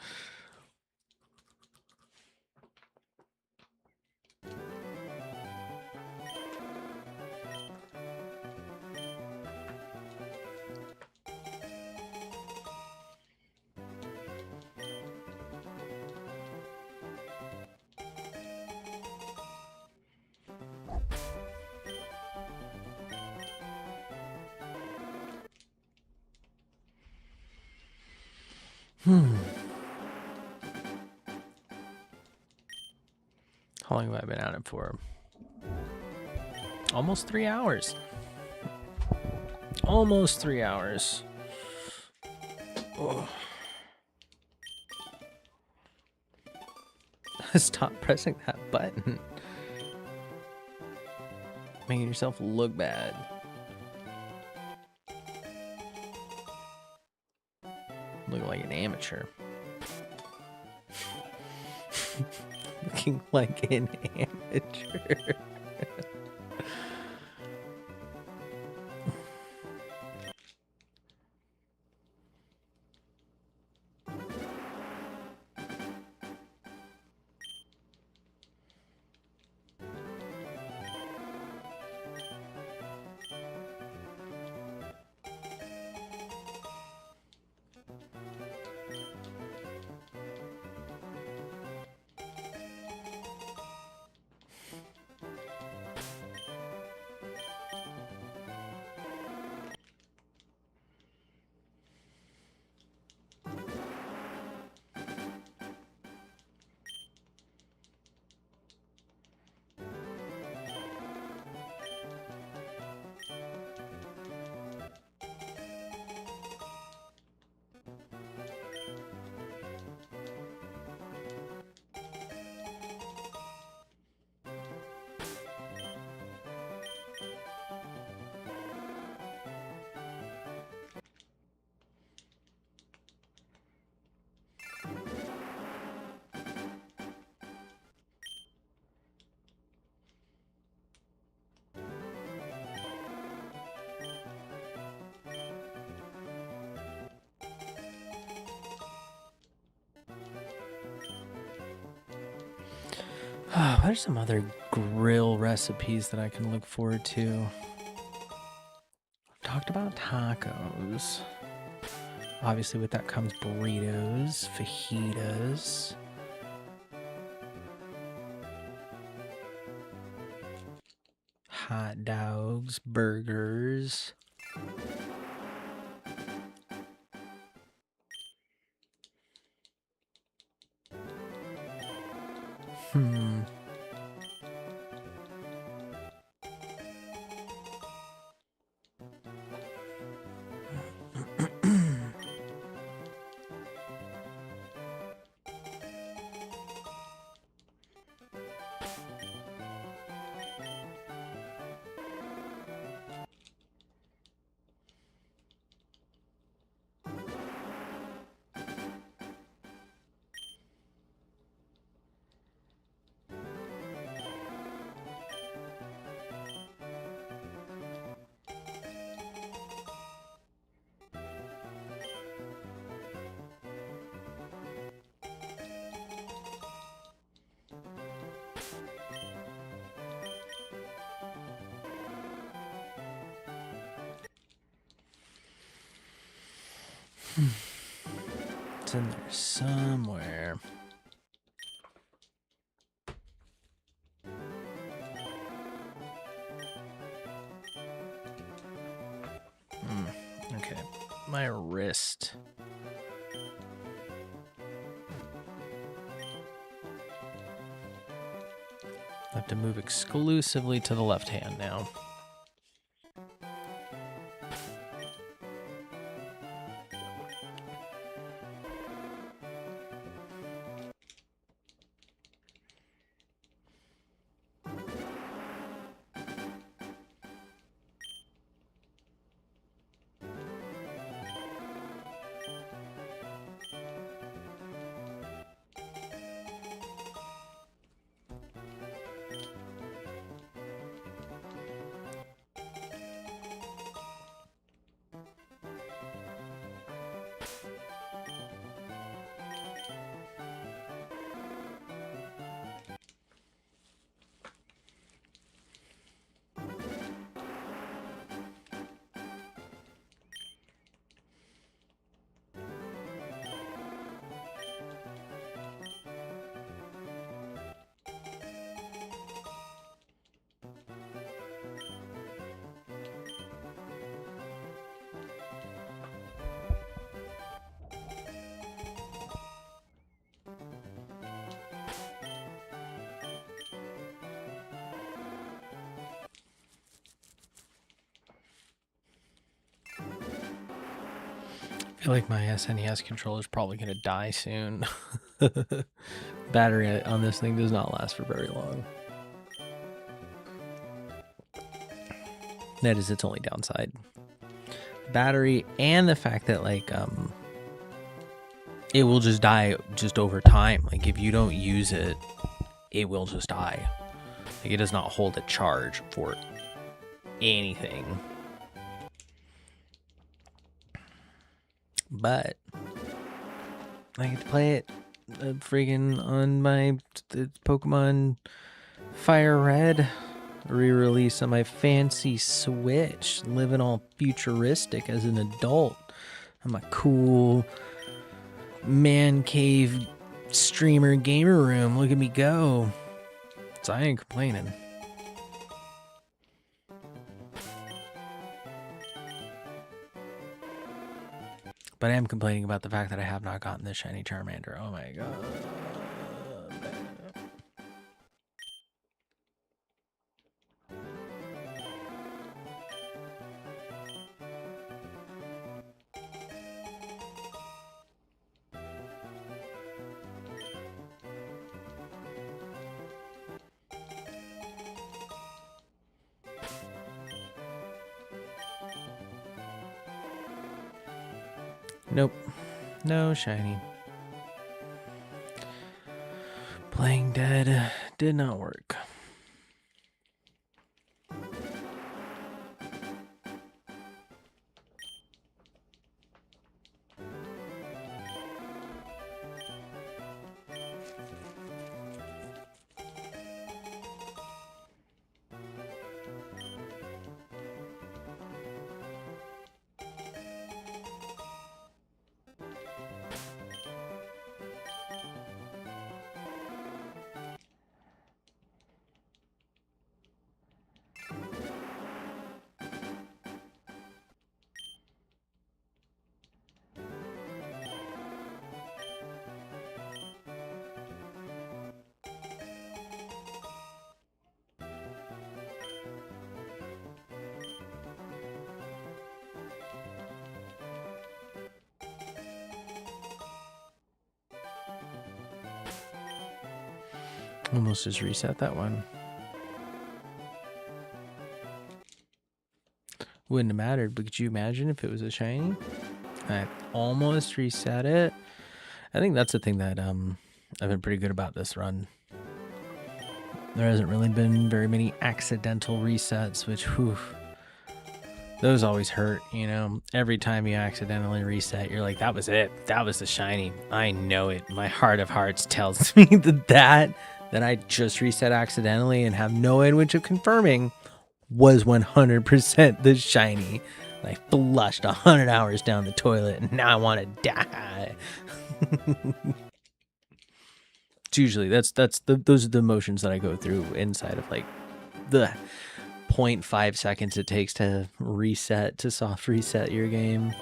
How long have I been at it for? Almost 3 hours. Almost 3 hours. Oh. Stop pressing that button. Making yourself look bad. Looking like an amateur. Looking like an amateur. What are some other grill recipes that I can look forward to? I've talked about tacos. Obviously, with that comes burritos, fajitas. Hot dogs, burgers. It's in there somewhere. Okay, my wrist. I have to move exclusively to the left hand now. I feel like my SNES controller is probably going to die soon. Battery on this thing does not last for very long. That is its only downside. Battery and the fact that like it will just die just over time. Like if you don't use it, it will just die. Like it does not hold a charge for anything. But I get to play it friggin' on my Pokemon Fire Red re-release on my fancy Switch, living all futuristic as an adult. I'm a cool man cave streamer gamer room. Look at me go. So I ain't complaining. But I am complaining about the fact that I have not gotten the Shiny Charmander. Oh my god. Nope. No shiny. Playing dead did not work. Almost just reset that one. Wouldn't have mattered, but could you imagine if it was a shiny? I almost reset it. I think that's the thing that I've been pretty good about this run. There hasn't really been very many accidental resets, which, whew, those always hurt, you know? Every time you accidentally reset, you're like, that was it. That was the shiny. I know it. My heart of hearts tells me that I just reset accidentally and have no way in which of confirming was 100% the shiny. I flushed 100 hours down the toilet and now I want to die. It's usually those are the emotions that I go through inside of like the 0.5 seconds it takes to reset, to soft reset your game.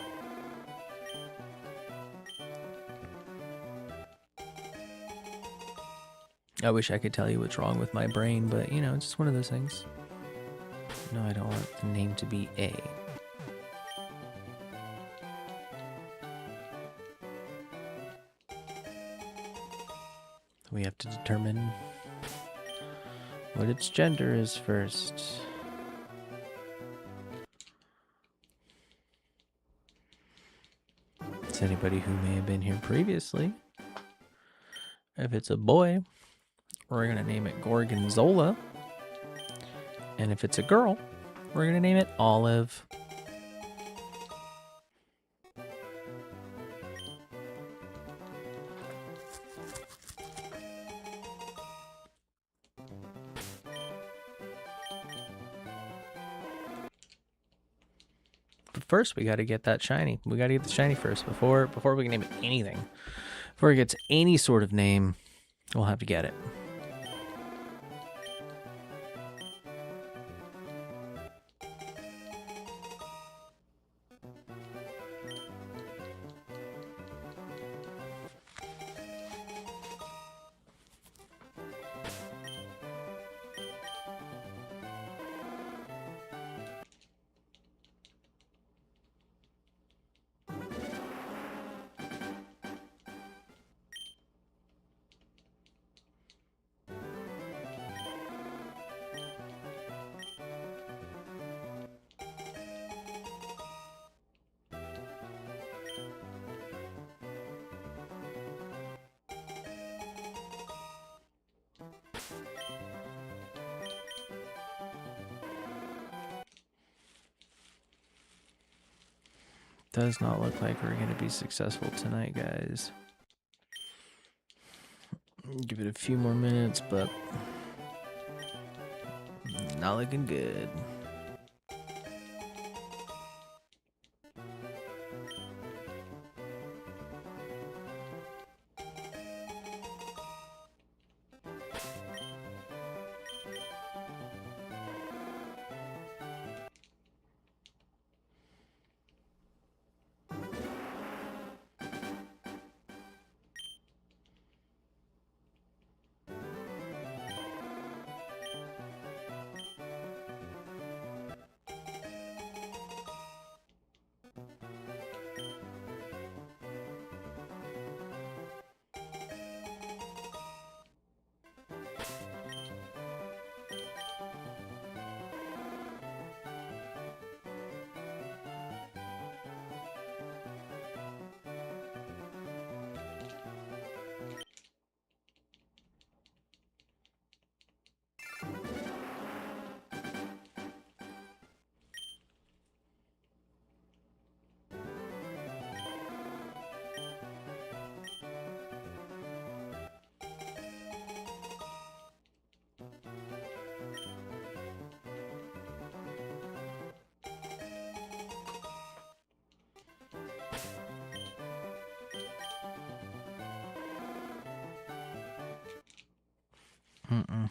I wish I could tell you what's wrong with my brain, but you know, it's just one of those things. No, I don't want the name to be A. We have to determine what its gender is first. It's anybody who may have been here previously. If it's a boy, we're going to name it Gorgonzola. And if it's a girl, we're going to name it Olive. But first, we got to get that shiny. We got to get the shiny first before we can name it anything. Before it gets any sort of name, we'll have to get it. Does not look like we're going to be successful tonight, guys. Give it a few more minutes, but not looking good. Mm-mm.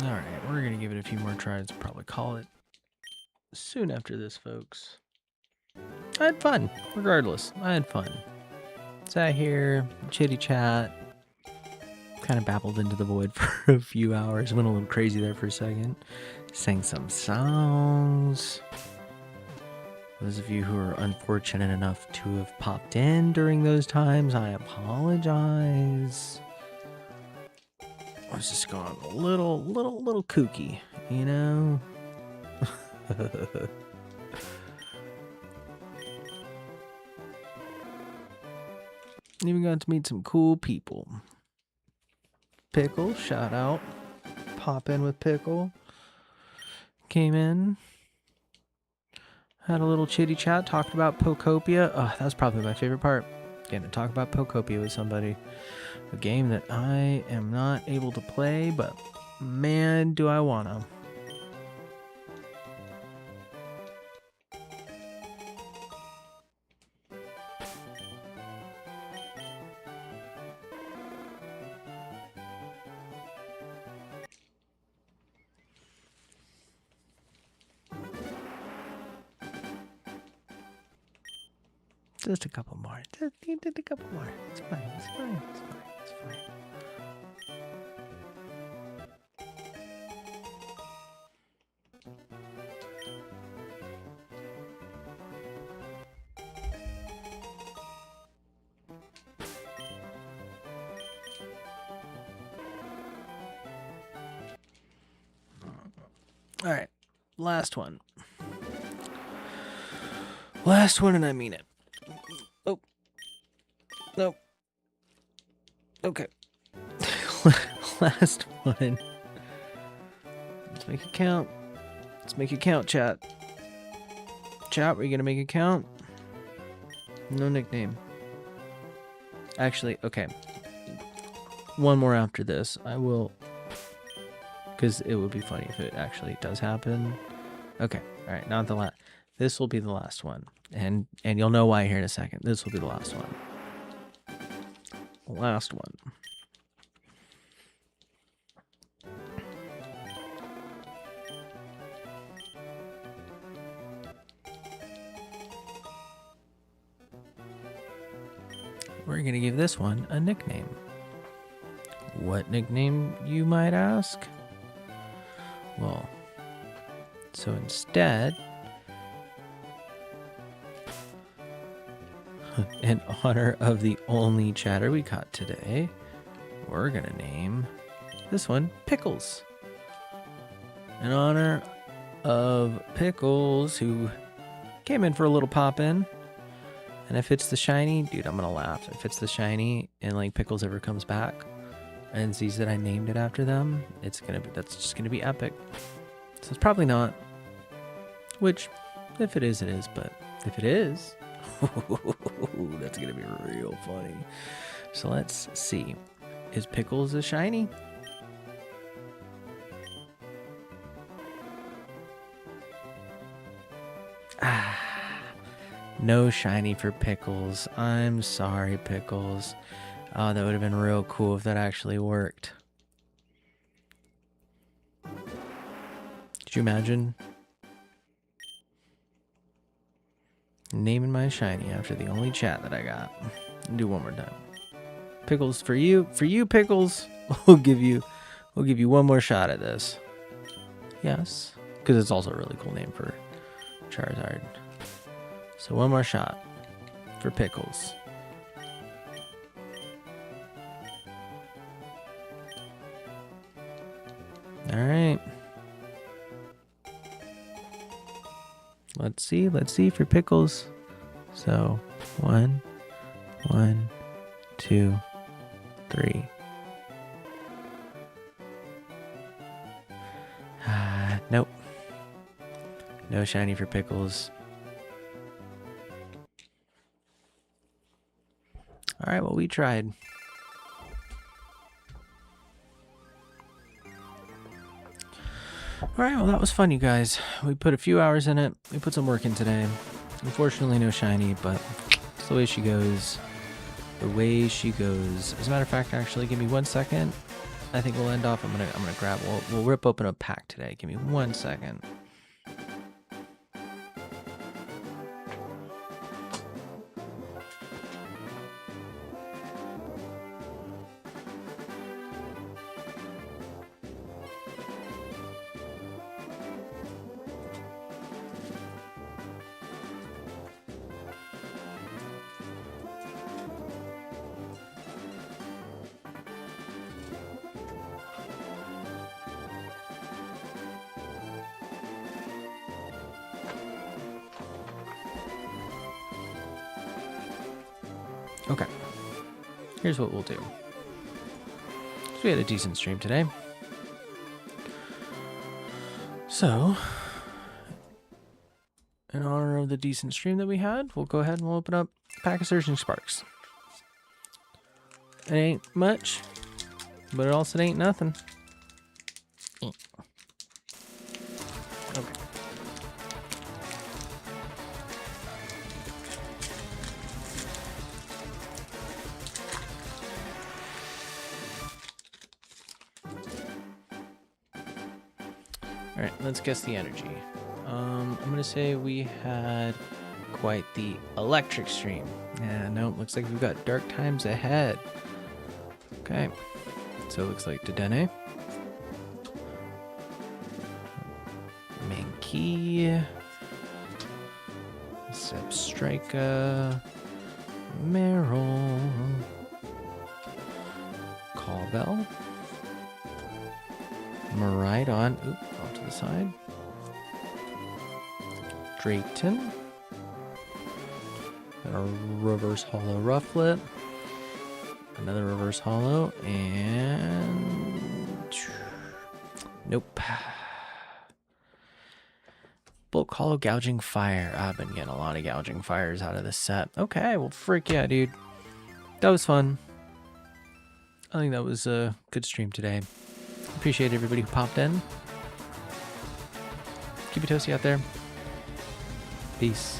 Alright, we're going to give it a few more tries. Probably call it soon after this, folks. I had fun, regardless. I had fun. Sat here, chitty chat, kind of babbled into the void for a few hours. Went a little crazy there for a second. Sang some songs. Those of you who are unfortunate enough to have popped in during those times, I apologize. I was just going a little kooky, you know? Even got to meet some cool people. Pickle, shout out. Pop in with Pickle. Came in. Had a little chitty chat, talked about Pokopia. Oh, that was probably my favorite part. Getting to talk about Pokopia with somebody. A game that I am not able to play, but man, do I wanna. Just a couple more. Just needed a couple more. It's fine. It's fine. It's fine. It's fine. All right, last one. Last one, and I mean it. Oh, no. Okay. Last one. Let's make it count. Let's make it count, chat. Chat, are you gonna make it count? No nickname. Actually, okay. One more after this. I will... Because it would be funny if it actually does happen. Okay, alright, not the last. This will be the last one. And you'll know why here in a second. This will be the last one. Last one. We're going to give this one a nickname. What nickname, you might ask? Well, so instead, in honor of the only chatter we caught today, we're going to name this one Pickles. In honor of Pickles, who came in for a little pop-in. And if it's the shiny, dude, I'm gonna laugh. If it's the shiny and like Pickles ever comes back and sees that I named it after them, that's just gonna be epic. So it's probably not. Which, if it is, it is. But if it is, that's gonna be real funny. So let's see. Is Pickles a shiny? No shiny for Pickles. I'm sorry, Pickles. Oh, that would have been real cool if that actually worked. Could you imagine naming my shiny after the only chat that I got? Do one more time. Pickles, for you, Pickles. We'll give you one more shot at this. Yes, because it's also a really cool name for Charizard. So one more shot for Pickles. All right. Let's see for Pickles. So 1, 2, 3. Nope. No shiny for Pickles. All right, well, we tried. All right, well, that was fun, you guys. We put a few hours in it. We put some work in today. Unfortunately, no shiny, but it's the way she goes. The way she goes. As a matter of fact, actually, give me 1 second. I think we'll end off. I'm gonna grab. We'll rip open a pack today. Give me 1 second. Okay, here's what we'll do. So we had a decent stream today. So, in honor of the decent stream that we had, we'll go ahead and we'll open up a pack of Surging Sparks. It ain't much, but it also ain't nothing. Okay. Alright, let's guess the energy. I'm gonna say we had quite the electric stream. Yeah, no, looks like we've got dark times ahead. Okay, so it looks like Dedenne, Mankey, Zebstrika, Meryl, Callbell, Maridon, off to the side, Drayton, got a reverse holo Rufflet, another reverse holo, and nope. Bulk holo gouging fire. I've been getting a lot of gouging fires out of this set. Okay, well, freak yeah, dude. That was fun. I think that was a good stream today. Appreciate everybody who popped in. Keep it toasty out there. Peace.